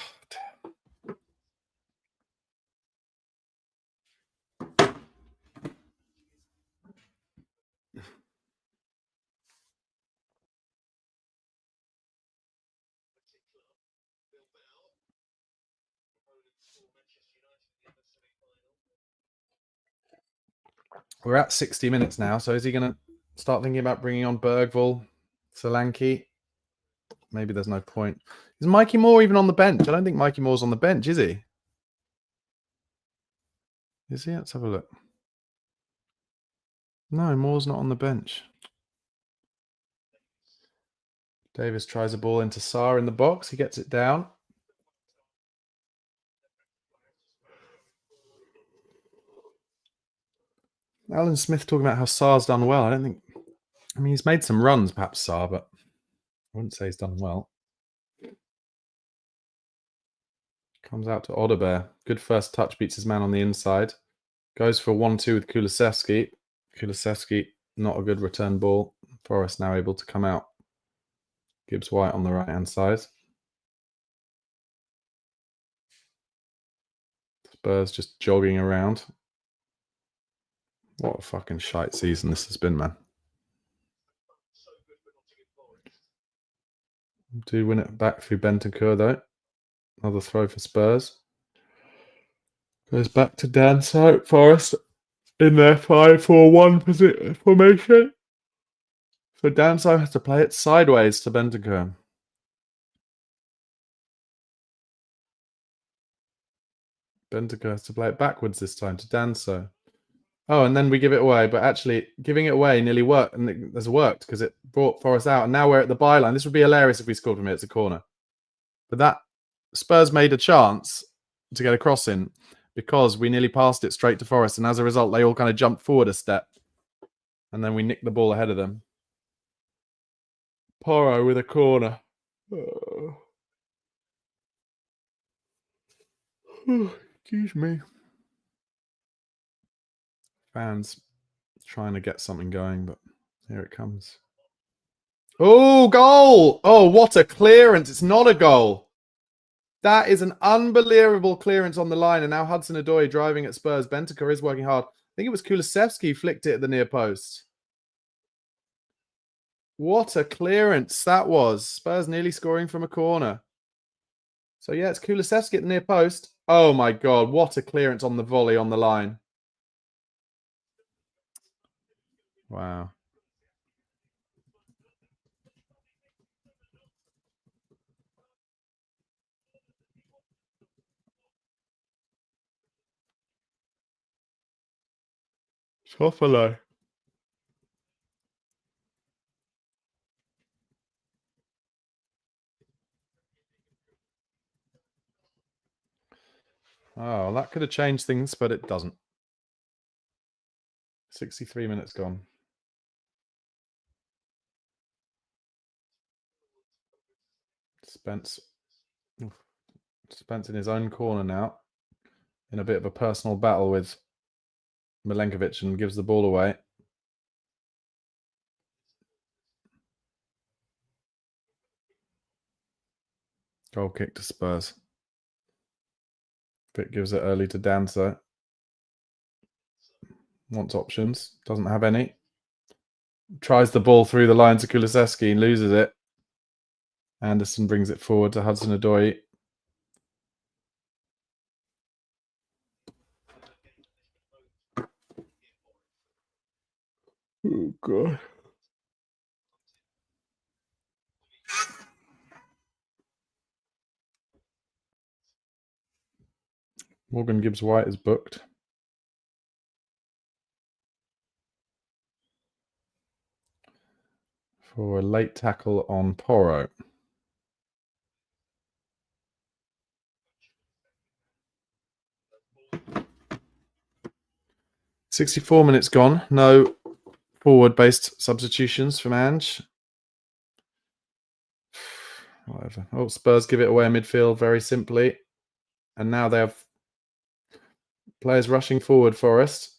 [SPEAKER 1] we're at 60 minutes now, so is he going to start thinking about bringing on Bergvall, Solanke? Maybe there's no point. Is Mikey Moore even on the bench? I don't think Mikey Moore's on the bench, is he? Is he? Let's have a look. No, Moore's not on the bench. Davis tries a ball into Sarr in the box. He gets it down. Alan Smith talking about how Sarr's done well. I mean, he's made some runs, perhaps, Sarr, but I wouldn't say he's done well. Comes out to Odebear. Good first touch, beats his man on the inside. Goes for 1-2 with Kulusevski. Kulusevski, not a good return ball. Forest now able to come out. Gibbs White on the right-hand side. Spurs just jogging around. What a fucking shite season this has been, man. Do win it back through Bentancur, though. Another throw for Spurs. Goes back to Danso. Forest in their 5-4-1 formation. So Danso has to play it sideways to Bentancur. Bentancur has to play it backwards this time to Danso. Oh, and then we give it away. But actually, giving it away nearly worked. And it has worked because it brought Forest out. And now we're at the byline. This would be hilarious if we scored from it. It's a corner. But that Spurs made a chance to get a cross in because we nearly passed it straight to Forest. And as a result, they all kind of jumped forward a step. And then we nicked the ball ahead of them. Porro with a corner. Excuse me. Fans trying to get something going, but here it comes. Oh, goal! Oh, what a clearance. It's not a goal. That is an unbelievable clearance on the line. And now Hudson-Odoi driving at Spurs. Bentancur is working hard. I think it was Kulusevski who flicked it at the near post. What a clearance that was. Spurs nearly scoring from a corner. So, yeah, it's Kulusevski at the near post. Oh, my God. What a clearance on the volley on the line. Wow. Toffolo. Oh, that could have changed things, but it doesn't. 63 minutes gone. Spence in his own corner now, in a bit of a personal battle with Milenkovic, and gives the ball away. Goal kick to Spurs. Vic gives it early to Danso. Wants options, doesn't have any. Tries the ball through the line to Kulusevski and loses it. Anderson brings it forward to Hudson-Odoi. Oh, God. Morgan Gibbs-White is booked. For a late tackle on Porro. .64 minutes gone. No forward-based substitutions from Ange. Whatever. Oh, Spurs give it away in midfield very simply. And now they have players rushing forward, Forest.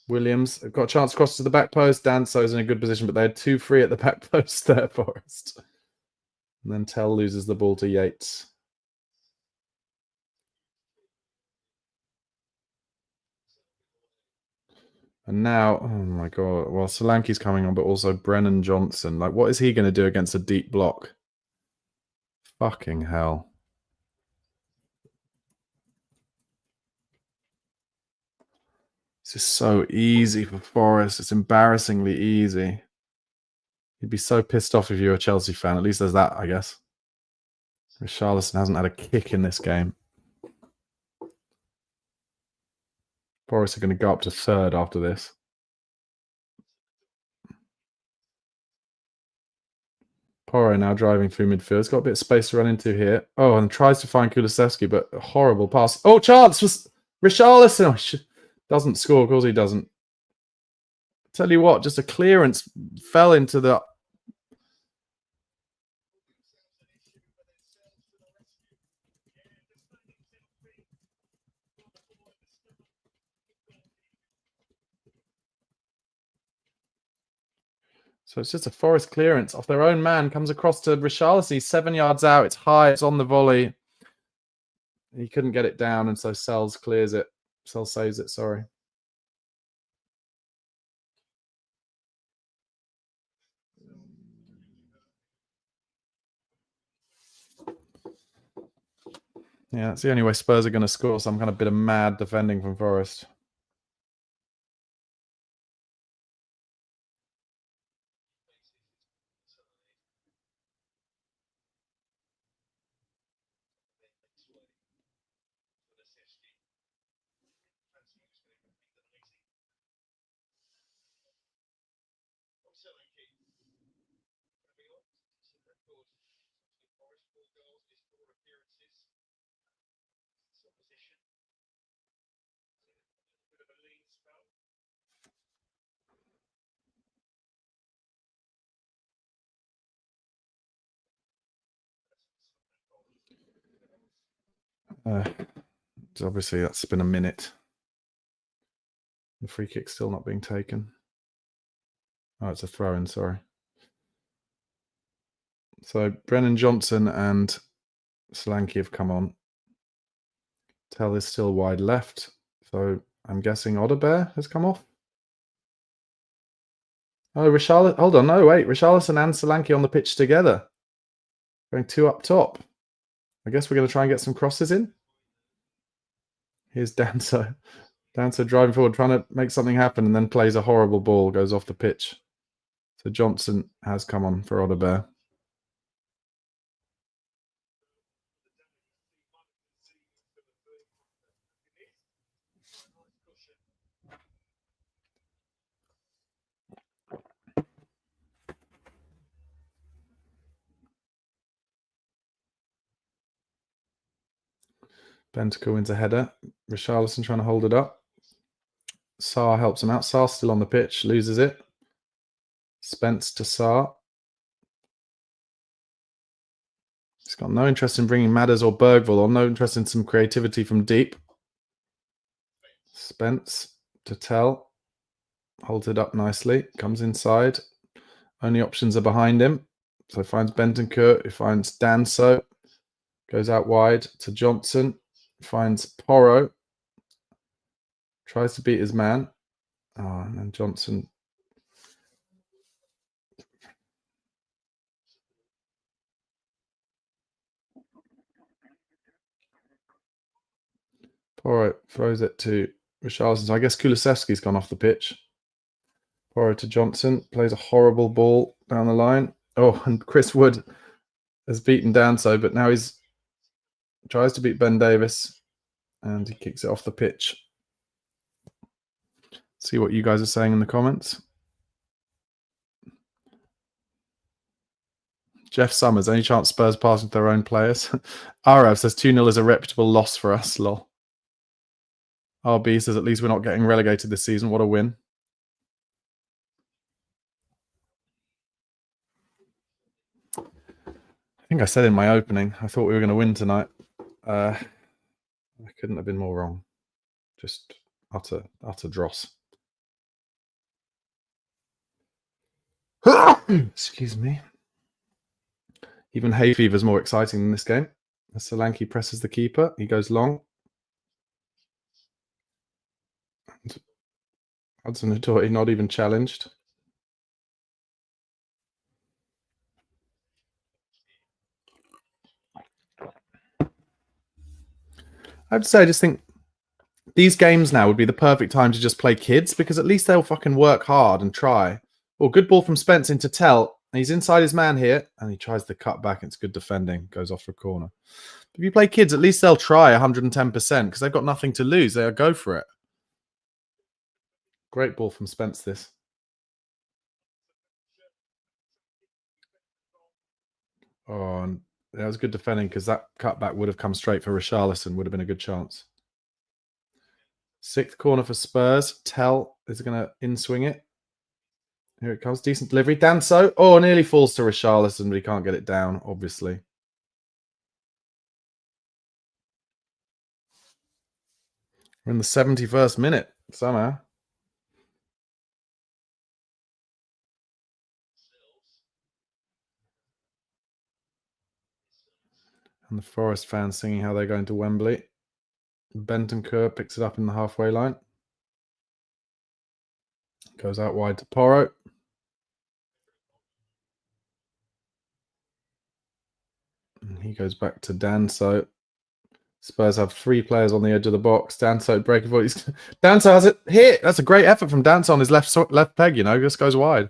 [SPEAKER 1] Williams have got a chance to cross to the back post. Danso's in a good position, but they had 2 free at the back post there, Forest. And then Tell loses the ball to Yates. And now, oh my God, well, Solanke's coming on, but also Brennan Johnson. Like, what is he going to do against a deep block? Fucking hell. This is so easy for Forest. It's embarrassingly easy. You'd be so pissed off if you were a Chelsea fan. At least there's that, I guess. Richarlison hasn't had a kick in this game. Forest are going to go up to 3rd after this. Porro now driving through midfield. He's got a bit of space to run into here. Oh, and tries to find Kulusevski, but a horrible pass. Oh, chance was Richarlison. Oh, doesn't score. Of course he doesn't. Tell you what, just a clearance fell into the... So it's just a Forest clearance off their own man. Comes across to Richarlison. 7 yards out. It's high. It's on the volley. He couldn't get it down, and so Sells clears it. Sells saves it, sorry. Yeah, that's the only way Spurs are going to score some kind of bit of mad defending from Forest. So obviously that's been a minute. The free kick's still not being taken. Oh, it's a throw-in, sorry. So Brennan Johnson and Solanke have come on. Tell is still wide left. So I'm guessing Odebear has come off. Oh, Richarlison. Hold on. No, wait. Richarlison and Solanke on the pitch together. Going 2 up top. I guess we're going to try and get some crosses in. Here's Danso. Danso driving forward, trying to make something happen, and then plays a horrible ball, goes off the pitch. So Johnson has come on for Odebear. Bentancur wins a header. Richarlison trying to hold it up. Sarr helps him out. Sarr still on the pitch, loses it. Spence to Sarr. He's got no interest in bringing Madders or Bergvall, or no interest in some creativity from deep. Spence to Tell. Holds it up nicely. Comes inside. Only options are behind him. So finds Bentancur, who finds Danso. Goes out wide to Johnson. Finds Porro. Tries to beat his man. Oh, and then Johnson. Porro throws it to Richarlison. So I guess Kulusevski's gone off the pitch. Porro to Johnson. Plays a horrible ball down the line. Oh, and Chris Wood has beaten Danso, but now he's tries to beat Ben Davis. And he kicks it off the pitch. See what you guys are saying in the comments. Jeff Summers, any chance Spurs passing to their own players? Arav says 2-0 is a reputable loss for us, lol. RB says at least we're not getting relegated this season. What a win. I think I said in my opening, I thought we were going to win tonight. I couldn't have been more wrong. Just utter dross. Excuse me. Even hay fever is more exciting than this game. As Solanke presses the keeper, he goes long. And Hudson-Odoi not even challenged. I have to say, I just think these games now would be the perfect time to just play kids, because at least they'll fucking work hard and try. Well, good ball from Spence into Tell. He's inside his man here, and he tries to cut back. It's good defending. Goes off for a corner. If you play kids, at least they'll try 110% because they've got nothing to lose. They'll go for it. Great ball from Spence, this. Oh, and that was good defending because that cutback would have come straight for Richarlison. Would have been a good chance. 6th corner for Spurs. Tell is going to in-swing it. Here it comes. Decent delivery. Danso. Oh, nearly falls to Richarlison, but he can't get it down, obviously. We're in the 71st minute, somehow. And the Forest fans singing how they're going to Wembley. Bentancur picks it up in the halfway line. Goes out wide to Porro. And he goes back to Danso. Spurs have 3 players on the edge of the box. Danso breaking forward. Danso has it hit. That's a great effort from Danso on his left peg, you know, just goes wide.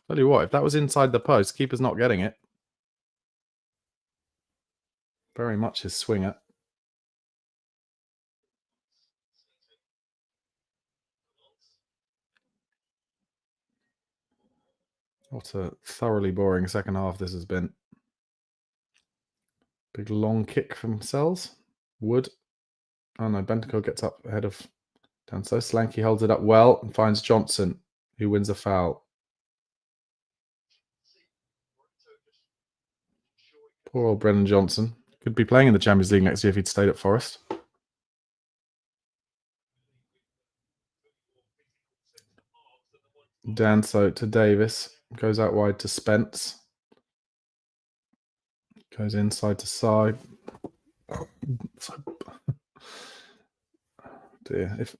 [SPEAKER 1] Tell you what, if that was inside the post, keeper's not getting it. Very much his swinger. What a thoroughly boring second half this has been. Big long kick from Sells. Wood. Oh no, Bentancur gets up ahead of Danso. Solanke holds it up well and finds Johnson, who wins a foul. Poor old Brennan Johnson. Could be playing in the Champions League next year if he'd stayed at Forest. Danso to Davis. Goes out wide to Spence. Goes inside to side. Dear. If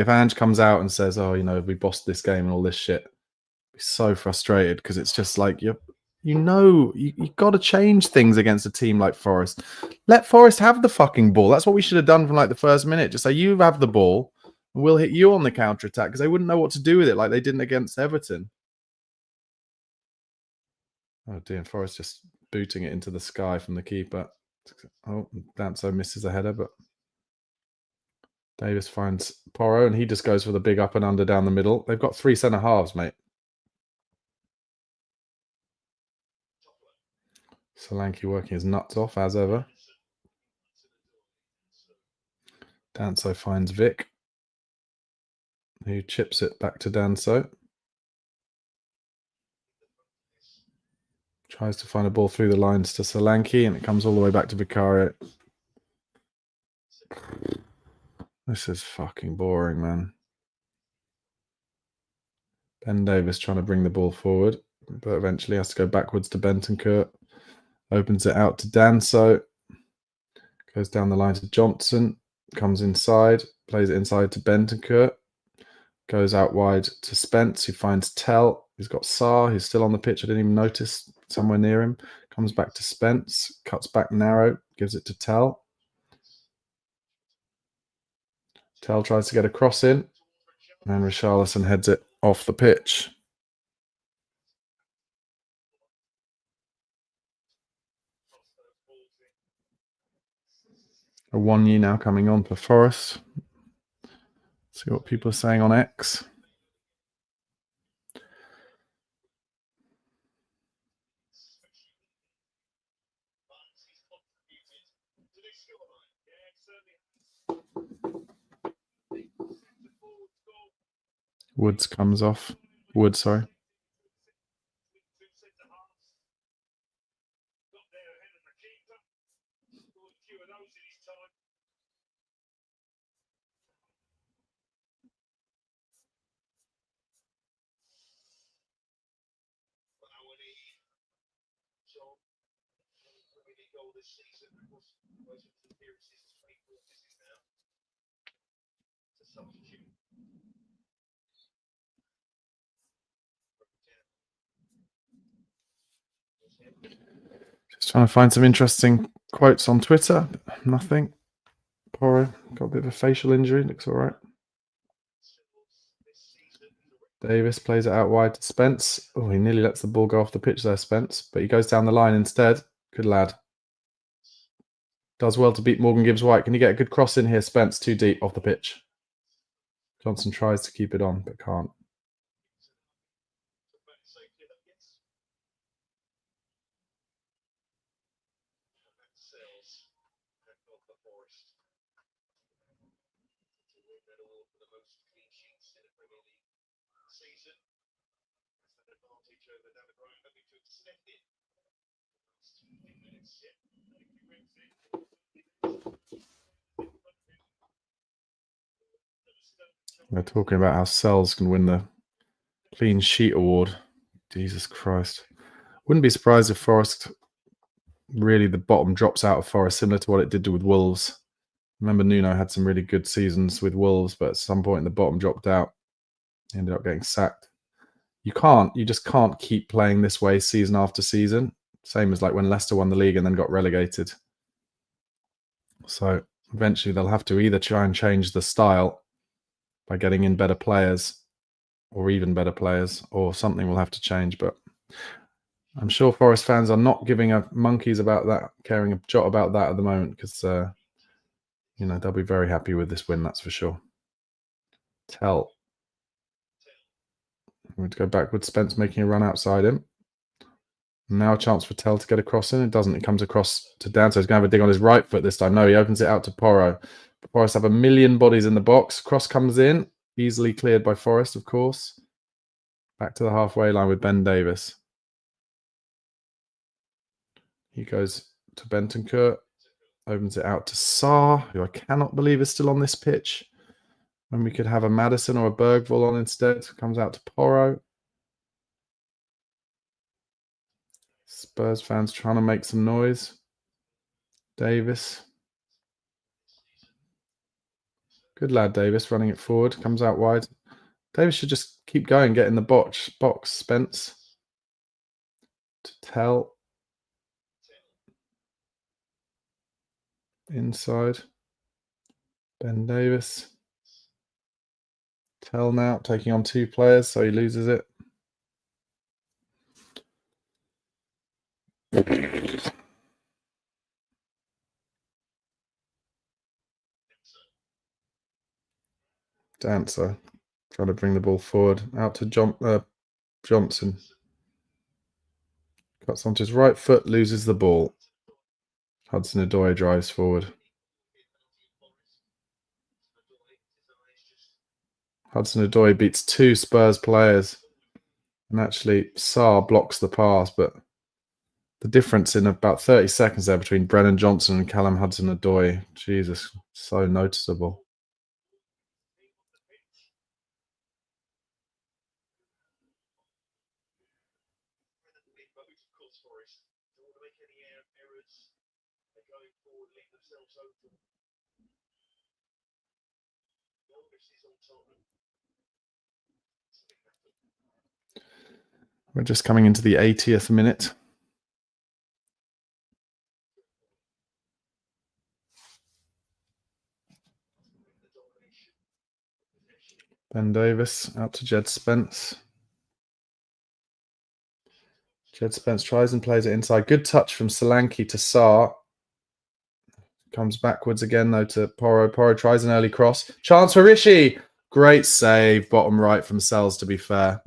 [SPEAKER 1] Ange comes out and says, "Oh, you know, we bossed this game and all this shit," I'd be so frustrated because it's just like you got to change things against a team like Forest. Let Forest have the fucking ball. That's what we should have done from like the first minute. Just say you have the ball, and we'll hit you on the counter attack because they wouldn't know what to do with it like they didn't against Everton. Oh dear, Forest just booting it into the sky from the keeper. Oh, Danso misses a header, but Davis finds Porro, and he just goes for the big up and under down the middle. They've got 3 centre halves, mate. Solanke working his nuts off as ever. Danso finds Vic, who chips it back to Danso. Tries to find a ball through the lines to Solanke, and it comes all the way back to Vicario. This is fucking boring, man. Ben Davis trying to bring the ball forward, but eventually has to go backwards to Bentancur. Opens it out to Danso. Goes down the line to Johnson. Comes inside. Plays it inside to Bentancur. Goes out wide to Spence, who finds Tell. He's got Sarr, who's still on the pitch. I didn't even notice, somewhere near him. Comes back to Spence. Cuts back narrow. Gives it to Tell. Tell tries to get a cross in. And Richarlison heads it off the pitch. A 1 year now coming on for Forest. See what people are saying on X. Woods comes off. Wood, sorry. Just trying to find some interesting quotes on Twitter. Nothing. Poro got a bit of a facial injury. Looks all right. Davis plays it out wide to Spence. Oh, he nearly lets the ball go off the pitch there, Spence. But he goes down the line instead. Good lad. Does well to beat Morgan Gibbs-White. Can you get a good cross in here, Spence? Too deep off the pitch. Johnson tries to keep it on, but can't. They're talking about how Sells can win the clean sheet award. Jesus Christ. Wouldn't be surprised if Forest, really the bottom drops out of Forest, similar to what it did with Wolves. Remember, Nuno had some really good seasons with Wolves, but at some point the bottom dropped out. He ended up getting sacked. You just can't keep playing this way season after season. Same as like when Leicester won the league and then got relegated. So eventually they'll have to either try and change the style by getting in better players or even better players, or something will have to change. But I'm sure Forest fans are not giving a monkeys about that, caring a jot about that at the moment, because they'll be very happy with this win, that's for sure. Tell. I'm going to go back with Spence making a run outside him. Now a chance for Tell to get a cross in. It doesn't. It comes across to Dan, so he's going to have a dig on his right foot this time. No, he opens it out to Porro. Forest have a million bodies in the box. Cross comes in. Easily cleared by Forest, of course. Back to the halfway line with Ben Davis. He goes to Bentancur. Opens it out to Sarr, who I cannot believe is still on this pitch. When we could have a Madison or a Bergvall on instead. Comes out to Porro. Spurs fans trying to make some noise. Davis. Good lad, Davis, running it forward. Comes out wide. Davis should just keep going, get in the box. Spence. To Tell. Inside. Ben Davis. Tell now, taking on two players, so he loses it. Dancer trying to bring the ball forward. Out to Johnson. Cuts onto his right foot, loses the ball. Hudson-Odoi drives forward. Hudson-Odoi beats 2 Spurs players. And actually, Sarr blocks the pass, but the difference in about 30 seconds there between Brennan Johnson and Callum Hudson-Odoi, Jesus, so noticeable. We're just coming into the 80th minute. Ben Davies out to Jed Spence. Jed Spence tries and plays it inside. Good touch from Solanke to Sarr. Comes backwards again, though, to Porro. Porro tries an early cross. Chance for Rishi. Great save. Bottom right from Sells, to be fair.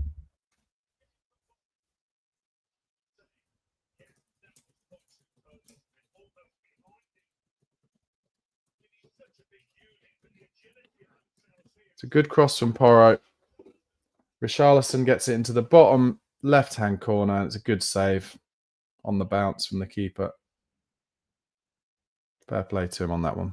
[SPEAKER 1] It's a good cross from Porro. Richarlison gets it into the bottom left-hand corner. And it's a good save on the bounce from the keeper. Fair play to him on that one.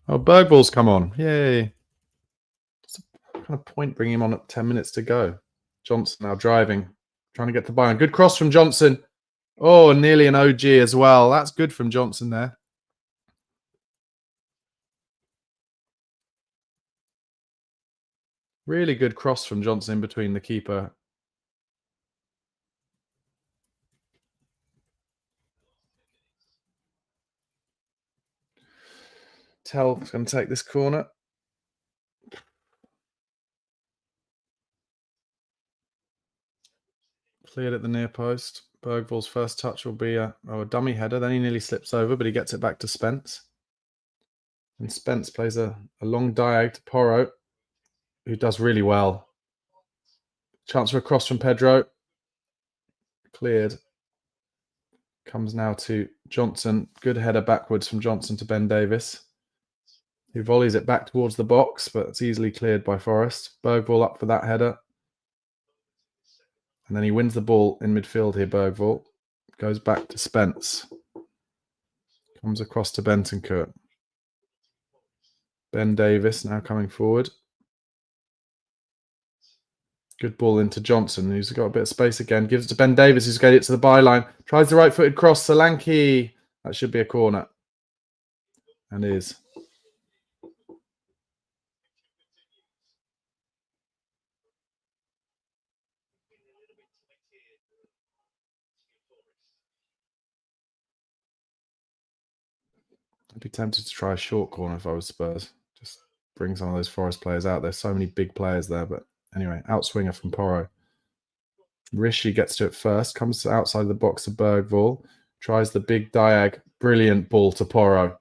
[SPEAKER 1] Oh, Bergvall's come on. Yay. What's the kind of point bringing him on at 10 minutes to go? Johnson now driving, trying to get to Bayern. Good cross from Johnson. Oh, nearly an OG as well. That's good from Johnson there. Really good cross from Johnson in between the keeper. Tell's going to take this corner. Cleared at the near post. Bergvall's first touch will be a dummy header. Then he nearly slips over, but he gets it back to Spence. And Spence plays a long diag to Porro, who does really well. Chance for a cross from Pedro. Cleared. Comes now to Johnson. Good header backwards from Johnson to Ben Davies, who volleys it back towards the box, but it's easily cleared by Forest. Bergvall up for that header. And then he wins the ball in midfield here, Bergvall. Goes back to Spence. Comes across to Bentancur. Ben Davies now coming forward. Good ball into Johnson, who's got a bit of space again. Gives it to Ben Davies, who's getting it to the byline. Tries the right-footed cross. Solanke. That should be a corner. And is. I'd be tempted to try a short corner if I was Spurs. Just bring some of those Forest players out. There's so many big players there. But anyway, outswinger from Porro. Rishi gets to it first. Comes outside the box to Bergvall. Tries the big diag. Brilliant ball to Porro.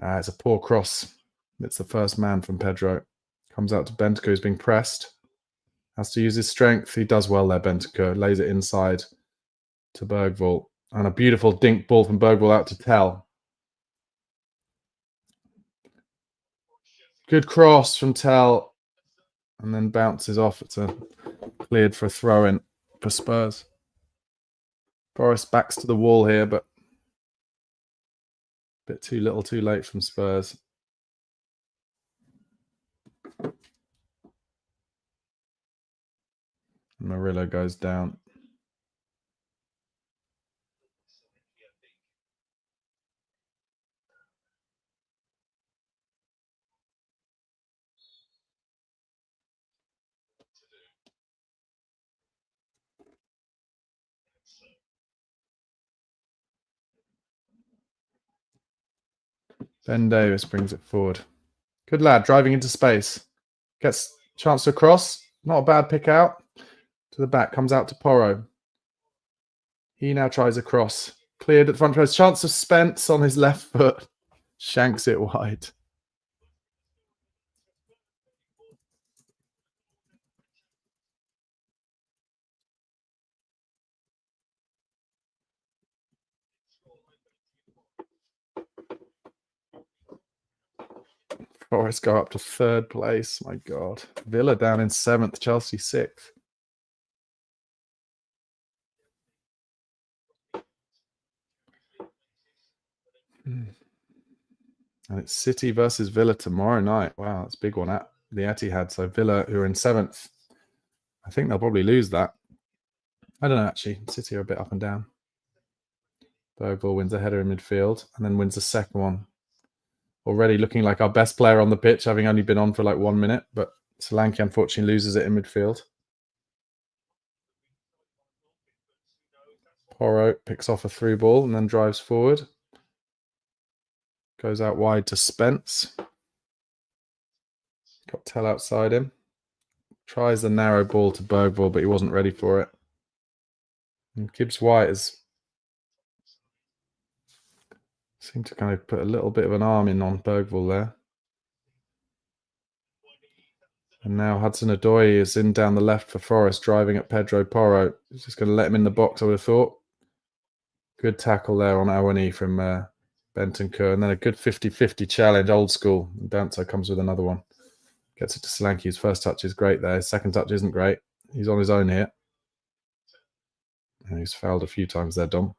[SPEAKER 1] It's a poor cross. It's the first man from Pedro. Comes out to Bentancur, who's being pressed. Has to use his strength. He does well there, Bentancur. Lays it inside to Bergvall. And a beautiful dink ball from Bergvall out to Tell. Good cross from Tell. And then bounces off. It's cleared for a throw-in for Spurs. Forest backs to the wall here, but a bit too little, too late from Spurs. Murillo goes down. Ben Davies brings it forward. Good lad, driving into space. Gets a chance to cross. Not a bad pick out. To the back, comes out to Porro. He now tries a cross. Cleared at the front post. Chance of Spence on his left foot. Shanks it wide. Forest go up to 3rd place. My God. Villa down in 7th. Chelsea 6th. And it's City versus Villa tomorrow night. Wow, that's a big one at the Etihad. So Villa, who are in 7th, I think they'll probably lose that. I don't know, actually. City are a bit up and down. Bergvall wins a header in midfield and then wins the second one. Already looking like our best player on the pitch, having only been on for like 1 minute, but Solanke unfortunately loses it in midfield. Porro picks off a through ball and then drives forward. Goes out wide to Spence. Got Tell outside him. Tries the narrow ball to Bergvall, but he wasn't ready for it. And Gibbs White has seemed to kind of put a little bit of an arm in on Bergvall there. And now Hudson-Odoi is in down the left for Forest, driving at Pedro Porro. He's just going to let him in the box, I would have thought. Good tackle there on Awani from Bentancur. And then a good 50-50 challenge, old school. Danso comes with another one. Gets it to Solanke. His first touch is great there. His second touch isn't great. He's on his own here. And he's fouled a few times there, Dom.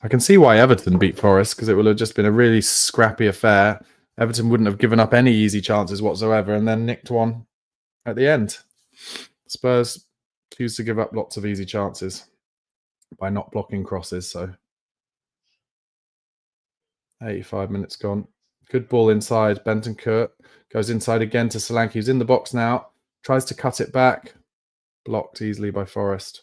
[SPEAKER 1] I can see why Everton beat Forest, because it would have just been a really scrappy affair. Everton wouldn't have given up any easy chances whatsoever and then nicked one at the end. Spurs choose to give up lots of easy chances by not blocking crosses. So 85 minutes gone. Good ball inside. Bentancur goes inside again to Solanke, who's in the box now. Tries to cut it back. Blocked easily by Forest.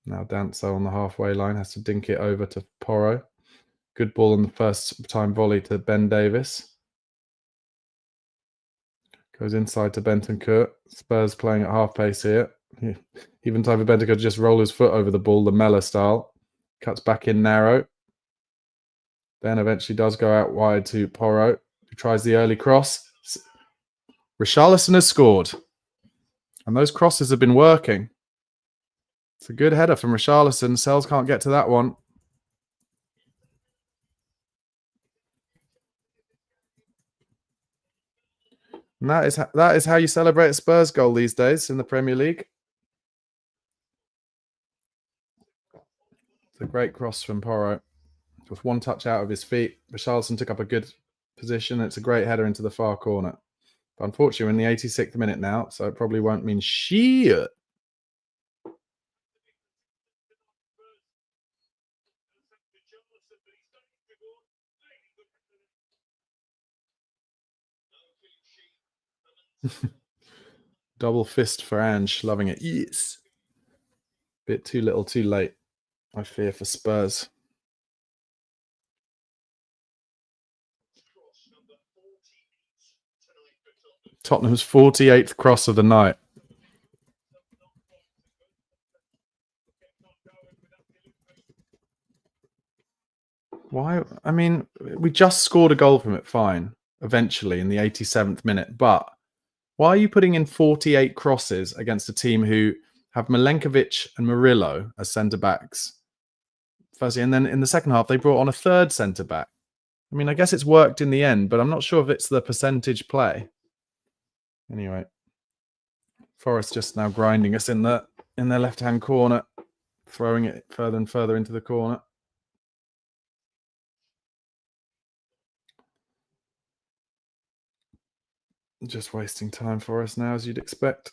[SPEAKER 1] Now Danso on the halfway line has to dink it over to Porro. Good ball on the first time volley to Ben Davis. Goes inside to Bentancur. Spurs playing at half pace here. Even time for Bentancur to just roll his foot over the ball, the Mella style. Cuts back in narrow. Then eventually does go out wide to Porro, who tries the early cross. Richarlison has scored. And those crosses have been working. It's a good header from Richarlison. Sells can't get to that one. And that is how you celebrate a Spurs goal these days in the Premier League. It's a great cross from Porro. With one touch out of his feet. Richarlison took up a good position. It's a great header into the far corner. But unfortunately, we're in the 86th minute now, so it probably won't mean shit. Double fist for Ange, loving it. Yes. Bit too little, too late, I fear, for Spurs. Tottenham's 48th cross of the night. Why? I mean, we just scored a goal from it, fine, eventually in the 87th minute. But why are you putting in 48 crosses against a team who have Milenkovic and Murillo as centre-backs? Firstly, and then in the second half, they brought on a third centre-back. I mean, I guess it's worked in the end, but I'm not sure if it's the percentage play. Anyway, Forest just now grinding us in their left-hand corner, throwing it further and further into the corner. Just wasting time for us now, as you'd expect.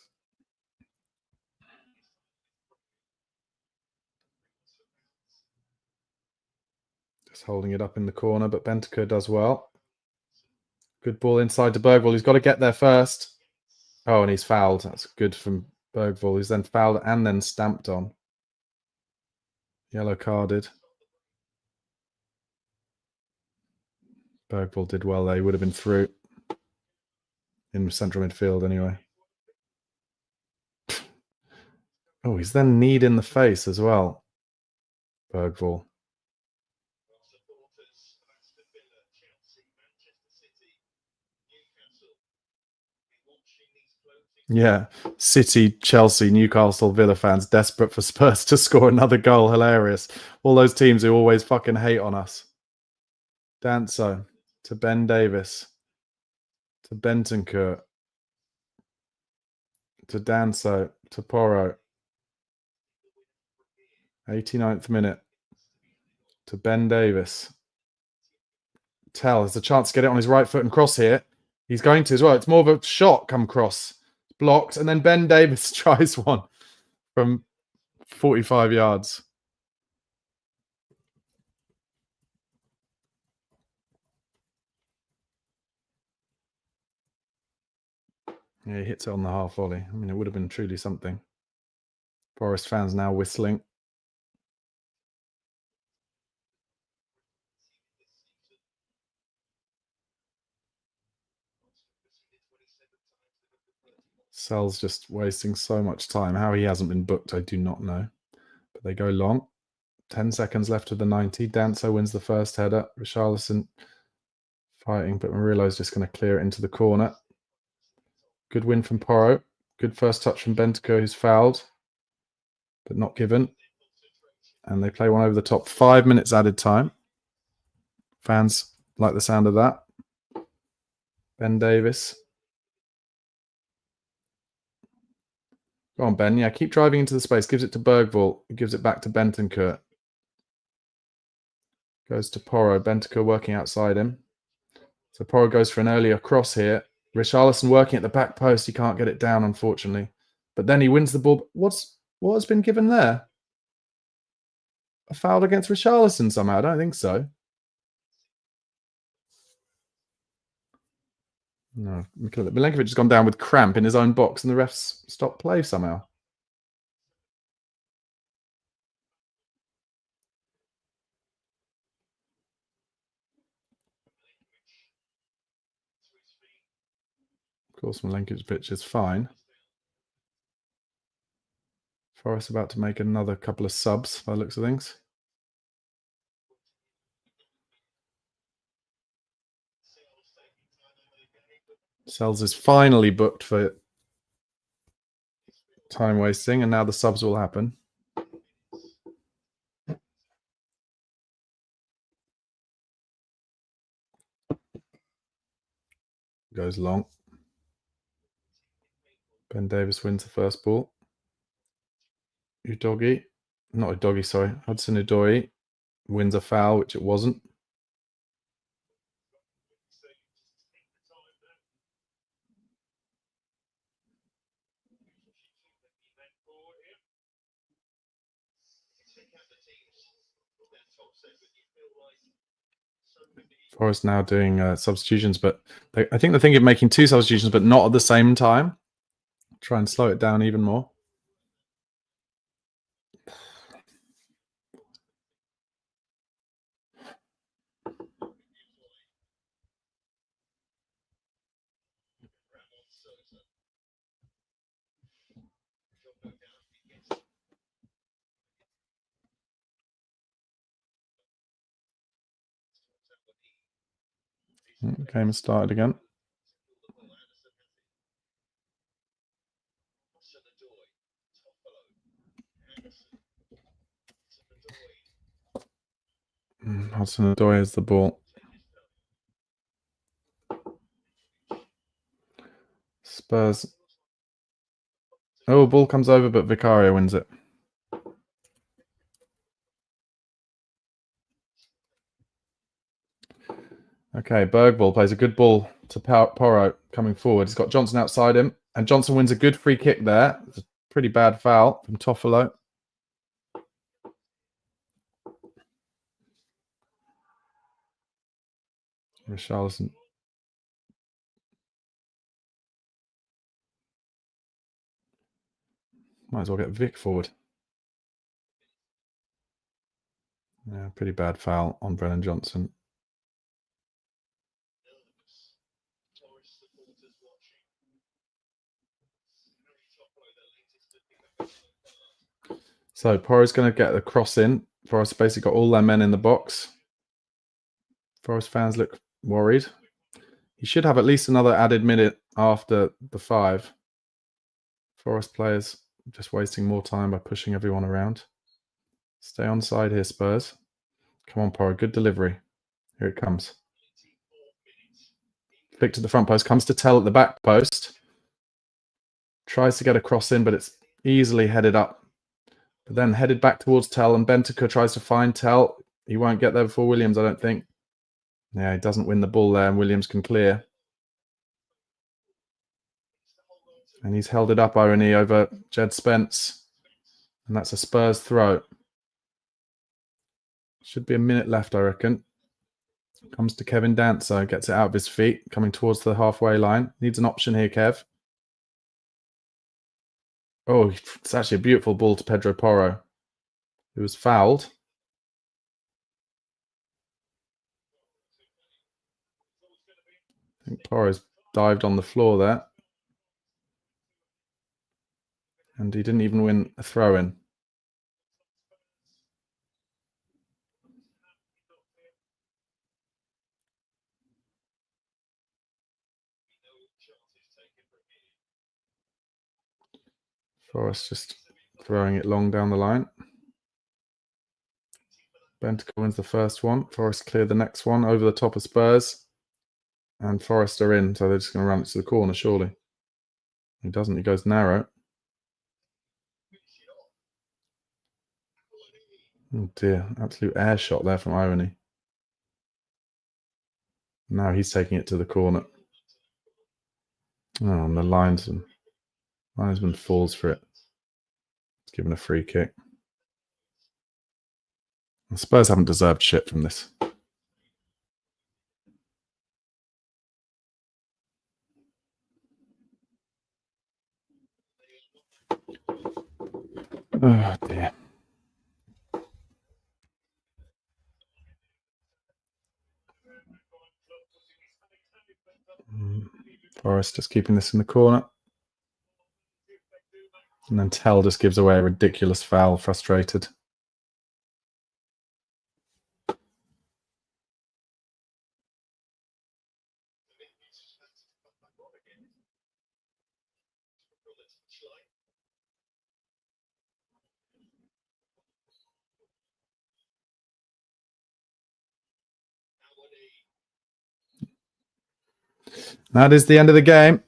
[SPEAKER 1] Just holding it up in the corner, but Bentancur does well. Good ball inside to Bergvall. He's got to get there first. Oh, and he's fouled. That's good from Bergvall. He's then fouled and then stamped on. Yellow carded. Bergvall did well there. He would have been through. in central midfield anyway. Oh, he's then kneed in the face as well. Bergvall. Yeah, City, Chelsea, Newcastle, Villa fans desperate for Spurs to score another goal. Hilarious. All those teams who always fucking hate on us. Danso to Ben Davis to Bentancur to Danso to Porro. 89th minute to Ben Davis. Tell has a chance to get it on his right foot and cross here. He's going to as well. It's more of a shot come cross. Blocked, and then Ben Davis tries one from 45 yards. Yeah, he hits it on the half volley. I mean, it would have been truly something. Forest fans now whistling. Sel's just wasting so much time. How he hasn't been booked, I do not know. But they go long. 10 seconds left of the 90. Danso wins the first header. Richarlison fighting, but Murillo's just going to clear it into the corner. Good win from Porro. Good first touch from Bentancur, who's fouled, but not given. And they play one over the top. 5 minutes added time. Fans like the sound of that. Ben Davis. Go on, Ben. Yeah, keep driving into the space. Gives it to Bergvall. Gives it back to Bentancur. Goes to Porro. Bentancur working outside him. So Porro goes for an earlier cross here. Richarlison working at the back post. He can't get it down, unfortunately. But then he wins the ball. What has been given there? A foul against Richarlison somehow? I don't think so. No, Milenkovic has gone down with cramp in his own box, and the refs stopped play somehow. Of course, Milenkovic's pitch is fine. Forest about to make another couple of subs by the looks of things. Sells is finally booked for time wasting, and now the subs will happen. Goes long. Ben Davis wins the first ball. Udogie, not Udogie, sorry. Hudson-Odoi wins a foul, which it wasn't. Forest now doing substitutions, but I think they're thinking of making 2 substitutions, but not at the same time. Try and slow it down even more. The game has started again. Hudson-Odoi has the ball. Spurs. Oh, ball comes over, but Vicario wins it. Okay, Bergvall plays a good ball to Porro coming forward. He's got Johnson outside him, and Johnson wins a good free kick there. It's a pretty bad foul from Toffolo. Richarlison. Might as well get Vic forward. Yeah, pretty bad foul on Brennan Johnson. So Porro's going to get the cross in. Forest basically got all their men in the box. Forest fans look worried. He should have at least another added minute after the 5. Forest players just wasting more time by pushing everyone around. Stay on side here, Spurs. Come on, Porro. Good delivery. Here it comes. Flick to the front post. Comes to Tell at the back post. Tries to get a cross in, but it's easily headed up. But then headed back towards Tell, and Bentancur tries to find Tell. He won't get there before Williams, I don't think. Yeah, he doesn't win the ball there, and Williams can clear. And he's held it up, Irony, over Jed Spence. And that's a Spurs throw. Should be a minute left, I reckon. Comes to Kevin Dancer, gets it out of his feet, coming towards the halfway line. Needs an option here, Kev. Oh, it's actually a beautiful ball to Pedro Porro, who was fouled. I think Porro's dived on the floor there. And he didn't even win a throw-in. Forest just throwing it long down the line. Bentancur wins the first one. Forest clear the next one over the top of Spurs. And Forest are in, so they're just going to run it to the corner, surely. He doesn't. He goes narrow. Oh dear. Absolute air shot there from Irony. Now he's taking it to the corner. Oh, and the linesman falls for it. It's given a free kick. The Spurs haven't deserved shit from this. Oh dear. Forest just keeping this in the corner. And then Tell just gives away a ridiculous foul, frustrated. That is the end of the game.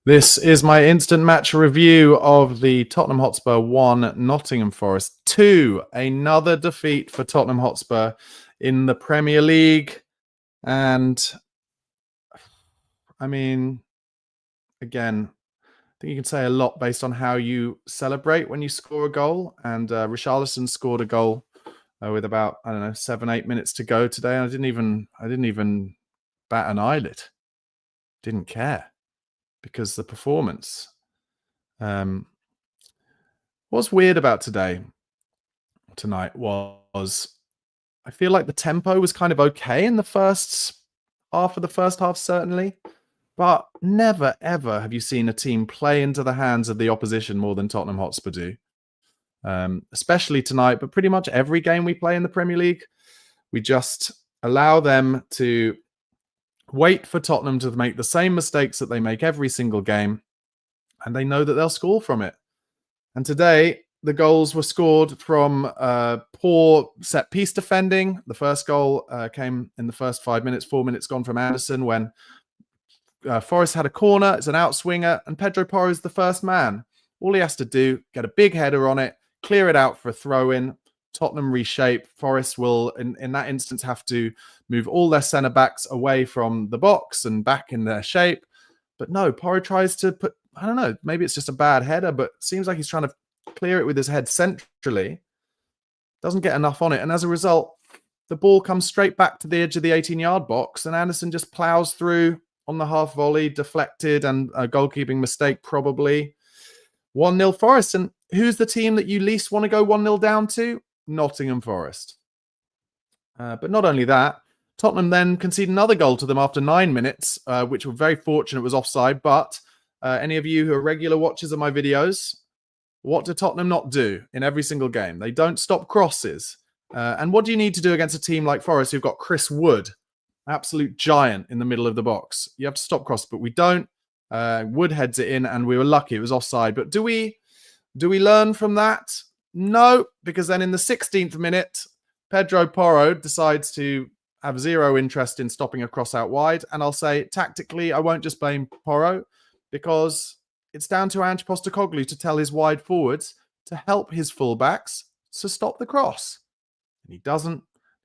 [SPEAKER 1] This is my instant match review of the Tottenham Hotspur 1, Nottingham Forest 2. Another defeat for Tottenham Hotspur in the Premier League. And, I mean, again, I think you can say a lot based on how you celebrate when you score a goal. And Richarlison scored a goal with about, 7-8 minutes to go today. And I didn't even bat an eyelid. Didn't care. Because the performance. What's weird about tonight was I feel like the tempo was kind of okay in the first half of the first half, certainly. But never, ever have you seen a team play into the hands of the opposition more than Tottenham Hotspur do. Especially tonight, but pretty much every game we play in the Premier League, we just allow them to wait for Tottenham to make the same mistakes that they make every single game, and they know that they'll score from it. And today, the goals were scored from poor set-piece defending. The first goal came in the first 5 minutes, 4 minutes gone from Anderson when Forest had a corner. It's an outswinger, and Pedro Porro is the first man. All he has to do, get a big header on it, clear it out for a throw-in. Tottenham reshape. Forest will, in that instance, have to move all their centre-backs away from the box and back in their shape. But no, Porro tries to put, I don't know, maybe it's just a bad header, but it seems like he's trying to clear it with his head centrally. Doesn't get enough on it. And as a result, the ball comes straight back to the edge of the 18-yard box, and Anderson just plows through on the half volley, deflected, and a goalkeeping mistake probably. 1-0 Forest. And who's the team that you least want to go 1-0 down to? Nottingham Forest. But not only that, Tottenham then conceded another goal to them after 9 minutes, which were very fortunate was offside. But any of you who are regular watchers of my videos, what do Tottenham not do in every single game? They don't stop crosses. And what do you need to do against a team like Forest who've got Chris Wood, absolute giant in the middle of the box? You have to stop crosses, but we don't. Wood heads it in, and we were lucky it was offside. But do we learn from that? No, because then in the 16th minute, Pedro Porro decides to have zero interest in stopping a cross out wide. And I'll say, tactically, I won't just blame Porro, because it's down to Ange Postecoglou to tell his wide forwards to help his fullbacks to stop the cross. And he doesn't.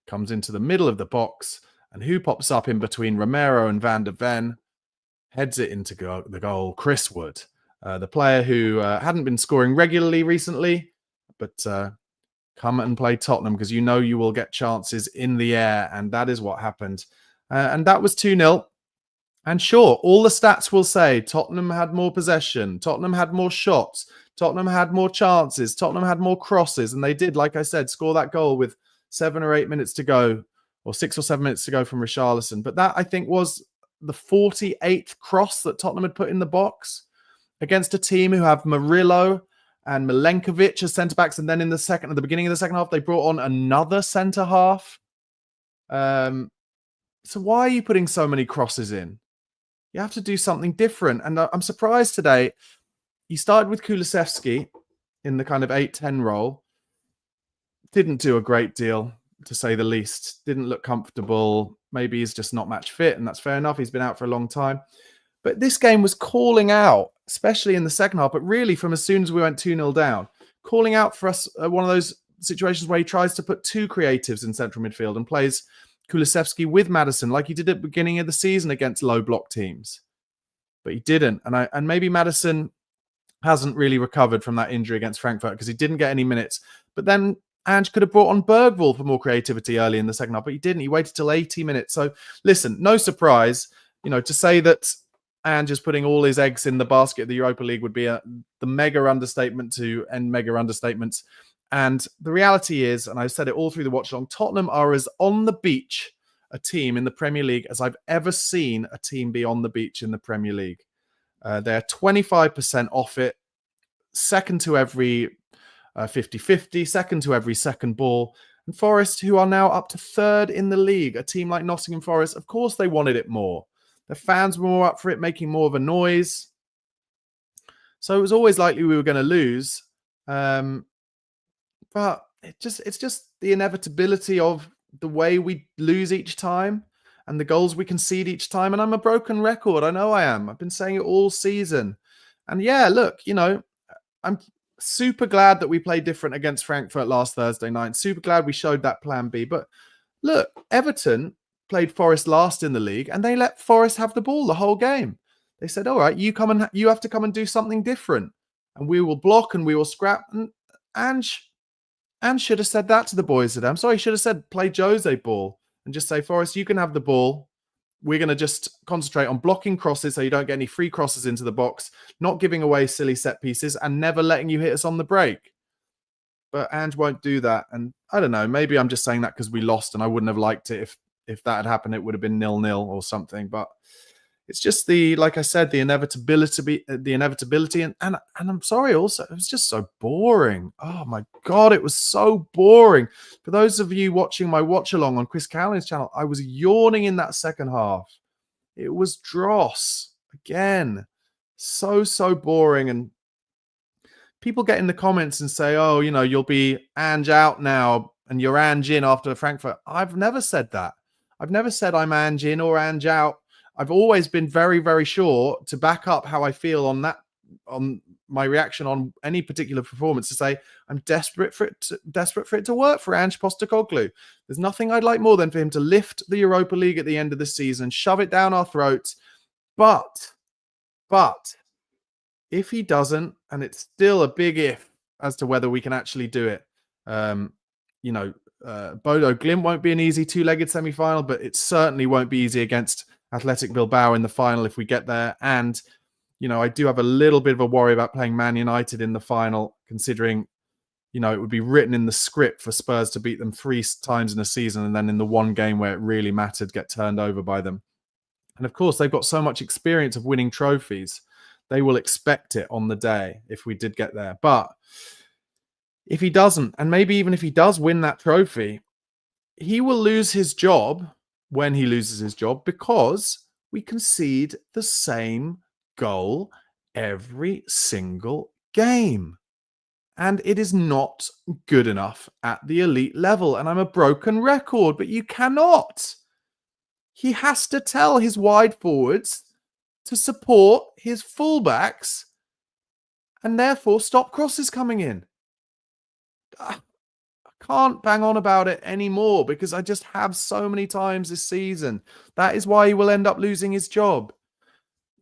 [SPEAKER 1] Comes into the middle of the box. And who pops up in between Romero and Van der Ven? Heads it into the goal. Chris Wood, the player who hadn't been scoring regularly recently, but come and play Tottenham because you know you will get chances in the air. And that is what happened. And that was 2-0. And sure, all the stats will say Tottenham had more possession. Tottenham had more shots. Tottenham had more chances. Tottenham had more crosses. And they did, like I said, score that goal with 7 or 8 minutes to go, or 6 or 7 minutes to go from Richarlison. But that, I think, was the 48th cross that Tottenham had put in the box against a team who have Murillo and Milenkovic as centre-backs. And then at the beginning of the second half, they brought on another centre-half. So why are you putting so many crosses in? You have to do something different. And I'm surprised today. He started with Kulusevski in the kind of 8-10 role. Didn't do a great deal, to say the least. Didn't look comfortable. Maybe he's just not match fit, and that's fair enough. He's been out for a long time. But this game was calling out, especially in the second half, but really from as soon as we went 2-0 down, calling out for us one of those situations where he tries to put two creatives in central midfield and plays Kulusevski with Maddison like he did at the beginning of the season against low block teams. But he didn't. And maybe Maddison hasn't really recovered from that injury against Frankfurt because he didn't get any minutes. But then Ange could have brought on Bergvall for more creativity early in the second half, but he didn't. He waited till 80 minutes. So listen, no surprise, to say that Ange is putting all his eggs in the basket of the Europa League would be the mega understatement to end mega understatements. And the reality is, and I said it all through the watch along, Tottenham are as on the beach a team in the Premier League as I've ever seen a team be on the beach in the Premier League. They're 25% off it, second to every 50-50, second to every second ball. And Forest, who are now up to third in the league, a team like Nottingham Forest, of course they wanted it more. The fans were more up for it, making more of a noise. So it was always likely we were going to lose. But it's just the inevitability of the way we lose each time and the goals we concede each time. And I'm a broken record. I know I am. I've been saying it all season. And yeah, look, I'm super glad that we played different against Frankfurt last Thursday night. Super glad we showed that plan B. But look, Everton played Forest last in the league and they let Forest have the ball the whole game. They said, all right, you have to come and do something different. And we will block and we will scrap. And Ange should have said that to the boys today. I'm sorry, he should have said, play Jose ball and just say, Forest, you can have the ball. We're going to just concentrate on blocking crosses so you don't get any free crosses into the box, not giving away silly set pieces and never letting you hit us on the break. But Ange won't do that. And I don't know, maybe I'm just saying that because we lost and I wouldn't have liked it. If that had happened, it would have been 0-0 or something. But it's just like I said, the inevitability, and I'm sorry also, it was just so boring. Oh my God, it was so boring. For those of you watching my watch along on Chris Cowling's channel, I was yawning in that second half. It was dross again. So boring. And people get in the comments and say, oh, you'll be Ange out now and you're Ange in after Frankfurt. I've never said that. I've never said I'm Ange in or Ange out. I've always been very, very sure to back up how I feel on my reaction on any particular performance to say I'm desperate for it to work for Ange Postecoglou. There's nothing I'd like more than for him to lift the Europa League at the end of the season, shove it down our throats. But if he doesn't, and it's still a big if as to whether we can actually do it, Bodo Glimt won't be an easy two-legged semi-final, but it certainly won't be easy against Athletic Bilbao in the final if we get there. And, I do have a little bit of a worry about playing Man United in the final, considering, you know, it would be written in the script for Spurs to beat them 3 times in a season, and then in the one game where it really mattered, get turned over by them. And of course, they've got so much experience of winning trophies. They will expect it on the day if we did get there. But if he doesn't, and maybe even if he does win that trophy, he will lose his job when he loses his job, because we concede the same goal every single game. And it is not good enough at the elite level. And I'm a broken record, but you cannot. He has to tell his wide forwards to support his fullbacks and therefore stop crosses coming in. I can't bang on about it anymore because I just have so many times this season. That is why he will end up losing his job.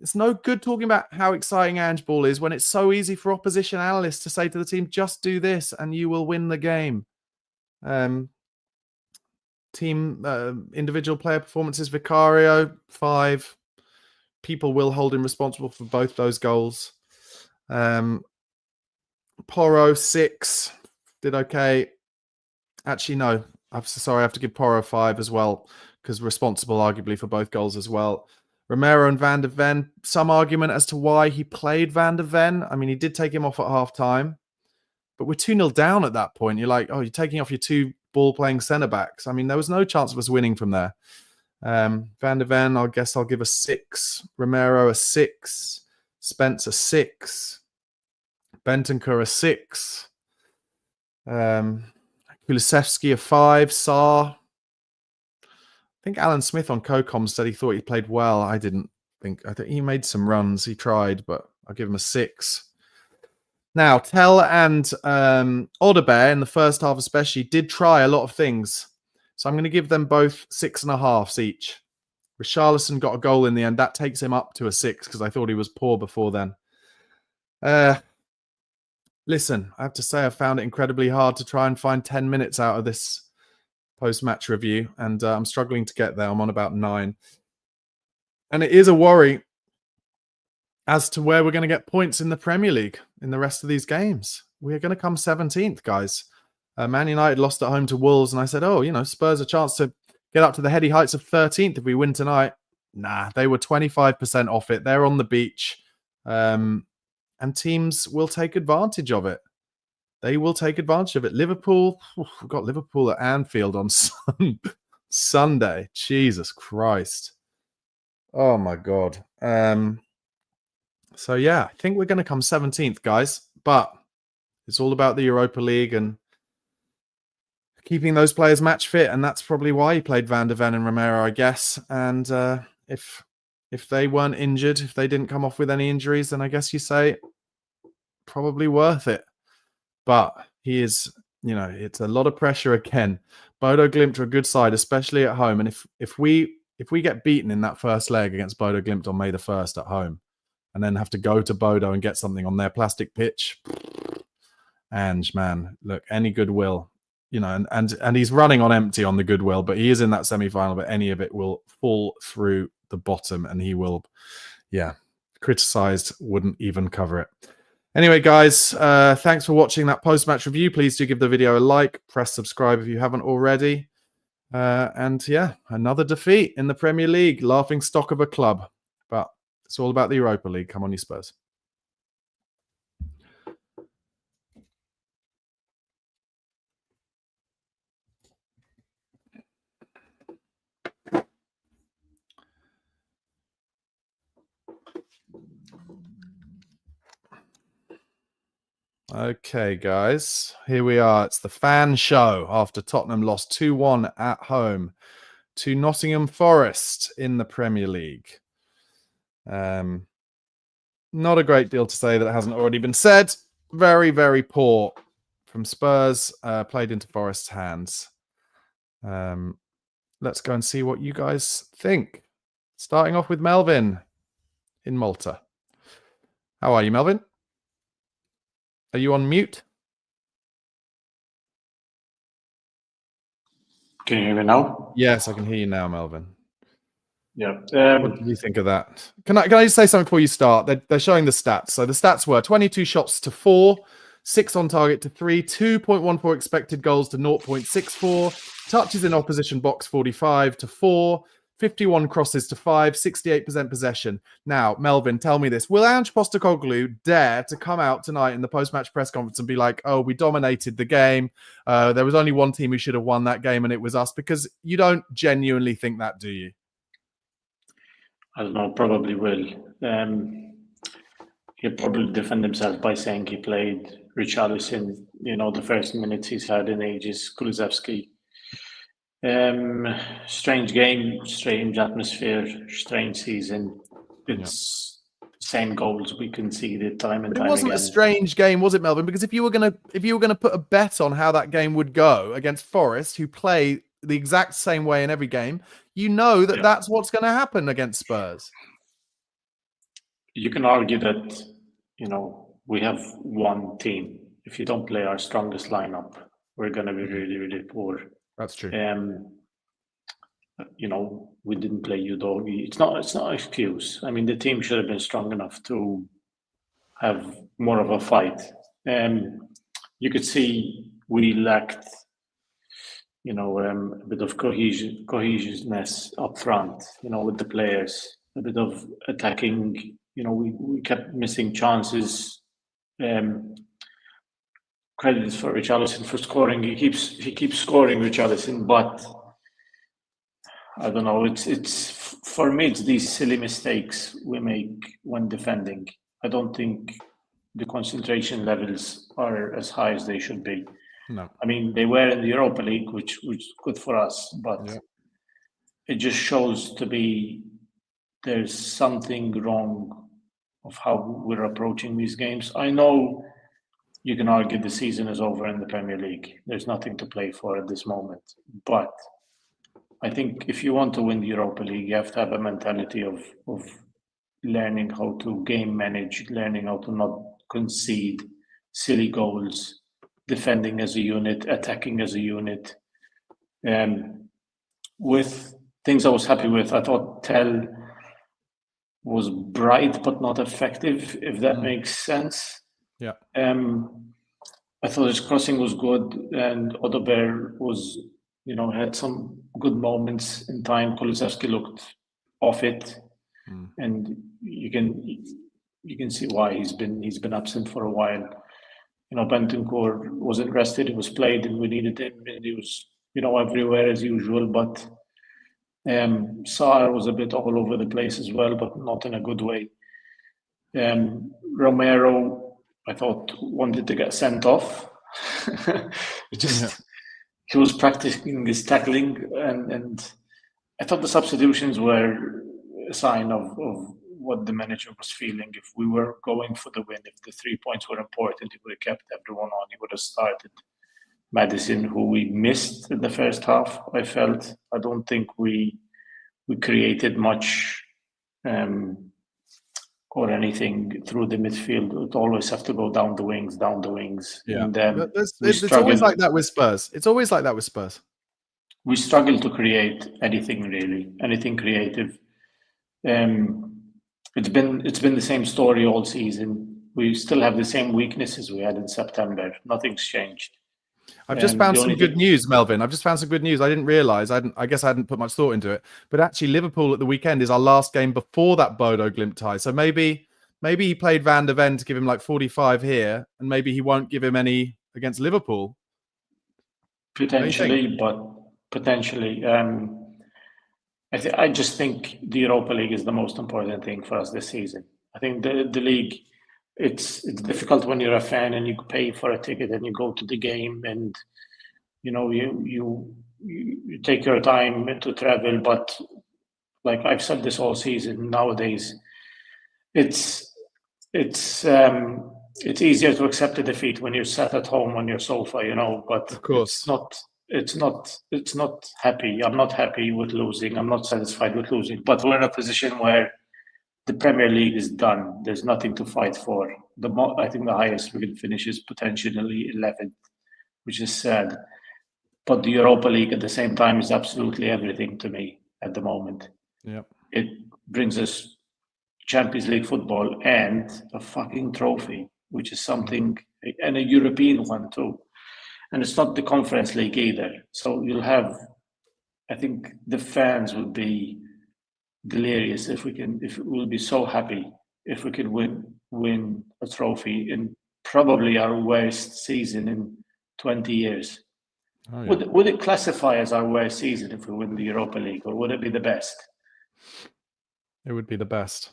[SPEAKER 1] It's no good talking about how exciting Ange Ball is when it's so easy for opposition analysts to say to the team, just do this and you will win the game. Individual player performances, Vicario, 5. People will hold him responsible for both those goals. Porro, 6. Did okay. Actually, no. I'm sorry, I have to give Porro 5 as well, because responsible arguably for both goals as well. Romero and Van de Ven, some argument as to why he played Van de Ven. I mean, he did take him off at half-time, but we're 2-0 down at that point. You're like, oh, you're taking off your 2 ball-playing centre-backs. I mean, there was no chance of us winning from there. Van de Ven, I guess I'll give a 6. Romero a 6. Spence a 6. Bentancur a 6. Kulusevski a 5. Sarr. I think Alan Smith on CoCom said he thought he played well. I didn't think. I think he made some runs. He tried, but I'll give him a 6. Now, Tell and Odebear in the first half especially did try a lot of things. So I'm going to give them both 6.5 each. Richarlison got a goal in the end. That takes him up to a 6 because I thought he was poor before then. Listen, I have to say I found it incredibly hard to try and find 10 minutes out of this post-match review, and I'm struggling to get there. I'm on about 9. And it is a worry as to where we're going to get points in the Premier League in the rest of these games. We're going to come 17th, guys. Man United lost at home to Wolves, and I said, oh, you know, Spurs a chance to get up to the heady heights of 13th if we win tonight. Nah, they were 25% off it. They're on the beach, and teams will take advantage of it. They will take advantage of it. Liverpool, we've got Liverpool at Anfield on Sunday. Jesus Christ. Oh, my God. So, yeah, I think we're going to come 17th, guys. But it's all about the Europa League and keeping those players match fit. And that's probably why he played Van de Ven and Romero, I guess. And if they weren't injured, if they didn't come off with any injuries, then I guess you say probably worth it. But he is, you know, it's a lot of pressure again. Bodo Glimt are a good side, especially at home. And if we get beaten in that first leg against Bodo Glimt on May the 1st at home, and then have to go to Bodo and get something on their plastic pitch, Ange, man, look, any goodwill, you know, and he's running on empty on the goodwill, but he is in that semi-final, but any of it will fall through the bottom, and he will, yeah, criticised, wouldn't even cover it. Anyway, guys, thanks for watching that post-match review. Please do give the video a like. Press subscribe if you haven't already. And, yeah, another defeat in the Premier League. Laughing stock of a club. But it's all about the Europa League. Come on, you Spurs. Okay, guys, here we are. It's the fan show after Tottenham lost 2-1 at home to Nottingham Forest in the Premier League. Not a great deal to say that hasn't already been said. Very, very poor from Spurs, played into Forest's hands. Let's go and see what you guys think. Starting off with Melvin in Malta. How are you, Melvin? Are you on mute?
[SPEAKER 2] Can you hear me now?
[SPEAKER 1] Yes, I can hear you now, Melvin.
[SPEAKER 2] Yeah.
[SPEAKER 1] What do you think of that? Can I just say something before you start? They're showing the stats. So the stats were 22 shots to 4, 6 on target to 3, 2.14 expected goals to 0.64, touches in opposition box 45 to 4, 51 crosses to 5, 68% possession. Now, Melvin, tell me this. Will Ange Postecoglou dare to come out tonight in the post-match press conference and be like, oh, we dominated the game. There was only one team who should have won that game, and it was us? Because you don't genuinely think that, do you?
[SPEAKER 2] I don't know, probably will. He'll probably defend himself by saying he played Richarlison, the first minutes he's had in ages, Kulusevski. Strange game, strange atmosphere, strange season. It's same goals we conceded time and time again.
[SPEAKER 1] It wasn't a strange game, was it, Melvin? Because if you were gonna put a bet on how that game would go against Forest, who play the exact same way in every game, that's what's going to happen against Spurs.
[SPEAKER 2] You can argue that, we have one team. If you don't play our strongest lineup, we're going to be really, really poor.
[SPEAKER 1] That's true.
[SPEAKER 2] We didn't play Udogi. It's not an excuse. I mean, the team should have been strong enough to have more of a fight. You could see we lacked, a bit of cohesiveness up front, with the players, a bit of attacking. We kept missing chances. Credits for Richarlison for scoring. He keeps scoring, Richarlison, but I don't know. It's for me, it's these silly mistakes we make when defending. I don't think the concentration levels are as high as they should be.
[SPEAKER 1] No.
[SPEAKER 2] I mean, they were in the Europa League, which was good for us, but it just shows to be there's something wrong of how we're approaching these games. I know you can argue the season is over in the Premier League. There's nothing to play for at this moment. But I think if you want to win the Europa League, you have to have a mentality of learning how to game manage, learning how to not concede silly goals, defending as a unit, attacking as a unit. With things I was happy with, I thought Tell was bright but not effective, if that makes sense.
[SPEAKER 1] Yeah.
[SPEAKER 2] I thought his crossing was good, and Odegaard was, had some good moments in time. Kulusevski looked off it, and you can see why he's been absent for a while. Bentancur wasn't rested; he was played, and we needed him, and he was, everywhere as usual. But Sarr was a bit all over the place as well, but not in a good way. Romero, I thought, wanted to get sent off. He was practicing his tackling, and I thought the substitutions were a sign of what the manager was feeling. If we were going for the win, if the 3 points were important, he would have kept everyone on. He would have started Maddison, who we missed in the first half, I felt. I don't think we created much or anything through the midfield. It would always have to go down the wings.
[SPEAKER 1] Yeah.
[SPEAKER 2] And,
[SPEAKER 1] it's always like that with Spurs.
[SPEAKER 2] We struggle to create anything creative. It's been the same story all season. We still have the same weaknesses we had in September. Nothing's changed.
[SPEAKER 1] I've just found some good news, Melvin. I've just found some good news. I didn't realize. I guess I hadn't put much thought into it. But actually, Liverpool at the weekend is our last game before that Bodo Glimt tie. So maybe he played Van der Ven to give him like 45 here, and maybe he won't give him any against Liverpool.
[SPEAKER 2] Potentially. I just think the Europa League is the most important thing for us this season. I think the league. It's difficult when you're a fan and you pay for a ticket and you go to the game and you take your time to travel. But like I've said this all season, nowadays it's easier to accept a defeat when you're sat at home on your sofa, But
[SPEAKER 1] of course,
[SPEAKER 2] it's not happy. I'm not happy with losing. I'm not satisfied with losing. But we're in a position where the Premier League is done. There's nothing to fight for. I think the highest we can finish is potentially 11th, which is sad. But the Europa League at the same time is absolutely everything to me at the moment.
[SPEAKER 1] Yep.
[SPEAKER 2] It brings us Champions League football and a fucking trophy, which is something and a European one too. And it's not the Conference League either. So you'll have, I think the fans would be delirious if we'll be so happy if we could win a trophy in probably our worst season in 20 years. Oh, yeah. Would it classify as our worst season if we win the Europa League, or would it be the best?
[SPEAKER 1] It would be the best.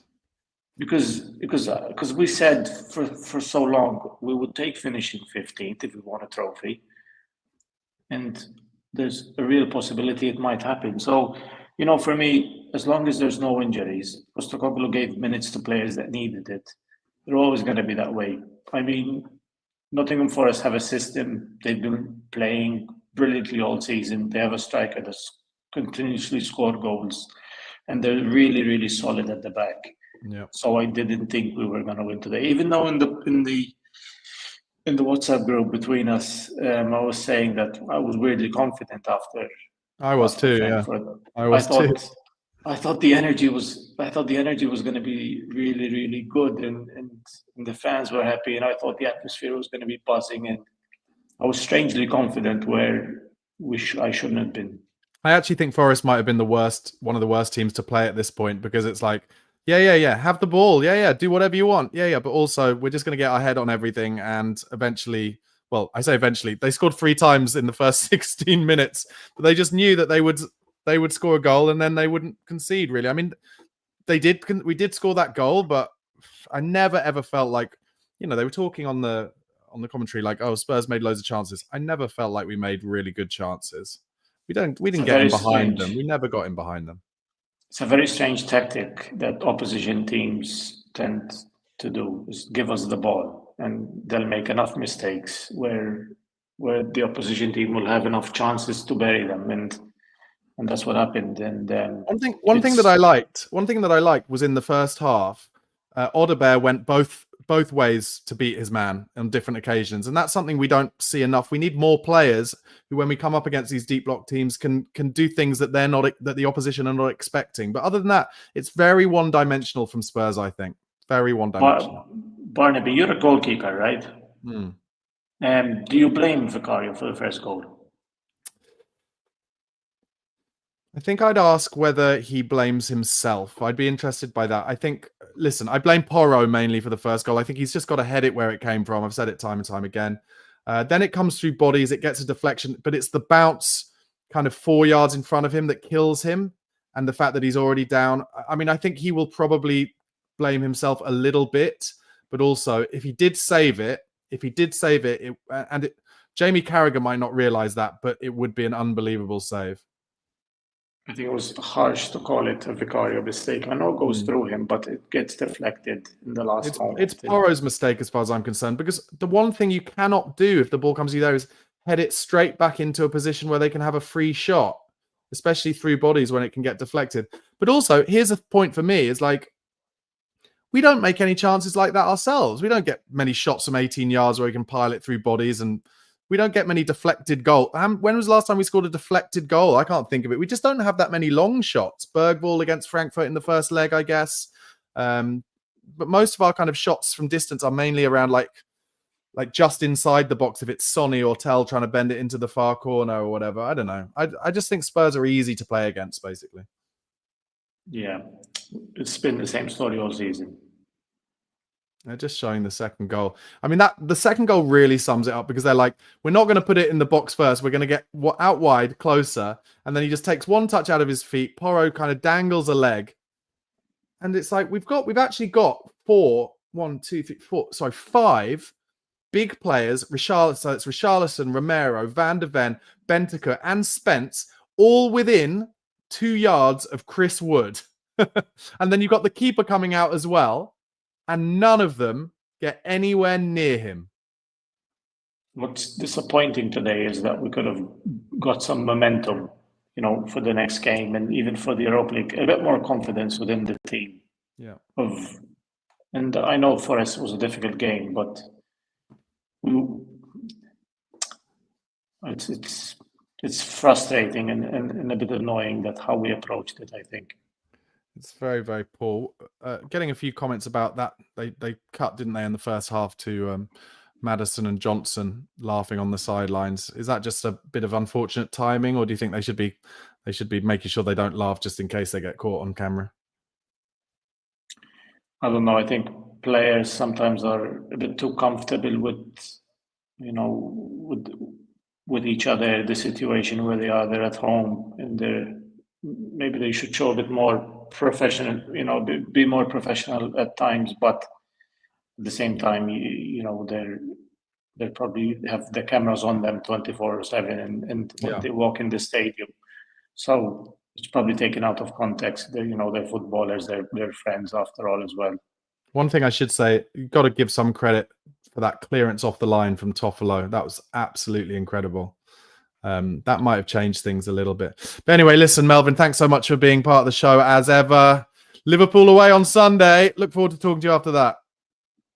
[SPEAKER 2] Because we said for so long we would take finishing 15th if we won a trophy, and there's a real possibility it might happen. So, you know, for me, as long as there's no injuries, Postecoglou gave minutes to players that needed it. They're always going to be that way. I mean, Nottingham Forest have a system. They've been playing brilliantly all season. They have a striker that's continuously scored goals, and they're really, really solid at the back.
[SPEAKER 1] Yeah.
[SPEAKER 2] So I didn't think we were going to win today, even though in the WhatsApp group between us, I was saying that I was weirdly confident after.
[SPEAKER 1] I was too. Yeah,
[SPEAKER 2] I thought the energy was going to be really, really good, and the fans were happy, and I thought the atmosphere was going to be buzzing, and I was strangely confident where I shouldn't have been.
[SPEAKER 1] I actually think Forest might have been one of the worst teams to play at this point, because it's like, yeah, have the ball, do whatever you want, but also we're just going to get our head on everything, and eventually, well, I say eventually, they scored 3 times in the first 16 minutes, but they just knew that they would score a goal and then they wouldn't concede, really. I mean, we did score that goal, but I never ever felt like, you know, they were talking on the commentary like, oh, Spurs made loads of chances. I never felt like we made really good chances. We didn't get in behind them. We never got in behind them.
[SPEAKER 2] It's a very strange tactic that opposition teams tend to do, is give us the ball, and they'll make enough mistakes where the opposition team will have enough chances to bury them, and that's what happened. And
[SPEAKER 1] one thing that I liked was in the first half, Odebear went both ways to beat his man on different occasions, and that's something we don't see enough. We need more players who, when we come up against these deep block teams, can do things that that the opposition are not expecting. But other than that, it's very one-dimensional from Spurs, I think. Very one-dimensional.
[SPEAKER 2] Barnaby, you're a goalkeeper, right? Do you blame Vicario for the first goal?
[SPEAKER 1] I think I'd ask whether he blames himself. I'd be interested by that. I think, listen, I blame Porro mainly for the first goal. I think he's just got to head it where it came from. I've said it time and time again. Then it comes through bodies. It gets a deflection, but it's the bounce kind of 4 yards in front of him that kills him, and the fact that he's already down. I mean, I think he will probably blame himself a little bit, but also if he did save it, Jamie Carragher might not realize that, but it would be an unbelievable save.
[SPEAKER 2] I think it was harsh to call it a Vicario mistake. I know it goes through him, but it gets deflected in the last moment.
[SPEAKER 1] It's Porro's mistake as far as I'm concerned, because the one thing you cannot do if the ball comes to you there is head it straight back into a position where they can have a free shot, especially through bodies when it can get deflected. But also, here's a point for me, is like, we don't make any chances like that ourselves. We don't get many shots from 18 yards where we can pile it through bodies, and we don't get many deflected goals. When was the last time we scored a deflected goal? I can't think of it. We just don't have that many long shots. Bergvall against Frankfurt in the first leg, I guess. But most of our kind of shots from distance are mainly around like just inside the box, if it's Sonny or Tell trying to bend it into the far corner or whatever. I don't know. I just think Spurs are easy to play against, basically.
[SPEAKER 2] Yeah, it's been the same story all season.
[SPEAKER 1] They're just showing the second goal. I mean, the second goal really sums it up, because they're like, we're not going to put it in the box first. We're going to get out wide, closer. And then he just takes one touch out of his feet. Porro kind of dangles a leg. And it's like, we've actually got 5 big players. So it's Richarlison, Romero, Van de Ven, Bentancur, and Spence, all within 2 yards of Chris Wood. And then you've got the keeper coming out as well. And none of them get anywhere near him.
[SPEAKER 2] What's disappointing today is that we could have got some momentum, you know, for the next game, and even for the Europa League, a bit more confidence within the team.
[SPEAKER 1] Yeah.
[SPEAKER 2] And I know Forest was a difficult game, but it's frustrating and a bit annoying that how we approached it, I think.
[SPEAKER 1] It's very, very poor. Getting a few comments about that. They cut, didn't they, in the first half to Maddison and Johnson laughing on the sidelines. Is that just a bit of unfortunate timing, or do you think they should be making sure they don't laugh just in case they get caught on camera?
[SPEAKER 2] I don't know. I think players sometimes are a bit too comfortable with, with each other, the situation where they're at home, and maybe they should show a bit more professional, be more professional at times, but at the same time, they probably have the cameras on them 24/7 and when they walk in the stadium. So it's probably taken out of context. They're footballers, they're friends after all as well.
[SPEAKER 1] One thing I should say, you've got to give some credit for that clearance off the line from Toffolo. That was absolutely incredible. That might have changed things a little bit. But anyway, listen, Melvin, thanks so much for being part of the show as ever. Liverpool away on Sunday. Look forward to talking to you after that.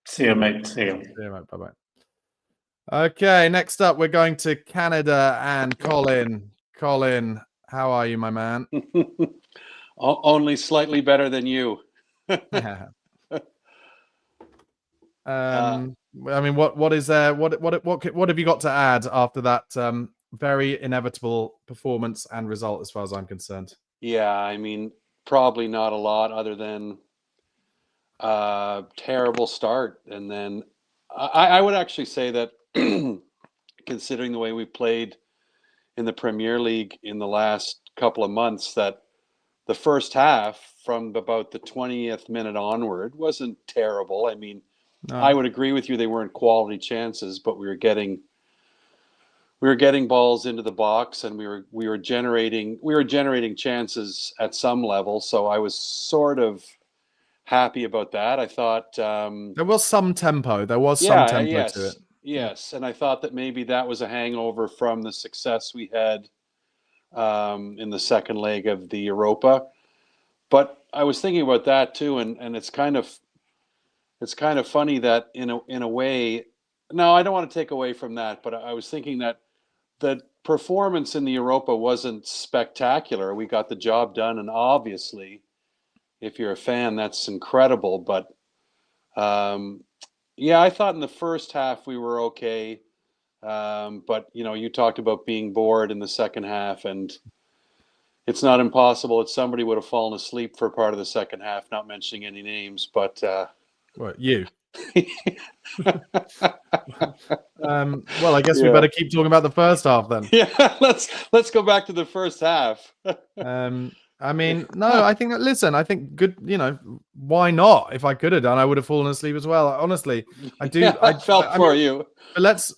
[SPEAKER 2] See you, mate. See you.
[SPEAKER 1] See you, mate. Bye-bye. Okay, next up, we're going to Canada and Colin. Colin, how are you, my man?
[SPEAKER 3] Only slightly better than you.
[SPEAKER 1] I mean, what is there? What have you got to add after that very inevitable performance and result, as far as I'm concerned?
[SPEAKER 3] Yeah, I mean, probably not a lot other than terrible start, and then I would actually say that considering the way we played in the Premier League in the last couple of months, that the first half from about the 20th minute onward wasn't terrible. I mean, no. I would agree with you; they weren't quality chances, but we were getting balls into the box, and we were generating chances at some level. So I was sort of happy about that. I thought
[SPEAKER 1] there was some tempo. There was some tempo to it.
[SPEAKER 3] Yes, and I thought that maybe that was a hangover from the success we had in the second leg of the Europa. But I was thinking about that too, and it's kind of funny that in a way. No, I don't want to take away from that, but I was thinking that the performance in the Europa wasn't spectacular. We got the job done, and obviously, if you're a fan, that's incredible. But yeah, I thought in the first half we were okay. But you talked about being bored in the second half, and it's not impossible that somebody would have fallen asleep for part of the second half, not mentioning any names, but
[SPEAKER 1] what, you? Well, I guess we better keep talking about the first half then.
[SPEAKER 3] Yeah, let's go back to the first half.
[SPEAKER 1] I mean, no, I think that, listen, I think good, why not? If I could have done, I would have fallen asleep as well. Honestly, I do.
[SPEAKER 3] Yeah, I felt for you.
[SPEAKER 1] But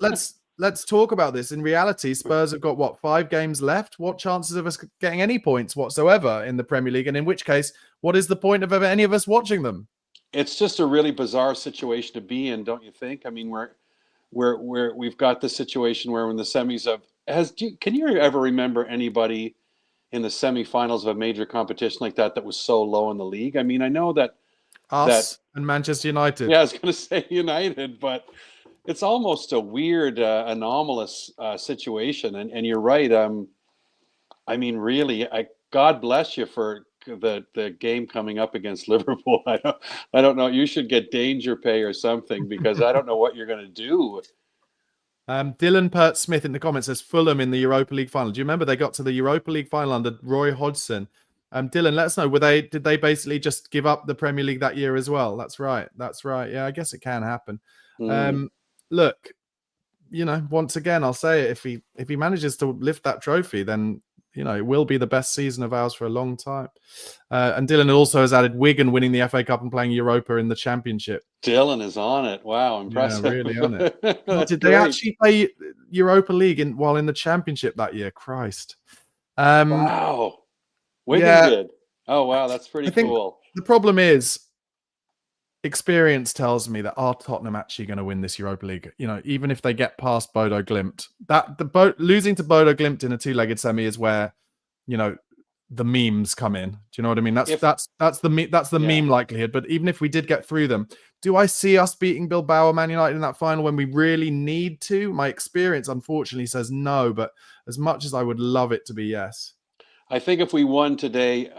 [SPEAKER 1] let's talk about this. In reality, Spurs have got 5 games left. What chances of us getting any points whatsoever in the Premier League? And in which case, what is the point of any of us watching them?
[SPEAKER 3] It's just a really bizarre situation to be in, don't you think? I mean, we've got the situation where in the semis can you ever remember anybody in the semifinals of a major competition like that was so low in the league? I mean, I know that
[SPEAKER 1] and Manchester United.
[SPEAKER 3] Yeah, I was going to say United, but it's almost a weird, anomalous situation. And you're right. I mean, really, God bless you for the game coming up against Liverpool. I don't know. You should get danger pay or something, because I don't know what you're going to do.
[SPEAKER 1] Dylan Pert Smith in the comments says Fulham in the Europa League final. Do you remember they got to the Europa League final under Roy Hodgson? Dylan, let us know. Did they basically just give up the Premier League that year as well? That's right. Yeah, I guess it can happen. Look, once again, I'll say it. If he manages to lift that trophy, then it will be the best season of ours for a long time. And Dylan also has added Wigan winning the FA Cup and playing Europa in the Championship.
[SPEAKER 3] Dylan is on it. Wow, impressive.
[SPEAKER 1] Yeah, really on it. Did they actually play Europa League while in the Championship that year? Christ.
[SPEAKER 3] Wow. Wigan did. Oh, wow, that's pretty cool.
[SPEAKER 1] The problem is, experience tells me that are Tottenham actually going to win this Europa League? Even if they get past Bodo Glimt, losing to Bodo Glimt in a 2-legged semi is where, the memes come in. Do you know what I mean? That's the meme likelihood. But even if we did get through them, do I see us beating Bilbao or Man United in that final when we really need to? My experience, unfortunately, says no. But as much as I would love it to be yes,
[SPEAKER 3] I think if we won today,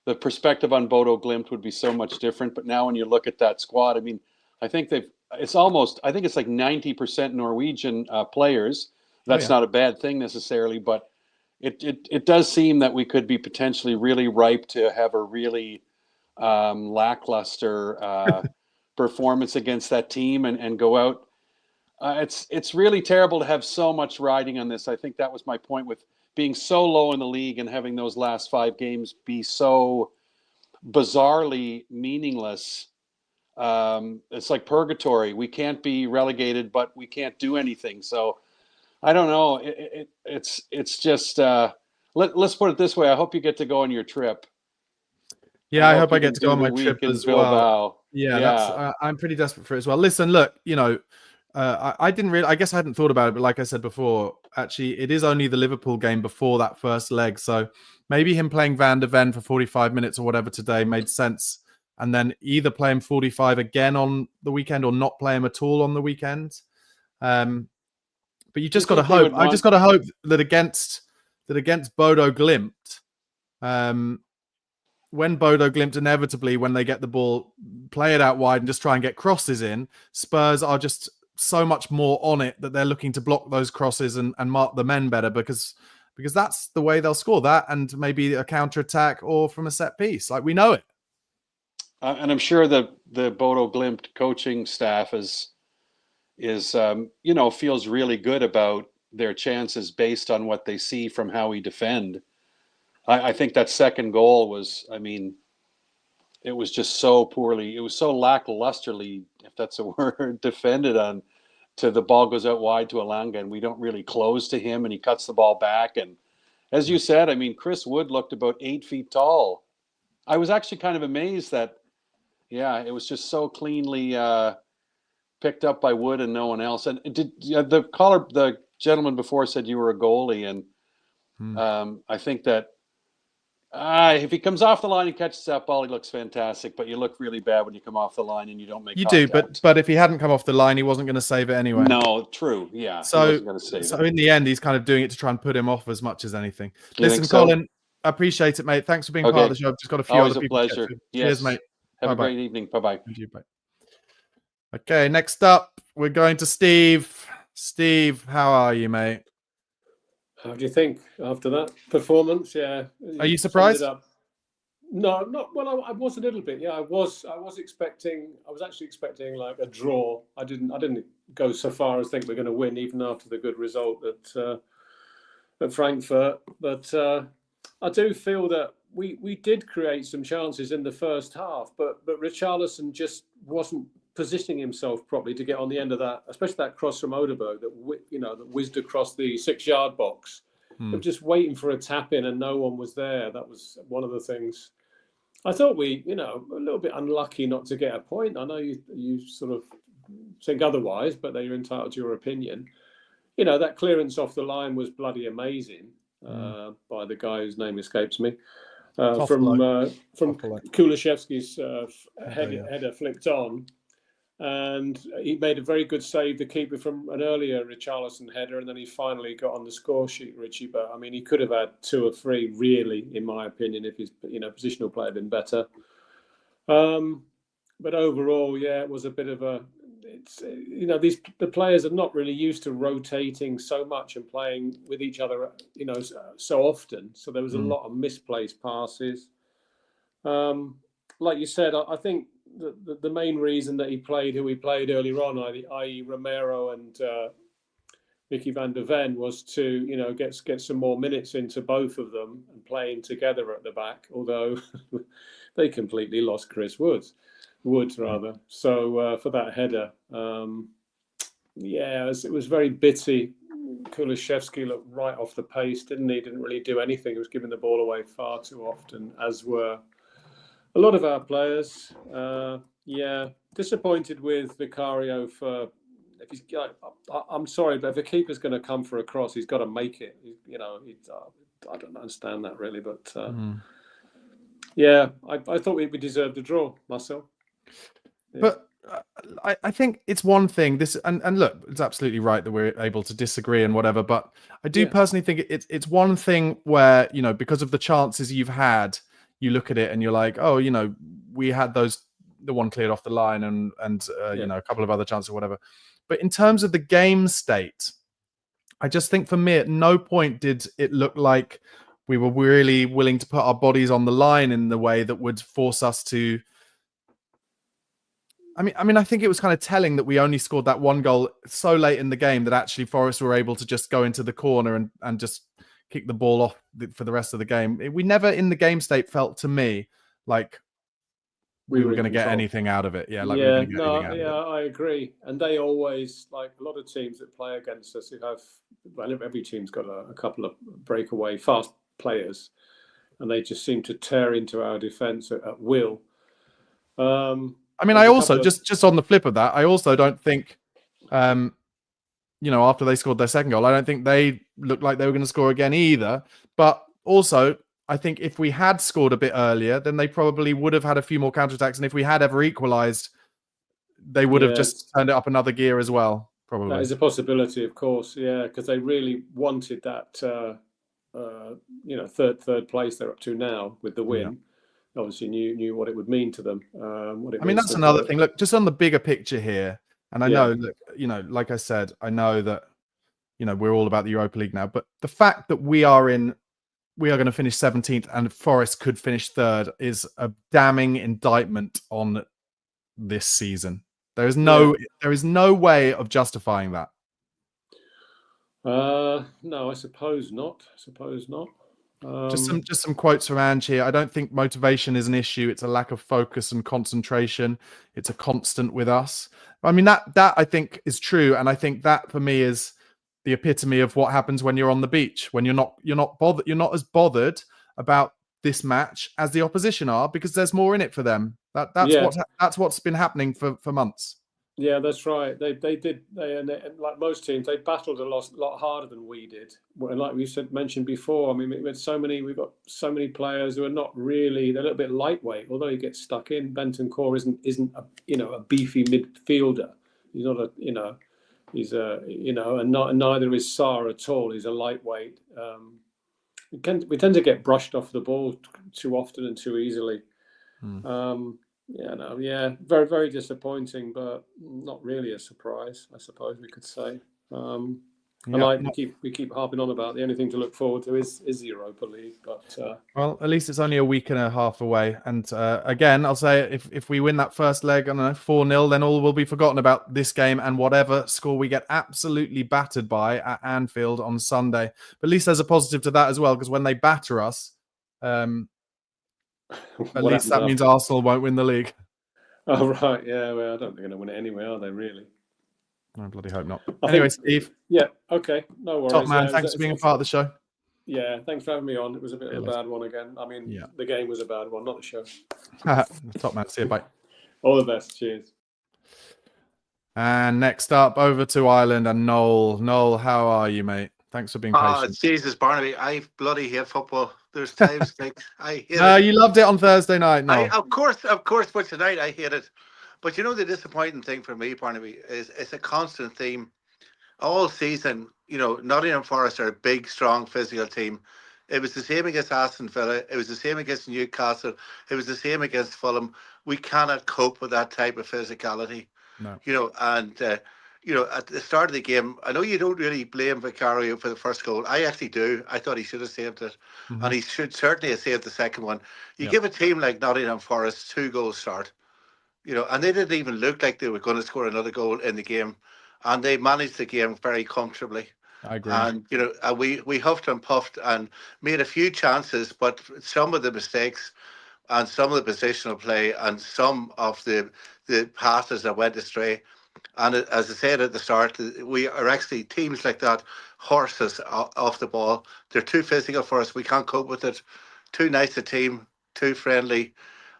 [SPEAKER 3] the perspective on Bodo Glimt would be so much different. But now when you look at that squad, I mean, I think it's almost, I think it's like 90% Norwegian players. That's not a bad thing necessarily, but it does seem that we could be potentially really ripe to have a really lackluster performance against that team and go out. It's really terrible to have so much riding on this. I think that was my point with being so low in the league and having those last 5 games be so bizarrely meaningless. It's like purgatory. We can't be relegated, but we can't do anything. So I don't know. It's just let's put it this way. I hope you get to go on your trip.
[SPEAKER 1] Yeah, I hope I get to go on my trip as well. Yeah,
[SPEAKER 3] yeah.
[SPEAKER 1] I'm pretty desperate for it as well. Listen, look, I didn't really. I guess I hadn't thought about it, but like I said before, actually, it is only the Liverpool game before that first leg, so maybe him playing Van de Ven for 45 minutes or whatever today made sense, and then either play him 45 again on the weekend or not play him at all on the weekend. But you just got to hope. I just got to hope that against Bodo Glimt, when Bodo Glimt inevitably, when they get the ball, play it out wide and just try and get crosses in, Spurs are just so much more on it that they're looking to block those crosses and mark the men better because that's the way they'll score that, and maybe a counter attack or from a set piece. Like, we know it.
[SPEAKER 3] And I'm sure the Bodo Glimt coaching staff is feels really good about their chances based on what they see from how we defend. I think that second goal was, it was just so poorly. It was so lacklusterly, if that's a word, defended on. To the ball goes out wide to Alanga, and we don't really close to him, and he cuts the ball back. And as you said, Chris Wood looked about 8 feet tall. I was actually kind of amazed that, it was just so cleanly picked up by Wood and no one else. And the gentleman before said you were a goalie, and I think that if he comes off the line and catches that ball, he looks fantastic. But you look really bad when you come off the line and you don't make contact.
[SPEAKER 1] You do, but if he hadn't come off the line, he wasn't going to save it anyway.
[SPEAKER 3] No, true, yeah.
[SPEAKER 1] So,
[SPEAKER 3] he wasn't going to save
[SPEAKER 1] so
[SPEAKER 3] it.
[SPEAKER 1] in the end, he's kind of doing it to try and put him off as much as anything. Listen,
[SPEAKER 3] so?
[SPEAKER 1] Colin, I appreciate it, mate. Thanks for being part of the show. I've just got a few
[SPEAKER 3] Always
[SPEAKER 1] other people.
[SPEAKER 3] Always a pleasure. Yes.
[SPEAKER 1] Cheers, mate.
[SPEAKER 3] Have a great evening. Bye-bye.
[SPEAKER 1] Thank you, bye. Okay, next up, we're going to Steve. Steve, how are you, mate?
[SPEAKER 4] How do you think after that performance? Yeah.
[SPEAKER 1] Are you surprised?
[SPEAKER 4] No, not well. I was a little bit. Yeah, I was expecting. I was actually expecting like a draw. I didn't go so far as think we're going to win, even after the good result at Frankfurt. But I do feel that we did create some chances in the first half, but Richarlison just wasn't positioning himself properly to get on the end of that, especially that cross from Odeberg that whizzed across the 6-yard box. Just waiting for a tap in and no one was there. That was one of the things. I thought we, a little bit unlucky not to get a point. I know you sort of think otherwise, but you're entitled to your opinion. That clearance off the line was bloody amazing by the guy whose name escapes me. From Kulishevsky's header flicked on. And he made a very good save, the keeper, from an earlier Richarlison header, and then he finally got on the score sheet, Richie. But he could have had 2 or 3, really, in my opinion, if his positional play had been better. But overall, it was a bit of a. The players are not really used to rotating so much and playing with each other, so often. So there was a lot of misplaced passes. Like you said, I think. The main reason that he played who he played earlier on, i.e. Romero and Mickey van der Ven, was to get some more minutes into both of them and playing together at the back. Although they completely lost Chris Woods. So for that header, it was very bitty. Kulishevsky looked right off the pace, didn't he? Didn't really do anything. He was giving the ball away far too often, as were a lot of our players. Disappointed with Vicario for. If he's, I'm sorry, but if a keeper's going to come for a cross, he's got to make it. I don't understand that really, but I thought we deserved a draw, Marcel. Yeah.
[SPEAKER 1] But I think it's one thing. This and look, it's absolutely right that we're able to disagree and whatever. But I do personally think it's one thing where because of the chances you've had. You look at it and you're like, we had those the one cleared off the line and you know, a couple of other chances or whatever. But in terms of the game state, I just think for me, at no point did it look like we were really willing to put our bodies on the line in the way that would force us to. I mean, I think it was kind of telling that we only scored that one goal so late in the game that actually Forest were able to just go into the corner and just kick the ball off for the rest of the game. We never in the game state felt to me like we were going to get anything out of it. Yeah, like we were going to get anything out of it.
[SPEAKER 4] I agree. And they always, like a lot of teams that play against us, who have, well, every team's got a couple of breakaway fast players, and they just seem to tear into our defence at will.
[SPEAKER 1] I mean, I also just on the flip of that, I also don't think, you know, after they scored their second goal, I don't think they looked like they were going to score again either. But also, I think if we had scored a bit earlier, then they probably would have had a few more counterattacks. And if we had ever equalised, they would have just turned it up another gear as well, probably.
[SPEAKER 4] That is a possibility, of course, yeah, because they really wanted that, you know, third place they're up to now with the win. Yeah. Obviously knew what it would mean to them. I mean,
[SPEAKER 1] that's another thing. Look, just on the bigger picture here, and I know that, you know, like I said, I know that, you know, we're all about the Europa League now, but the fact that we are going to finish 17th and Forest could finish 3rd is a damning indictment on this season. There is no way of justifying that.
[SPEAKER 4] No, I suppose not.
[SPEAKER 1] Just some quotes from Ange here. I don't think motivation is an issue. It's a lack of focus and concentration. It's a constant with us. I mean, that I think is true, and I think that for me is the epitome of what happens when you're on the beach, when you're not as bothered about this match as the opposition are, because there's more in it for them. That's what's been happening for months.
[SPEAKER 4] Yeah, that's right. They like most teams, they battled a lot harder than we did. And like we mentioned before, I mean, we've got so many players who are not really, they're a little bit lightweight. Although he gets stuck in, Bentancur isn't a beefy midfielder. He's not a, you know, he's a, you know, and neither is Sarr at all. He's a lightweight. We tend to get brushed off the ball too often and too easily. Very, very disappointing, but not really a surprise, I suppose we could say. We keep harping on about the only thing to look forward to is the Europa League. But
[SPEAKER 1] well, at least it's only a week and a half away. And again, I'll say if we win that first leg, I don't know, 4-0, then all will be forgotten about this game and whatever score we get absolutely battered by at Anfield on Sunday. But at least there's a positive to that as well, because when they batter us, at least that means Arsenal won't win the league.
[SPEAKER 4] Oh, right. Yeah, well, I don't think they're going to win it anyway, are they, really?
[SPEAKER 1] I bloody hope not. Anyway, Steve.
[SPEAKER 4] Yeah, okay. No worries.
[SPEAKER 1] Top man, thanks for being a part of the show.
[SPEAKER 4] Yeah, thanks for having me on. It was a bit of a bad one again. I mean, the game was a bad one, not the show.
[SPEAKER 1] Top man. See you, bye.
[SPEAKER 4] All the best. Cheers.
[SPEAKER 1] And next up, over to Ireland and Noel. Noel, how are you, mate? Thanks for being patient.
[SPEAKER 5] Jesus, Barnaby, I bloody hate football. There's times like I hate it.
[SPEAKER 1] You loved it on Thursday night. No,
[SPEAKER 5] of course, but tonight I hate it. But you know, the disappointing thing for me, Barnaby, is it's a constant theme all season. You know, Nottingham Forest are a big, strong, physical team. It was the same against Aston Villa. It was the same against Newcastle. It was the same against Fulham. We cannot cope with that type of physicality.
[SPEAKER 1] No.
[SPEAKER 5] You know, and you know, at the start of the game, I know you don't really blame Vicario for the first goal. I actually do. I thought he should have saved it. And he should certainly have saved the second one. You give a team like Nottingham Forest 2-goal start, you know, and they didn't even look like they were going to score another goal in the game. And they managed the game very comfortably.
[SPEAKER 1] I agree.
[SPEAKER 5] And, you know, we huffed and puffed and made a few chances, but some of the mistakes and some of the positional play and some of the passes that went astray. And as I said at the start, we are actually teams like that, horses off the ball. They're too physical for us. We can't cope with it. Too nice a team, too friendly.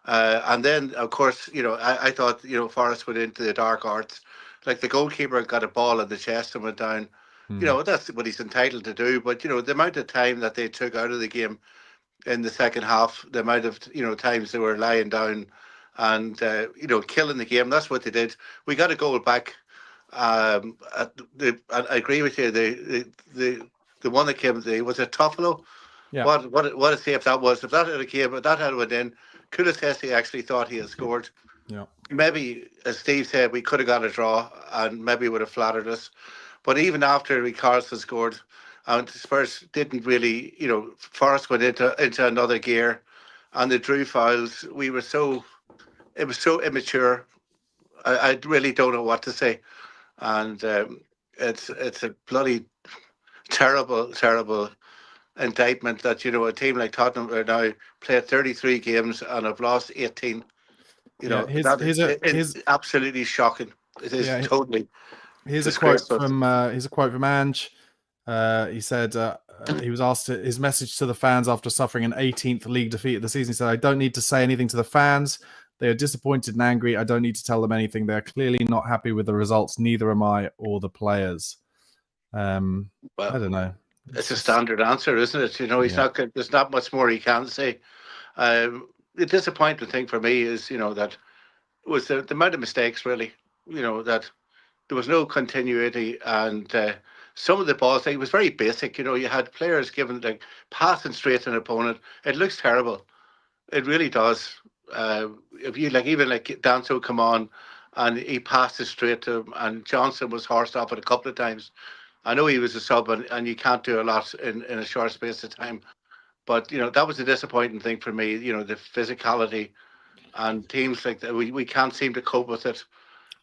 [SPEAKER 5] And then, of course, you know, I thought, you know, Forest went into the dark arts. Like the goalkeeper got a ball in the chest and went down. You know, that's what he's entitled to do. But, you know, the amount of time that they took out of the game in the second half, the amount of, you know, times they were lying down and, you know, killing the game. That's what they did. We got a goal back. I agree with you. The one that came, was it Toffolo?
[SPEAKER 1] Yeah.
[SPEAKER 5] What a save that was. If that had came, if that had went in, Kulusevski actually thought he had scored.
[SPEAKER 1] Yeah.
[SPEAKER 5] Maybe, as Steve said, we could have got a draw and maybe it would have flattered us. But even after Carlson scored, and Spurs didn't really, Forest went into another gear, and they drew fouls. It was so immature. I really don't know what to say, and it's a bloody terrible indictment that a team like Tottenham are now played 33 games and have lost 18. It's absolutely shocking. It is totally.
[SPEAKER 1] Here's a quote from Ange. He said he was asked his message to the fans after suffering an 18th league defeat of the season. He said, "I don't need to say anything to the fans. They are disappointed and angry. I don't need to tell them anything. They are clearly not happy with the results. Neither am I or the players." I don't know.
[SPEAKER 5] It's a standard answer, isn't it? He's not. There's not much more he can say. The disappointing thing for me is, that it was the amount of mistakes. Really, that there was no continuity, and some of the balls, it was very basic. You had players giving passing straight to an opponent. It looks terrible. It really does. If you even Danso come on, and he passed it straight to him, and Johnson was horsed off it a couple of times. I know he was a sub, and you can't do a lot in a short space of time. But that was a disappointing thing for me. The physicality, and teams like that, we can't seem to cope with it.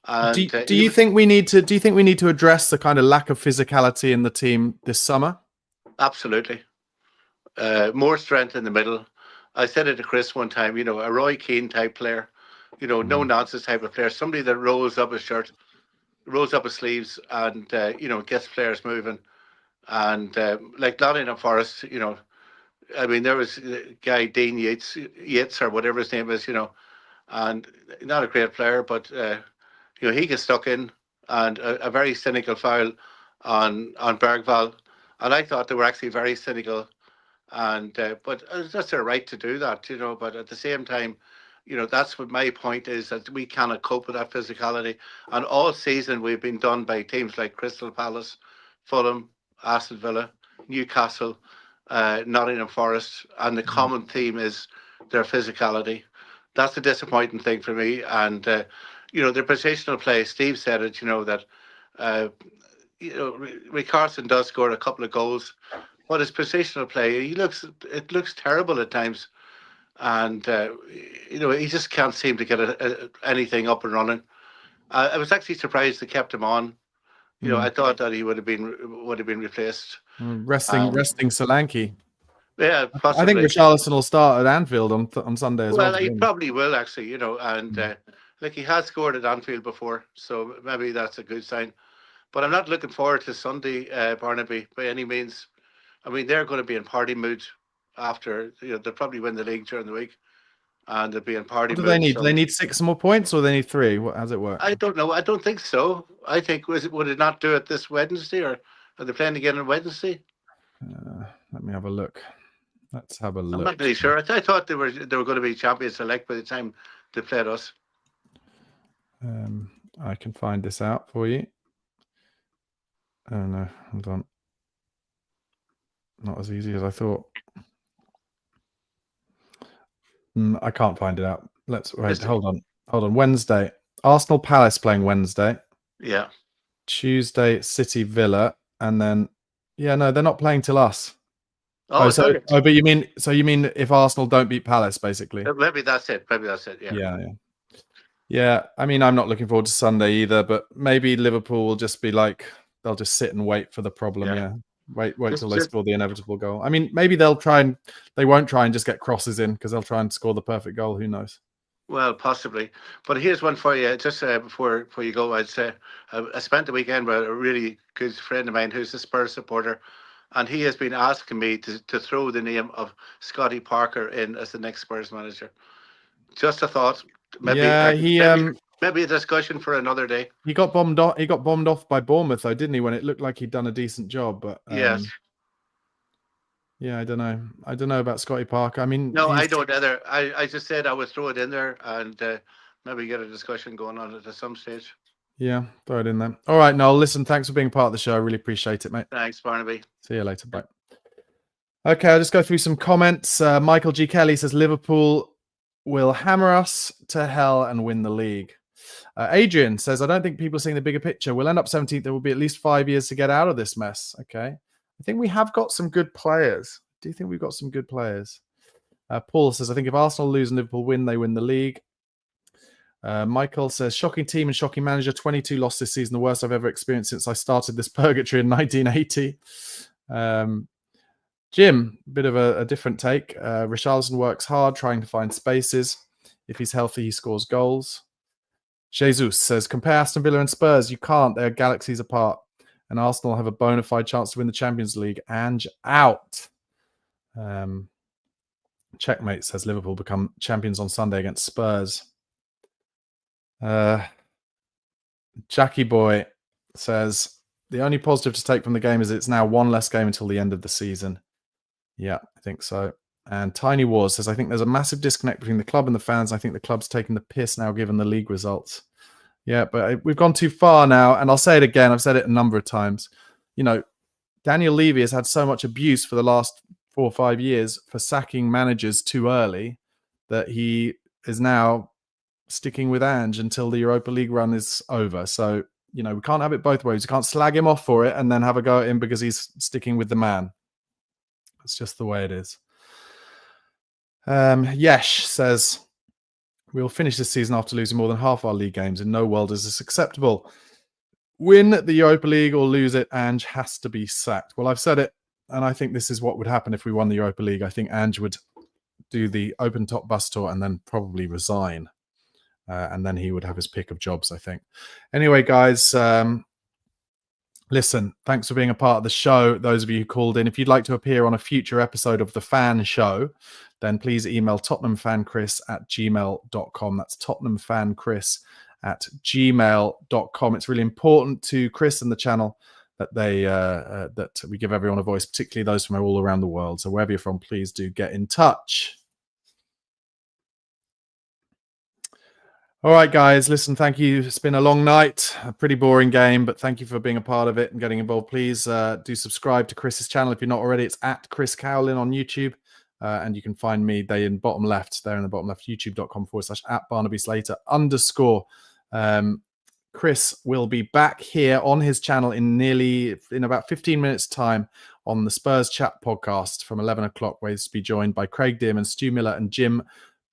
[SPEAKER 5] And,
[SPEAKER 1] do you think we need to address the kind of lack of physicality in the team this summer?
[SPEAKER 5] Absolutely. More strength in the middle. I said it to Chris one time. A Roy Keane type player. No nonsense type of player. Somebody that rolls up his shirt, rolls up his sleeves, and gets players moving. And like Nottingham Forest, there was a guy Dean Yates or whatever his name is, and not a great player, but he gets stuck in, and a very cynical foul on Bergvall, and I thought they were actually very cynical, and but that's their right to do that, But at the same time, that's what my point is, that we cannot cope with that physicality. And all season we've been done by teams like Crystal Palace, Fulham, Aston Villa, Newcastle, Nottingham Forest, and the common theme is their physicality. That's a disappointing thing for me. And their positional play, Steve said it, that Carlson does score a couple of goals, but his positional play, it looks terrible at times. And he just can't seem to get anything up and running. I was actually surprised they kept him on. I thought that he would have been replaced.
[SPEAKER 1] Resting Solanke.
[SPEAKER 5] Yeah, possibly.
[SPEAKER 1] I think Richarlison will start at Anfield on Sunday as well.
[SPEAKER 5] Well, he probably will actually. And he has scored at Anfield before, so maybe that's a good sign. But I'm not looking forward to Sunday, Barnaby, by any means. I mean, they're going to be in party mood after, they'll probably win the league during the week, and they'll be in party mood.
[SPEAKER 1] What do they need? Do they need 6 more points, or they need 3? How's it work?
[SPEAKER 5] I don't know. I don't think so. I think, would it not do it this Wednesday, or are they playing again on Wednesday?
[SPEAKER 1] Let me have a look. Let's have a look.
[SPEAKER 5] I'm not really sure. I thought they were going to be champions select by the time they played us.
[SPEAKER 1] I can find this out for you. Oh no, hold on. Not as easy as I thought. I can't find it out. Let's wait. Hold on. Wednesday, Arsenal Palace playing Wednesday.
[SPEAKER 5] Yeah.
[SPEAKER 1] Tuesday, City Villa, and then no, they're not playing till us. But you mean if Arsenal don't beat Palace, basically?
[SPEAKER 5] Maybe that's it.
[SPEAKER 1] Yeah. I mean, I'm not looking forward to Sunday either, but maybe Liverpool will just be like, they'll just sit and wait for the problem. Yeah. Wait till they score the inevitable goal. I mean, maybe they won't try and just get crosses in, because they'll try and score the perfect goal. Who knows?
[SPEAKER 5] Well, possibly. But here's one for you. Just before you go, I'd say I spent the weekend with a really good friend of mine who's a Spurs supporter, and he has been asking me to throw the name of Scotty Parker in as the next Spurs manager. Just a thought. Maybe a discussion for another day.
[SPEAKER 1] He got bombed off by Bournemouth, though, didn't he? When it looked like he'd done a decent job, but
[SPEAKER 5] yes.
[SPEAKER 1] Yeah, I don't know about Scotty Parker. I mean,
[SPEAKER 5] no, I don't either. I just said I would throw it in there and maybe get a discussion going on it at some stage.
[SPEAKER 1] Yeah, throw it in there. All right, Noel, listen, thanks for being part of the show. I really appreciate it, mate.
[SPEAKER 5] Thanks, Barnaby.
[SPEAKER 1] See you later. Bye. Okay, I'll just go through some comments. Michael G. Kelly says Liverpool will hammer us to hell and win the league. Adrian says, I don't think people are seeing the bigger picture. We'll end up 17th. There will be at least 5 years to get out of this mess. Okay. I think we have got some good players. Do you think we've got some good players? Paul says, I think if Arsenal lose and Liverpool win, they win the league. Michael says, shocking team and shocking manager. 22 lost this season, the worst I've ever experienced since I started this purgatory in 1980. Jim, bit of a different take. Richarlison works hard trying to find spaces. If he's healthy, he scores goals. Jesus says, compare Aston Villa and Spurs. You can't. They're galaxies apart. And Arsenal have a bona fide chance to win the Champions League. Ange out. Checkmate says Liverpool become champions on Sunday against Spurs. Jackie Boy says, the only positive to take from the game is it's now one less game until the end of the season. Yeah, I think so. And Tiny Wars says, I think there's a massive disconnect between the club and the fans. I think the club's taking the piss now given the league results. Yeah, but we've gone too far now. And I'll say it again. I've said it a number of times. You know, Daniel Levy has had so much abuse for the last 4 or 5 years for sacking managers too early that he is now sticking with Ange until the Europa League run is over. So, you know, we can't have it both ways. You can't slag him off for it and then have a go at him because he's sticking with the man. It's just the way it is. Yesh says, we'll finish this season after losing more than half our league games. In no world is this acceptable. Win the Europa League or lose it, Ange has to be sacked. Well, I've said it, and I think this is what would happen if we won the Europa League. I think Ange would do the open top bus tour and then probably resign. And then he would have his pick of jobs, I think. Anyway, guys, listen, thanks for being a part of the show. Those of you who called in, if you'd like to appear on a future episode of The Fan Show, then please email tottenhamfanchris@gmail.com. That's tottenhamfanchris@gmail.com. It's really important to Chris and the channel that that we give everyone a voice, particularly those from all around the world. So wherever you're from, please do get in touch. All right, guys, listen, thank you. It's been a long night, a pretty boring game, but thank you for being a part of it and getting involved. Please do subscribe to Chris's channel if you're not already. It's at Chris Cowlin on YouTube. And you can find me there in the bottom left, youtube.com/@Barnaby Slater _. Chris will be back here on his channel in about 15 minutes time on the Spurs Chat podcast from 11 o'clock, where he's to be joined by Craig Dearman, Stu Miller and Jim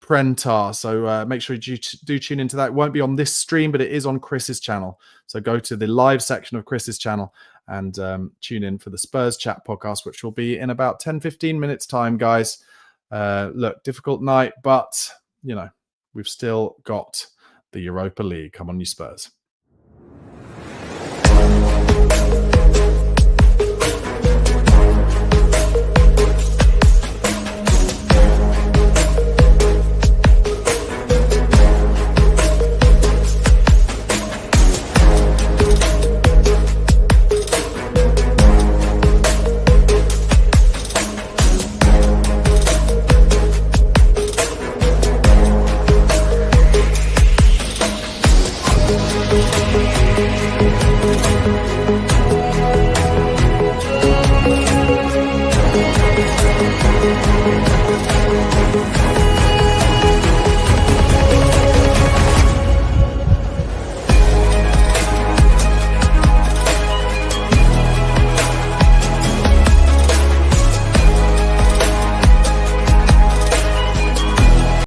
[SPEAKER 1] Prentar. So make sure you do tune into that. It won't be on this stream, but it is on Chris's channel. So go to the live section of Chris's channel and tune in for the Spurs Chat podcast, which will be in about 10-15 minutes time, guys. Look, difficult night, but, you know, we've still got the Europa League. Come on, you Spurs.